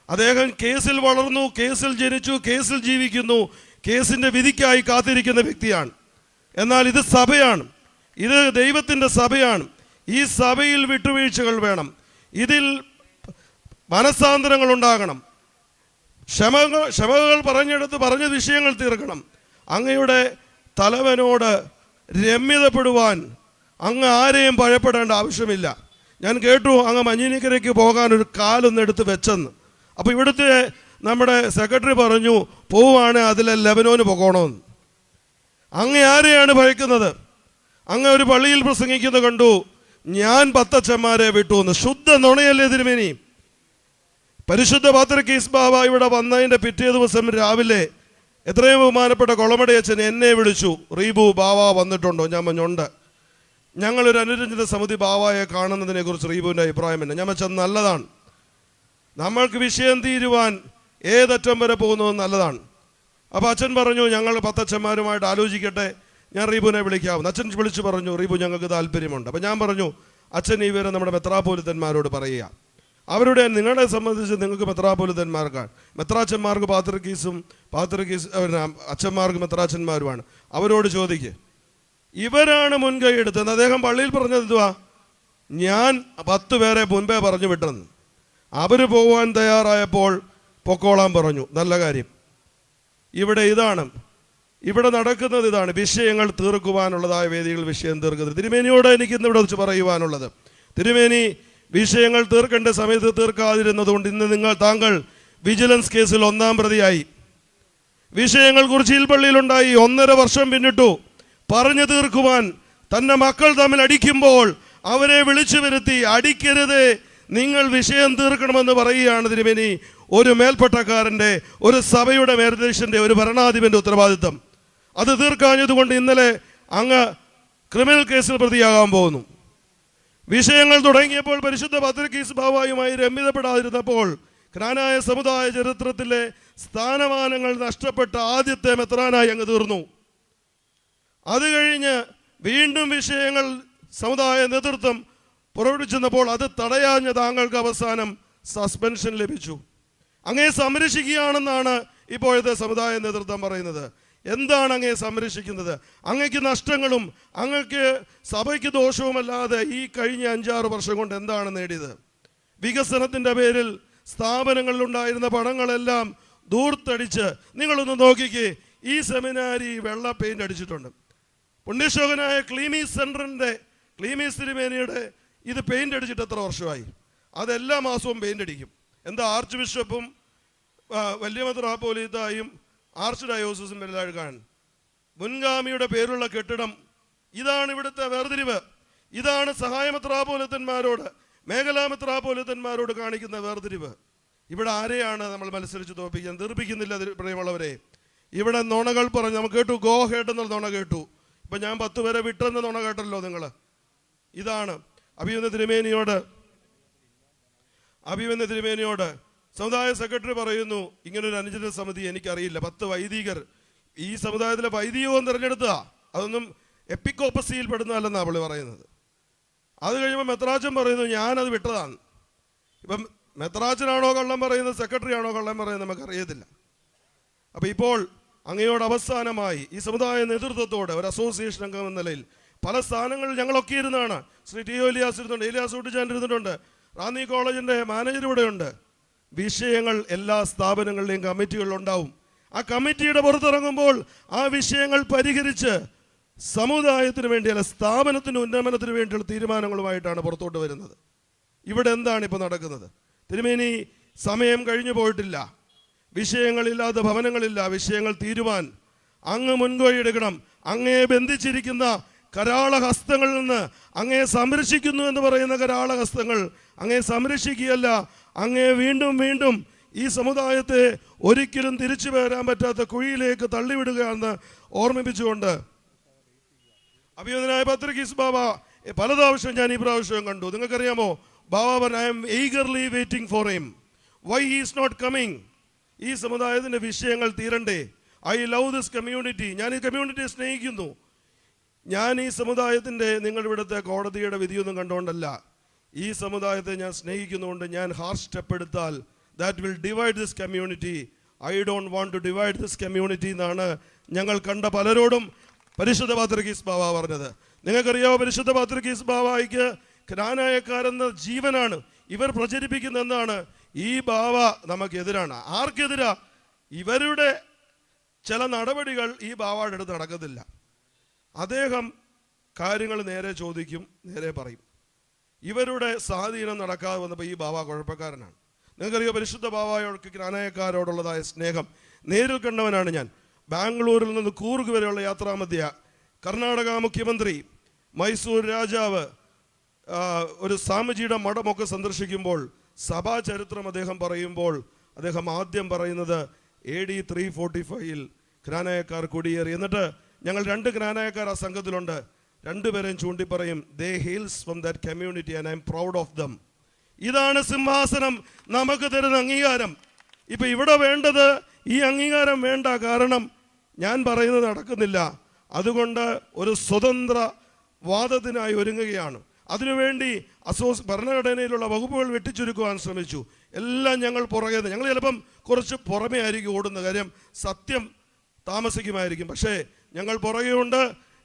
അദ്ദേഹം കേസിൽ വളർന്നു, കേസിൽ ജനിച്ചു, കേസിൽ ജീവിക്കുന്നു, കേസിൻ്റെ വിധിക്കായി കാത്തിരിക്കുന്ന വ്യക്തിയാണ്. എന്നാൽ ഇത് സഭയാണ്, ഇത് ദൈവത്തിൻ്റെ സഭയാണ്. ഈ സഭയിൽ വിട്ടുവീഴ്ചകൾ വേണം, ഇതിൽ മനസ്സാന്തരങ്ങൾ ഉണ്ടാകണം, ക്ഷമകൾ പറഞ്ഞ വിഷയങ്ങൾ തീർക്കണം. അങ്ങയുടെ തലവനോട് രമ്യതപ്പെടുവാൻ അങ്ങ് ആരെയും ഭയപ്പെടേണ്ട ആവശ്യമില്ല. ഞാൻ കേട്ടു അങ്ങ് മഞ്ഞിനിക്കരയ്ക്ക് പോകാൻ ഒരു കാലൊന്നെടുത്ത് വെച്ചെന്ന്. അപ്പോൾ ഇവിടുത്തെ നമ്മുടെ സെക്രട്ടറി പറഞ്ഞു, പോവുകയാണ് അതിലെ ലെബനോന് പോകണമെന്ന്. അങ്ങ് ആരെയാണ് ഭയക്കുന്നത്? അങ്ങ് ഒരു പള്ളിയിൽ പ്രസംഗിക്കുന്നത് കണ്ടു, ഞാൻ 10 അച്ഛന്മാരെ വിട്ടു എന്ന്. ശുദ്ധ നുണയല്ലേ തിരുമേനി? പരിശുദ്ധ പാത്രിക്കീസ് ബാബ ഇവിടെ വന്നതിൻ്റെ പിറ്റേ ദിവസം രാവിലെ എത്രയും ബഹുമാനപ്പെട്ട കൊളമടയച്ചൻ എന്നെ വിളിച്ചു, റീബു ബാവ വന്നിട്ടുണ്ടോ? ഞാൻ പറഞ്ഞുണ്ട്. ഞങ്ങളൊരു അനുരഞ്ജിത സമിതി ബാവായെ കാണുന്നതിനെക്കുറിച്ച് റീബുവിൻ്റെ അഭിപ്രായം തന്നെ. ഞാൻ വെച്ചാൽ നല്ലതാണ്. നമ്മൾക്ക് വിഷയം തീരുവാൻ ഏതറ്റം വരെ പോകുന്നത് നല്ലതാണ്. അപ്പോൾ അച്ഛൻ പറഞ്ഞു, ഞങ്ങൾ 10 അച്ഛന്മാരുമായിട്ട് ആലോചിക്കട്ടെ, ഞാൻ റീബുവിനെ വിളിക്കാവുന്നു. അച്ഛൻ വിളിച്ചു പറഞ്ഞു, റീബു ഞങ്ങൾക്ക് താല്പര്യമുണ്ട്. അപ്പോൾ ഞാൻ പറഞ്ഞു, അച്ഛൻ ഈ വിവരം നമ്മുടെ മെത്രാപ്പോലിത്തന്മാരോട് പറയുക. അവരുടെ നിങ്ങളെ സംബന്ധിച്ച് നിങ്ങൾക്ക് മെത്രാപ്പോലിത്തന്മാർക്കാണ്, മെത്രാച്ചന്മാർക്ക് പാത്രിക്കീസും അച്ഛന്മാർക്ക് മെത്രാച്ചന്മാരുമാണ്. അവരോട് ചോദിക്കുക. ഇവരാണ് മുൻകൈ എടുത്തത്. അദ്ദേഹം പള്ളിയിൽ പറഞ്ഞത് എന്തുവാ? ഞാൻ 10 പേരെ മുൻപേ പറഞ്ഞു വിട്ടെന്ന്. അവർ പോകാൻ തയ്യാറായപ്പോൾ പൊക്കോളാൻ പറഞ്ഞു. നല്ല കാര്യം. ഇവിടെ ഇതാണ്, ഇവിടെ നടക്കുന്നത് ഇതാണ്, വിഷയങ്ങൾ തീർക്കുവാനുള്ളതായ വേദികൾ വിഷയം തീർക്കുന്നത്. തിരുമേനിയോട് എനിക്ക് ഇന്ന് ഇവിടെ വെച്ച് പറയുവാനുള്ളത്, തിരുമേനി വിഷയങ്ങൾ തീർക്കേണ്ട സമയത്ത് തീർക്കാതിരുന്നതുകൊണ്ട് ഇന്ന് താങ്കൾ വിജിലൻസ് കേസിൽ 1-ാം പ്രതിയായി. വിഷയങ്ങൾ കുറിച്ചിൽ പള്ളിയിലുണ്ടായി, 1.5 വർഷം പിന്നിട്ടു. പറഞ്ഞു തീർക്കുവാൻ തൻ്റെ മക്കൾ തമ്മിൽ അടിക്കുമ്പോൾ അവരെ വിളിച്ചു വരുത്തി അടിക്കരുത്, നിങ്ങൾ വിഷയം തീർക്കണമെന്ന് പറയുകയാണ് തിരുമേനി. ഒരു മേൽപ്പട്ടക്കാരൻ്റെ, ഒരു സഭയുടെ മേൽധ്യക്ഷൻ്റെ, ഒരു ഭരണാധിപൻ്റെ ഉത്തരവാദിത്തം. അത് തീർക്കാഞ്ഞതുകൊണ്ട് ഇന്നലെ അങ്ങ് ക്രിമിനൽ കേസിൽ പ്രതിയാകാൻ പോകുന്നു. വിഷയങ്ങൾ തുടങ്ങിയപ്പോൾ പരിശുദ്ധ പത്രികീസ് ബാവായുമായി രമ്യതപ്പെടാതിരുന്നപ്പോൾ ക്നാനായ സമുദായ ചരിത്രത്തിലെ സ്ഥാനമാനങ്ങൾ നഷ്ടപ്പെട്ട ആദ്യത്തെ മെത്രാനായി അങ്ങ് തീർന്നു. അത് കഴിഞ്ഞ് വീണ്ടും വിഷയങ്ങൾ സമുദായ നേതൃത്വം പുറപ്പെടുവിച്ചപ്പോൾ അത് തടയാഞ്ഞ താങ്കൾക്ക് അവസാനം സസ്പെൻഷൻ ലഭിച്ചു. അങ്ങേ സംരക്ഷിക്കുകയാണെന്നാണ് ഇപ്പോഴത്തെ സമുദായ നേതൃത്വം പറയുന്നത്. എന്താണ് അങ്ങേ സംരക്ഷിക്കുന്നത്? അങ്ങയ്ക്ക് നഷ്ടങ്ങളും അങ്ങക്ക് സഭയ്ക്ക് ദോഷവുമല്ലാതെ ഈ കഴിഞ്ഞ 5-6 വർഷം കൊണ്ട് എന്താണ് നേടിയത്? വികസനത്തിൻ്റെ പേരിൽ സ്ഥാപനങ്ങളിലുണ്ടായിരുന്ന പണങ്ങളെല്ലാം ദൂർത്തടിച്ച് നിങ്ങളൊന്ന് നോക്കിക്കേ. ഈ സെമിനാരി വെള്ള പെയിൻ്റ് അടിച്ചിട്ടുണ്ട്. പുണ്യശോകനായ ക്ലീമീസ് സെൻറ്ററിൻ്റെ ക്ലീമീസ് തിരുമേനിയുടെ ഇത് പെയിൻ്റ് അടിച്ചിട്ട് എത്ര വർഷമായി? അതെല്ലാ മാസവും പെയിൻ്റ് അടിക്കും. എന്താ, ആർച്ച് ബിഷപ്പും വലിയ മെത്രാപ്പോലീത്തായും ആർച്ച് ഡയോസസും വെള്ളാഴുകാൻ മുൻഗാമിയുടെ പേരുള്ള കെട്ടിടം. ഇതാണ് ഇവിടുത്തെ വേർതിരിവ്. ഇതാണ് സഹായ മെത്രാപ്പോലിത്തന്മാരോട്, മേഖലാ മെത്രാപ്പോലിത്തന്മാരോട് കാണിക്കുന്ന വേർതിരിവ്. ഇവിടെ ആരെയാണ് നമ്മൾ മത്സരിച്ച് തോൽപ്പിക്കാൻ? തീർപ്പിക്കുന്നില്ല പ്രിയമുള്ളവരെ. ഇവിടെ നുണകൾ പറഞ്ഞു. നമുക്ക് കേട്ടു ഗോ ഹെഡ് എന്നുള്ള നുണ കേട്ടു. ഇപ്പം ഞാൻ 10 പേരെ വിട്ടെന്ന നുണ കേട്ടല്ലോ നിങ്ങൾ. ഇതാണ് അഭിമന്യ തിരുമേനിയോട് സമുദായ സെക്രട്ടറി പറയുന്നു, ഇങ്ങനൊരു അനുചര സമിതി എനിക്കറിയില്ല. 10 വൈദികർ ഈ സമുദായത്തിലെ വൈദികവും തിരഞ്ഞെടുത്തുക. അതൊന്നും എപ്പിക്കോപ്പസിയിൽ പെടുന്നതല്ലെന്നാണ് അവൾ പറയുന്നത്. അത് കഴിയുമ്പോൾ മെത്രാച്ചൻ പറയുന്നു ഞാനത് വിട്ടതാണ്. ഇപ്പം മെത്രാച്ചനാണോ കള്ളം പറയുന്നത്, സെക്രട്ടറി ആണോ കള്ളം പറയുന്നത് നമുക്കറിയത്തില്ല. അപ്പം ഇപ്പോൾ അങ്ങയോട് അവസാനമായി ഈ സമുദായ നേതൃത്വത്തോട് ഒരു അസോസിയേഷൻ അംഗം എന്ന നിലയിൽ പല സ്ഥാനങ്ങളിൽ ഞങ്ങളൊക്കെ ഇരുന്നാണ്. ശ്രീ ടി ഒ ഇലിയാസ് ഇരുന്നുണ്ട്, ഇലിയാസ് ഊട്ടിച്ചാൻ ഇരുന്നിട്ടുണ്ട്, റാന്നി കോളേജിൻ്റെ മാനേജർ ഇവിടെ ഉണ്ട്. വിഷയങ്ങൾ എല്ലാ സ്ഥാപനങ്ങളിലെയും കമ്മിറ്റികളിലുണ്ടാവും. ആ കമ്മിറ്റിയുടെ പുറത്തിറങ്ങുമ്പോൾ ആ വിഷയങ്ങൾ പരിഹരിച്ച് സമുദായത്തിന് വേണ്ടി അല്ല സ്ഥാപനത്തിന് ഉന്നമനത്തിന് വേണ്ടിയുള്ള തീരുമാനങ്ങളുമായിട്ടാണ് പുറത്തോട്ട് വരുന്നത്. ഇവിടെ എന്താണ് ഇപ്പോൾ നടക്കുന്നത്? തിരുമേനി, സമയം കഴിഞ്ഞു പോയിട്ടില്ല. വിഷയങ്ങളില്ലാത്ത ഭവനങ്ങളില്ല. വിഷയങ്ങൾ തീരുവാൻ അങ്ങ് മുൻകൈ എടുക്കണം. അങ്ങേ ബന്ധിച്ചിരിക്കുന്ന കരാളഹസ്തങ്ങളിൽ നിന്ന് അങ്ങേ സംരക്ഷിക്കുന്നു എന്ന് പറയുന്ന കരാളഹസ്തങ്ങൾ അങ്ങേ സംരക്ഷിക്കുകയല്ല, അങ്ങേ വീണ്ടും വീണ്ടും ഈ സമുദായത്തെ ഒരിക്കലും തിരിച്ചു വരാൻ പറ്റാത്ത കുഴിയിലേക്ക് തള്ളിവിടുകയാണെന്ന് ഓർമ്മിപ്പിച്ചുകൊണ്ട് അഭിനന്ദനായ പത്രികീസ് ബാബ പല പ്രാവശ്യം ഞാൻ ഈ പ്രാവശ്യം കണ്ടു. നിങ്ങൾക്കറിയാമോ, ബാബ I am eagerly waiting for him. Why he is not coming? ഈ സമുദായത്തിൻ്റെ വിഷയങ്ങൾ തീരണ്ടേ? I love this community. ഞാൻ ഈ കമ്മ്യൂണിറ്റിയെ സ്നേഹിക്കുന്നു. ഞാൻ ഈ സമുദായത്തിൻ്റെ, നിങ്ങളിവിടുത്തെ കോടതിയുടെ വിധിയൊന്നും കണ്ടുകൊണ്ടല്ല, ഈ സമുദായത്തെ ഞാൻ സ്നേഹിക്കുന്നുകൊണ്ട് ഞാൻ ഹാർഷ് സ്റ്റെപ്പ് എടുത്താൽ that will divide this community. I don't want to divide this community എന്നാണ് ഞങ്ങൾ കണ്ട പലരോടും പരിശുദ്ധ പത്രികീസ് ബാവ പറഞ്ഞത്. നിങ്ങൾക്കറിയാമോ, പരിശുദ്ധ പത്രികീസ് ബാവയ്ക്ക് ക്നാനായക്കാരെന്ന ജീവനാണ്. ഇവർ പ്രചരിപ്പിക്കുന്ന എന്താണ്? ഈ ബാവ നമുക്കെതിരാണ്. ആർക്കെതിരാ? ഇവരുടെ ചില നടപടികൾ ഈ ബാവയുടെ അടുത്ത് നടക്കത്തില്ല. അദ്ദേഹം കാര്യങ്ങൾ നേരെ ചോദിക്കും, നേരെ പറയും. ഇവരുടെ സ്വാധീനം നടക്കാതെ വന്നപ്പോൾ ഈ ബാവ കുഴപ്പക്കാരനാണ്. നിങ്ങൾക്കറിയാം, പരിശുദ്ധ ബാവയോട് ക്നാനായക്കാരോടുള്ളതായ സ്നേഹം നേരിൽ കണ്ടവനാണ് ഞാൻ. ബാംഗ്ലൂരിൽ നിന്ന് കൂർഗ് വരെയുള്ള യാത്രാമധ്യ കർണാടക മുഖ്യമന്ത്രി, മൈസൂർ രാജാവ്, ഒരു സ്വാമിജിയുടെ മഠമൊക്കെ സന്ദർശിക്കുമ്പോൾ സഭാ ചരിത്രം അദ്ദേഹം പറയുമ്പോൾ അദ്ദേഹം ആദ്യം പറയുന്നത് AD 345 ക്നാനായക്കാർ കുടിയേറി. എന്നിട്ട് ഞങ്ങൾ 2 ക്നാനായക്കാർ ആ സംഘത്തിലുണ്ട്. 2 പേരെയും ചൂണ്ടിപ്പറയും, they hails from that community and I am proud of them. ഇതാണ് സിംഹാസനം നമുക്ക് തരുന്ന അംഗീകാരം. ഇപ്പം ഇവിടെ വേണ്ടത് ഈ അംഗീകാരം വേണ്ട. കാരണം ഞാൻ പറയുന്നത് നടക്കുന്നില്ല. അതുകൊണ്ട് ഒരു സ്വതന്ത്ര വാദത്തിനായി ഒരുങ്ങുകയാണ്. അതിനുവേണ്ടി ഭരണഘടനയിലുള്ള വകുപ്പുകൾ വെട്ടിച്ചുരുക്കുവാൻ ശ്രമിച്ചു. എല്ലാം ഞങ്ങൾ പുറകെ, ഞങ്ങൾ ചിലപ്പം കുറച്ച് പുറമേ ആയിരിക്കും ഓടുന്ന കാര്യം, സത്യം താമസിക്കുമായിരിക്കും. പക്ഷേ ഞങ്ങൾ പുറകെ ഉണ്ട്.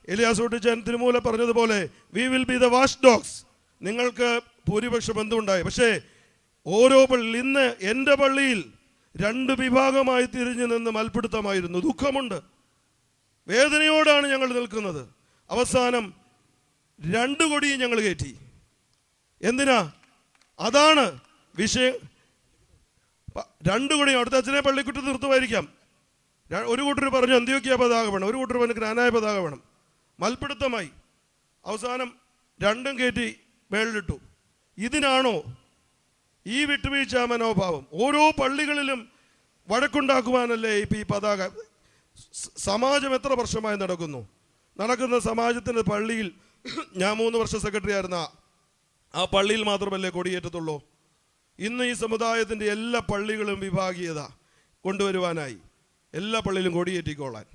എലിയാസ് ഊട്ടിച്ചാൻ തിരുമൂല പറഞ്ഞതുപോലെ we will be the watch dogs. നിങ്ങൾക്ക് ഭൂരിപക്ഷം എന്തുണ്ടായി? പക്ഷേ ഓരോ പള്ളി, ഇന്ന് എൻ്റെ പള്ളിയിൽ 2 വിഭാഗമായി തിരിഞ്ഞു നിന്ന് മൽപ്പിടുത്തമായിരുന്നു. ദുഃഖമുണ്ട്. വേദനയോടാണ് ഞങ്ങൾ നിൽക്കുന്നത്. അവസാനം 2 കൊടിയും ഞങ്ങൾ കയറ്റി. എന്തിനാ? അതാണ് വിഷയം. 2 കൊടിയും അവിടുത്തെ അച്ഛനെ പള്ളിക്കുട്ടി നിർത്തുമായിരിക്കാം. ഒരു കൂട്ടർ പറഞ്ഞു അന്ത്യോക്യ പതാക വേണം, ഒരു കൂട്ടർ പറഞ്ഞു ഗ്രാനായ പതാക വേണം. മൽപ്പിടുത്തമായി. അവസാനം 2ഉം കയറ്റി മേളിലിട്ടു. ഇതിനാണോ ഈ വിട്ടുവീഴ്ച മനോഭാവം? ഓരോ പള്ളികളിലും വഴക്കുണ്ടാക്കുവാനല്ലേ ഈ പതാക? സമാജം എത്ര വർഷമായി നടക്കുന്ന സമാജത്തിൻ്റെ പള്ളിയിൽ ഞാൻ 3 വർഷം സെക്രട്ടറി ആയിരുന്ന ആ പള്ളിയിൽ മാത്രമല്ലേ കൊടിയേറ്റത്തുള്ളൂ? ഇന്ന് ഈ സമുദായത്തിൻ്റെ എല്ലാ പള്ളികളും വിഭാഗീയത കൊണ്ടുവരുവാനായി എല്ലാ പള്ളിയിലും കൊടിയേറ്റിക്കോളാൻ.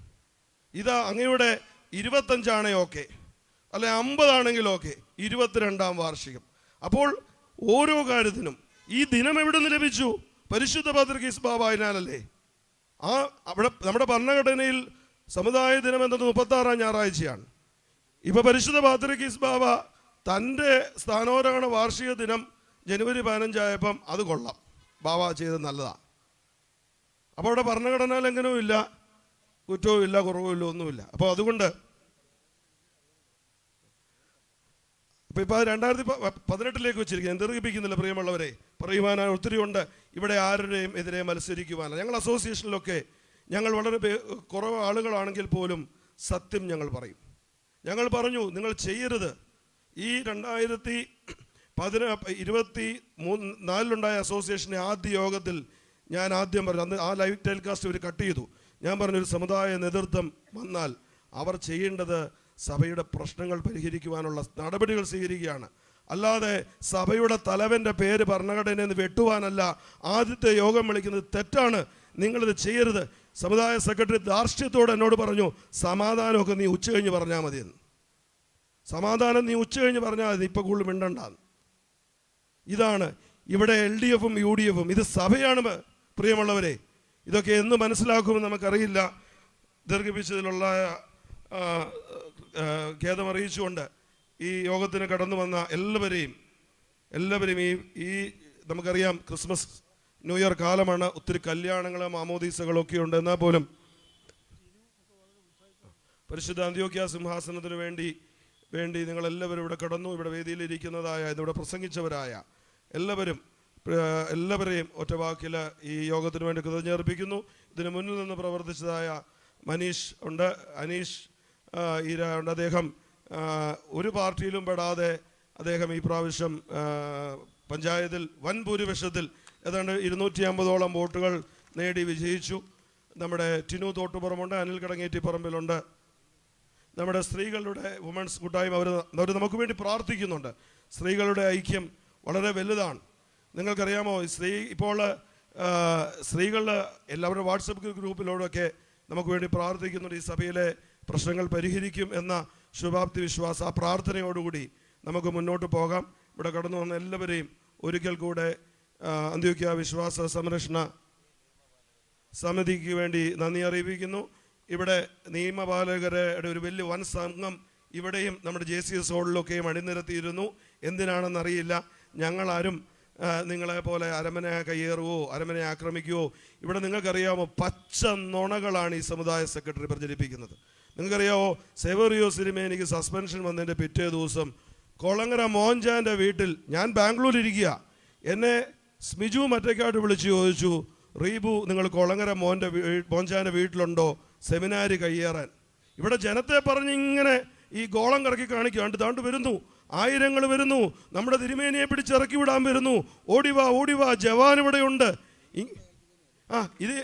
ഇതാ അങ്ങയുടെ 25 ഓക്കെ, അല്ലെ 50 ആണെങ്കിലും ഓക്കെ, 22ാം വാർഷികം. അപ്പോൾ ഓരോ കാര്യത്തിനും ഈ ദിനം എവിടെ നിന്ന് ലഭിച്ചു? പരിശുദ്ധ പത്രികീസ് ബാബായതിനാലല്ലേ? അവിടെ നമ്മുടെ ഭരണഘടനയിൽ സമുദായ ദിനം എന്നത് 36ാം ഞായറാഴ്ചയാണ്. ഇപ്പൊ പരിശുദ്ധ പത്രികീസ് ബാബ തൻ്റെ സ്ഥാനോരോഹണ വാർഷിക ദിനം ജനുവരി 15 ആയപ്പം അത് കൊള്ളാം, ബാബ ചെയ്തത് നല്ലതാണ്. അപ്പോൾ അവിടെ ഭരണഘടനാ ലംഘനവും ഇല്ല, കുറ്റവും ഇല്ല, കുറവും ഇല്ല, ഒന്നുമില്ല. അപ്പോൾ അതുകൊണ്ട് ഇപ്പോൾ 2018 വെച്ചിരിക്കുന്നത് ദീർഘിപ്പിക്കുന്നില്ല പ്രിയമുള്ളവരെ. പറയുവാനായി ഒത്തിരി ഉണ്ട്. ഇവിടെ ആരുടെയും എതിരെ മത്സരിക്കുവാനല്ല. ഞങ്ങൾ അസോസിയേഷനിലൊക്കെ ഞങ്ങൾ വളരെ കുറവ് ആളുകളാണെങ്കിൽ പോലും സത്യം ഞങ്ങൾ പറയും. ഞങ്ങൾ പറഞ്ഞു നിങ്ങൾ ചെയ്യരുത്. ഈ 2024 അസോസിയേഷൻ്റെ ആദ്യ യോഗത്തിൽ ഞാൻ ആദ്യം പറഞ്ഞു, അന്ന് ആ ലൈവ് ടെലികാസ്റ്റ് ഒരു കട്ട് ചെയ്തു. ഞാൻ പറഞ്ഞൊരു സമുദായ നേതൃത്വം വന്നാൽ അവർ ചെയ്യേണ്ടത് സഭയുടെ പ്രശ്നങ്ങൾ പരിഹരിക്കുവാനുള്ള നടപടികൾ സ്വീകരിക്കുകയാണ്. അല്ലാതെ സഭയുടെ തലവൻ്റെ പേര് ഭരണഘടനയിൽ നിന്ന് വെട്ടുവാനല്ല ആദ്യത്തെ യോഗം വിളിക്കുന്നത്. തെറ്റാണ്, നിങ്ങളിത് ചെയ്യരുത്. സമുദായ സെക്രട്ടറി ധാർഷ്ട്യത്തോടെ എന്നോട് പറഞ്ഞു, സമാധാനമൊക്കെ നീ ഉച്ച കഴിഞ്ഞ് പറഞ്ഞാൽ മതിയെന്ന്. സമാധാനം നീ ഉച്ച കഴിഞ്ഞ് പറഞ്ഞാൽ മതി, ഇപ്പോൾ കൂടുതൽ മിണ്ടണ്ടാന്ന്. ഇതാണ് ഇവിടെ LDFും UDFും. ഇത് സഭയാണ് പ്രിയമുള്ളവരെ. ഇതൊക്കെ എന്ന് മനസ്സിലാക്കുമെന്ന് നമുക്കറിയില്ല. ദീർഘിപ്പിച്ചതിലുള്ള ഖേദമറിയിച്ചുകൊണ്ട് ഈ യോഗത്തിന് കടന്നു വന്ന എല്ലാവരെയും ഈ നമുക്കറിയാം നമുക്കറിയാം ന്യൂ ഇയർ കാലമാണ്. ഒത്തിരി കല്യാണങ്ങളും മാമോദീസകളൊക്കെ ഉണ്ട്. എന്നാൽ പോലും പരിശുദ്ധ അന്ത്യോക്യ സിംഹാസനത്തിന് വേണ്ടി നിങ്ങളെല്ലാവരും ഇവിടെ കടന്നു. ഇവിടെ വേദിയിലിരിക്കുന്നതായ ഇവിടെ പ്രസംഗിച്ചവരായ എല്ലാവരെയും ഒറ്റവാക്കിൽ ഈ യോഗത്തിന് വേണ്ടി കൃതജ്ഞർപ്പിക്കുന്നു. ഇതിന് മുന്നിൽ നിന്ന് പ്രവർത്തിച്ചതായ മനീഷ് ഉണ്ട്, അനീഷ് ഈര ഉണ്ട്. അദ്ദേഹം ഒരു പാർട്ടിയിലും പെടാതെ അദ്ദേഹം ഈ പ്രാവശ്യം പഞ്ചായത്തിൽ വൻ ഭൂരിപക്ഷത്തിൽ ഏതാണ്ട് 250ഓളം വോട്ടുകൾ നേടി വിജയിച്ചു. നമ്മുടെ ടിനു തോട്ടുപുറമുണ്ട്, അനിൽ കടങ്ങേറ്റിപ്പറമ്പിലുണ്ട്. നമ്മുടെ സ്ത്രീകളുടെ വുമൻസ് കൂട്ടായ്മ അവർ നമുക്ക് വേണ്ടി പ്രാർത്ഥിക്കുന്നുണ്ട്. സ്ത്രീകളുടെ ഐക്യം വളരെ വലുതാണ്. നിങ്ങൾക്കറിയാമോ, ഇപ്പോൾ സ്ത്രീകൾ എല്ലാവരുടെ വാട്സപ്പ് ഗ്രൂപ്പിലൂടെയൊക്കെ നമുക്ക് വേണ്ടി പ്രാർത്ഥിക്കുന്നുണ്ട്. ഈ സഭയിലെ പ്രശ്നങ്ങൾ പരിഹരിക്കും എന്ന ശുഭാപ്തി വിശ്വാസം, ആ പ്രാർത്ഥനയോടുകൂടി നമുക്ക് മുന്നോട്ട് പോകാം. ഇവിടെ കടന്നു വന്ന എല്ലാവരെയും ഒരിക്കൽ കൂടെ അന്ത്യോക്യ വിശ്വാസ സംരക്ഷണ സമിതിക്ക് വേണ്ടി നന്ദി അറിയിക്കുന്നു. ഇവിടെ നിയമപാലകരുടെ ഒരു വലിയ വൻ സംഘം ഇവിടെയും നമ്മുടെ JCS ഹോളിലൊക്കെയും അണിനിരത്തിയിരുന്നു. എന്തിനാണെന്നറിയില്ല. ഞങ്ങളാരും നിങ്ങളെ പോലെ അരമനയെ കയ്യേറുവോ അരമനയെ ആക്രമിക്കുകയോ, ഇവിടെ നിങ്ങൾക്കറിയാമോ പച്ച നുണകളാണ് ഈ സമുദായ സെക്രട്ടറി പ്രചരിപ്പിക്കുന്നത്. നിങ്ങൾക്കറിയാമോ, സെവേറിയോസ് തിരുമേനിക്ക് സസ്പെൻഷൻ വന്നതിൻ്റെ പിറ്റേ ദിവസം കൊളങ്ങര മോഹൻചാൻ്റെ വീട്ടിൽ, ഞാൻ ബാംഗ്ലൂരിരിക്കുക, എന്നെ സ്മിജു മറ്റേക്കാട്ട് വിളിച്ച് ചോദിച്ചു, റീബു നിങ്ങൾ കൊളങ്ങര മോഹൻചാൻ്റെ വീട്ടിലുണ്ടോ സെമിനാരി കയ്യേറാൻ? ഇവിടെ ജനത്തെ പറഞ്ഞ് ഇങ്ങനെ ഈ ഗോളം കറക്കി കാണിക്കുക. താണ്ട് വരുന്നു, ആയിരങ്ങൾ വരുന്നു, നമ്മുടെ തിരുമേനിയെ പിടിച്ചിറക്കി വിടാൻ വരുന്നു, ഓടിവാ ജവാൻ ഇവിടെയുണ്ട്. ഇത്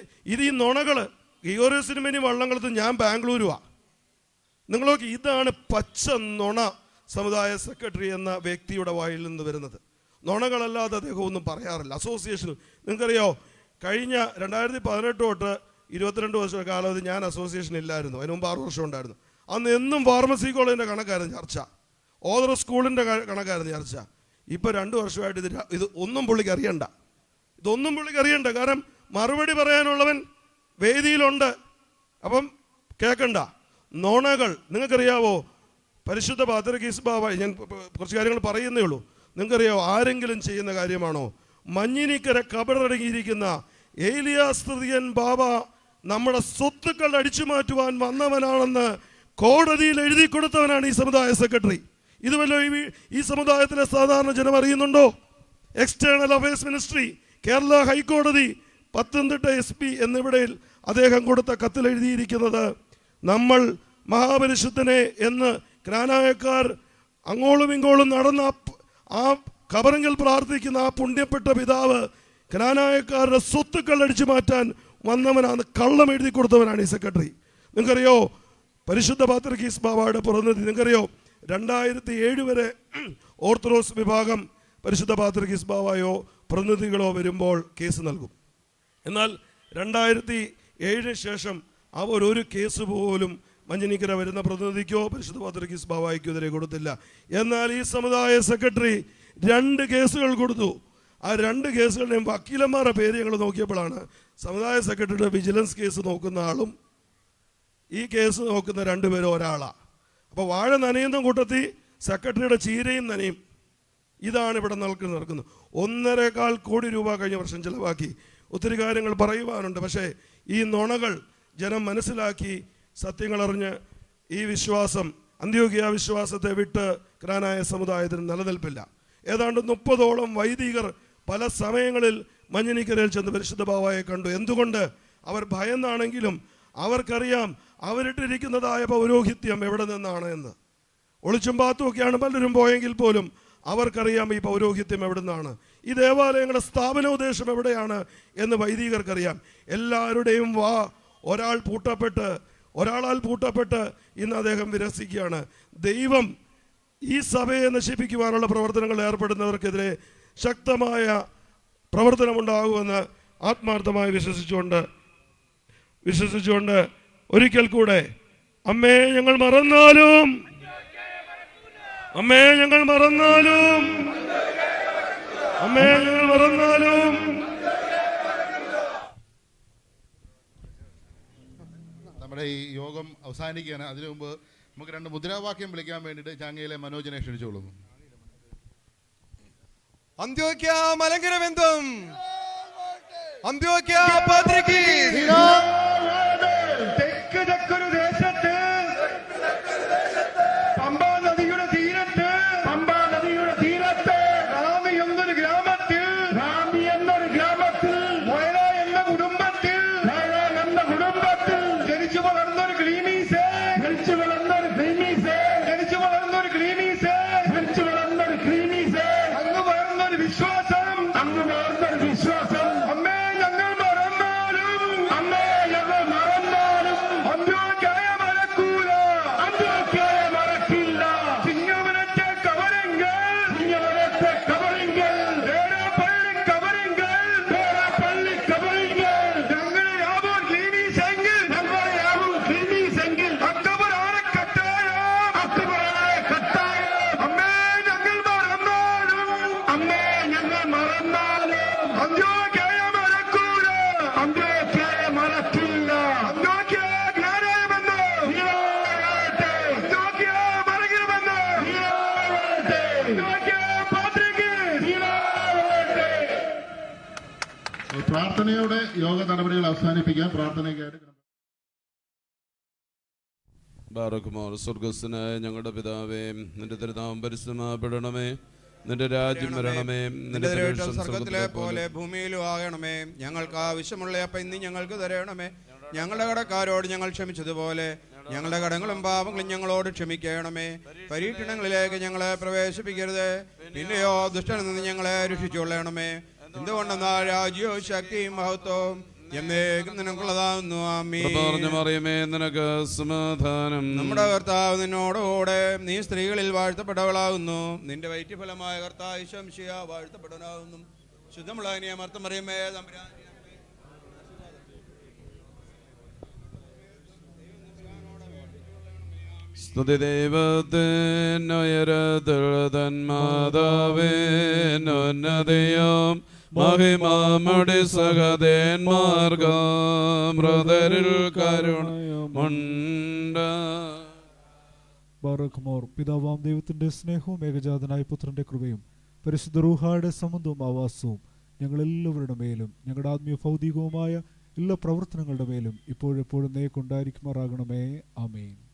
ഈ നുണകൾ. ഗിയോറിയോസ് തിരുമേനി വള്ളംകളത്ത്, ഞാൻ ബാംഗ്ലൂരുവാ. നിങ്ങളൊക്കെ ഇതാണ് പച്ച നുണ സമുദായ സെക്രട്ടറി എന്ന വ്യക്തിയുടെ വായിൽ നിന്ന് വരുന്നത്. നുണകളല്ലാതെ അദ്ദേഹം ഒന്നും പറയാറില്ല. അസോസിയേഷൻ നിങ്ങൾക്കറിയോ, കഴിഞ്ഞ 2018 തൊട്ട് 22 വർഷ കാലത്ത് ഞാൻ അസോസിയേഷൻ ഇല്ലായിരുന്നു. അതിന് മുമ്പ് 6 വർഷം ഉണ്ടായിരുന്നു. അന്ന് എന്നും ഫാർമസി കോളേജിൻ്റെ കണക്കായിരുന്നു ചർച്ച, ഓതർ സ്കൂളിൻ്റെ കണക്കായിരുന്നു ചർച്ച. ഇപ്പം 2 വർഷമായിട്ട് ഇത് ഒന്നും പുള്ളിക്ക് അറിയണ്ട. ഇതൊന്നും പുള്ളിക്ക് അറിയണ്ട. കാരണം മറുപടി പറയാനുള്ളവൻ വേദിയിലുണ്ട്. അപ്പം കേൾക്കണ്ട നുണകൾ. നിങ്ങൾക്കറിയാവോ, പരിശുദ്ധ പാത്രികീസ് ബാബ, ഞാൻ കുറച്ച് കാര്യങ്ങൾ പറയുന്നേ ഉള്ളൂ. നിങ്ങൾക്കറിയാവോ ആരെങ്കിലും ചെയ്യുന്ന കാര്യമാണോ? മഞ്ഞിനിക്കര കബറടങ്ങിയിരിക്കുന്ന ഏലിയാസ് തൃതീയൻ ബാബ നമ്മുടെ സ്വത്തുക്കൾ അടിച്ചു മാറ്റുവാൻ വന്നവനാണെന്ന് കോടതിയിൽ എഴുതി കൊടുത്തവനാണ് ഈ സമുദായ സെക്രട്ടറി. ഇതുവല്ലോ ഈ സമുദായത്തിലെ സാധാരണ ജനം അറിയുന്നുണ്ടോ? എക്സ്റ്റേണൽ അഫയേഴ്സ് മിനിസ്ട്രി, കേരള ഹൈക്കോടതി, പത്തനംതിട്ട SP എന്നിവിടയിൽ അദ്ദേഹം കൊടുത്ത കത്തിൽ എഴുതിയിരിക്കുന്നത്, നമ്മൾ മഹാപരിശുദ്ധനെ എന്ന് ക്നാനായക്കാർ അങ്ങോളം ഇങ്ങോളം നടന്ന ആ ഖബറിങ്കിൽ പ്രാർത്ഥിക്കുന്ന ആ പുണ്യപ്പെട്ട പിതാവ് ക്നാനായക്കാരുടെ സ്വത്തുക്കൾ അടിച്ചു മാറ്റാൻ വന്നവനാണ്, കള്ളം എഴുതി കൊടുത്തവനാണ് ഈ സെക്രട്ടറി. നിങ്ങൾക്കറിയോ പരിശുദ്ധ പാത്രികീസ് ബാവയുടെ പ്രതിനിധി, നിങ്ങൾക്കറിയോ 2007 വരെ ഓർത്തഡോക്സ് വിഭാഗം പരിശുദ്ധ പാത്രികീസ് ബാവയോ പ്രതിനിധികളോ വരുമ്പോൾ കേസ് നൽകും. എന്നാൽ 2007 ശേഷം അവർ ഒരു കേസ് പോലും മഞ്ഞനിക്കര വരുന്ന പ്രതിനിധിക്കോ പരിശുദ്ധ പാത്രികീസ് ബാവയ്ക്കോ എതിരെ കൊടുത്തില്ല. എന്നാൽ ഈ സമുദായ സെക്രട്ടറി 2 കേസുകൾ കൊടുത്തു. ആ 2 കേസുകളുടെയും വക്കീലന്മാരുടെ പേര് ഞങ്ങൾ നോക്കിയപ്പോഴാണ് സമുദായ സെക്രട്ടറിയുടെ വിജിലൻസ് കേസ് നോക്കുന്ന ആളും ഈ കേസ് നോക്കുന്ന 2 പേരും ഒരാളാണ്. അപ്പോൾ വാഴ നനയുന്ന കൂട്ടത്തിൽ സെക്രട്ടറിയുടെ ചീരയും നനയും. ഇതാണ് ഇവിടെ നടക്കുന്നത്. 1.25 കോടി രൂപ കഴിഞ്ഞ വർഷം ചിലവാക്കി. ഒത്തിരി കാര്യങ്ങൾ പറയുവാനുണ്ട്. പക്ഷേ ഈ നുണകൾ ജനം മനസ്സിലാക്കി സത്യങ്ങളറിഞ്ഞ് ഈ വിശ്വാസം, അന്ത്യോക്യ വിശ്വാസത്തെ വിട്ട് ക്നാനായ സമുദായത്തിന് നിലനിൽപ്പില്ല. ഏതാണ്ട് 30ഓളം വൈദികർ പല സമയങ്ങളിൽ മഞ്ഞനിക്കരയിൽ ചെന്ന് പരിശുദ്ധ ബാവയെ കണ്ടു. എന്തുകൊണ്ട്? അവർ ഭയന്നാണെങ്കിലും അവർക്കറിയാം അവരിട്ടിരിക്കുന്നതായ പൗരോഹിത്യം എവിടെ നിന്നാണ് എന്ന്. ഒളിച്ചും പാത്തുമൊക്കെയാണ് പലരും പോയെങ്കിൽ പോലും അവർക്കറിയാം ഈ പൗരോഹിത്യം എവിടെ നിന്നാണ്, ഈ ദേവാലയങ്ങളുടെ സ്ഥാപനോദ്ദേശം എവിടെയാണ് എന്ന് വൈദികർക്കറിയാം. എല്ലാവരുടെയും ഒരാളാൽ പൂട്ടപ്പെട്ട് ഇന്ന് അദ്ദേഹം വിരസിക്കുകയാണ്. ദൈവം ഈ സഭയെ നശിപ്പിക്കുവാനുള്ള പ്രവർത്തനങ്ങൾ ഏർപ്പെടുന്നവർക്കെതിരെ ശക്തമായ പ്രവർത്തനമുണ്ടാകുമെന്ന് ആത്മാർത്ഥമായി വിശ്വസിച്ചുകൊണ്ട് ഒരിക്കൽ കൂടെ അമ്മേ ഞങ്ങൾ മറന്നാലും നമ്മുടെ ഈ യോഗം അവസാനിക്കുകയാണ്. അതിനു മുമ്പ് നമുക്ക് 2 മുദ്രാവാക്യം വിളിക്കാൻ വേണ്ടിയിട്ട് ചാങ്ങയിലെ മനോജിനെ ക്ഷണിച്ചോളുന്നു. അന്ത്യോക്യ മലങ്കര ബന്ധം, അന്ത്യോക്യ പാത്രികീസ്. തെക്കൊരു ദേശത്ത് പമ്പാ നദിയുടെ തീരത്ത് റാമി എന്നൊരു ഗ്രാമത്തിൽ മൊയല എന്ന കുടുംബത്തിൽ ജനിച്ചു വളർന്നൊരു ക്ലീമീസ് അങ്ങ് വളർന്നൊരു വിശ്വാസം അമ്മേ ഞങ്ങൾ മറന്നാലും അന്ത്യോക്യായ മറക്കില്ല. ചിങ്ങവനത്തെ കവരങ്ങൾ പള്ളി കവരങ്ങൾ ഞങ്ങളെ യാവോർ ക്ലീമീസെങ്കിൽ അക്കബറാണ് കട്ടായം. അമ്മേ ഞങ്ങൾ മറന്നാലും അന്ത്യോക്യായ മറക്കില്ല. അന്ത്യോക്യ ജ്ഞാനായമെന്ന് അന്ത്യോക്യ മറക്കണമെന്ന് അന്ത്യോക്യ പാത്രികീസ്. പ്രാർത്ഥനയോടെ യോഗ നടപടികൾ അവസാനിപ്പിക്കാം. പ്രാർത്ഥനയ്ക്കായിട്ട് ബാറക്കുമോർ. സ്വർഗസ്ഥനായ ഞങ്ങളുടെ പിതാവേ, നിന്റെ തിരുനാമം പരിശുദ്ധമാക്കപ്പെടണമേ, നിന്റെ രാജ്യം വരണമേ, നിന്റെ തിരുവിഷ്ടം സ്വർഗത്തിലെ പോലെ ഭൂമിയിലും ആകണമേ. ഞങ്ങൾക്ക് ആവശ്യമുള്ള അപ്പം ഇന്ന് ഞങ്ങൾക്ക് തരണമേ. ഞങ്ങളുടെ കടക്കാരോട് ഞങ്ങൾ ക്ഷമിച്ചതുപോലെ ഞങ്ങളുടെ കടങ്ങളും പാപങ്ങളും ഞങ്ങളോട് ക്ഷമിക്കണമേ. പരീക്ഷണങ്ങളിലേക്ക് ഞങ്ങളെ പ്രവേശിപ്പിക്കരുത്, പിന്നെയോ ദുഷ്ടനിൽ നിന്ന് ഞങ്ങളെ രക്ഷിച്ചുകൊള്ളണമേ. എന്തുകൊണ്ടെന്നാൽ രാജ്യവും ശക്തിയും മഹത്വവും എന്നേക്കും നിനക്കുള്ളതാകുന്നു. ആമേൻ. മറിയമേ, നിനക്ക് സമാധാനം. നമ്മുടെ കർത്താവ് നിന്നോടുകൂടെ, നീ സ്ത്രീകളിൽ വാഴ്ത്തപ്പെട്ടവളാകുന്നു. നിന്റെ വൈദ്യഫലമായ കർത്താവ് ശംശിയ വാഴ്ത്തപ്പെട്ടവനാകുന്നു. ശുദ്ധമുള്ള അമർത്തം മറിയമേ, സ്തുതി ദൈവത്തിനുയരതന്മാതാവേന്നതയും മഹിമാമുടി സഹദേന്മാർഗം കരുണമുണ്ട്. ബാറക്കുമോർ. പിതാവാം ദൈവത്തിന്റെ സ്നേഹവും ഏകജാതനായ പുത്രന്റെ കൃപയും പരിശുദ്ധ റൂഹായുടെ സംബന്ധവും ആവാസവും ഞങ്ങളെല്ലാവരുടെ മേലും ഞങ്ങളുടെ ആത്മീയ ഭൗതികവുമായ എല്ലാ പ്രവർത്തനങ്ങളുടെ മേലും ഇപ്പോഴെപ്പോഴും നേക്കുണ്ടായിരിക്കുമാറാകണമേ. ആമേൻ.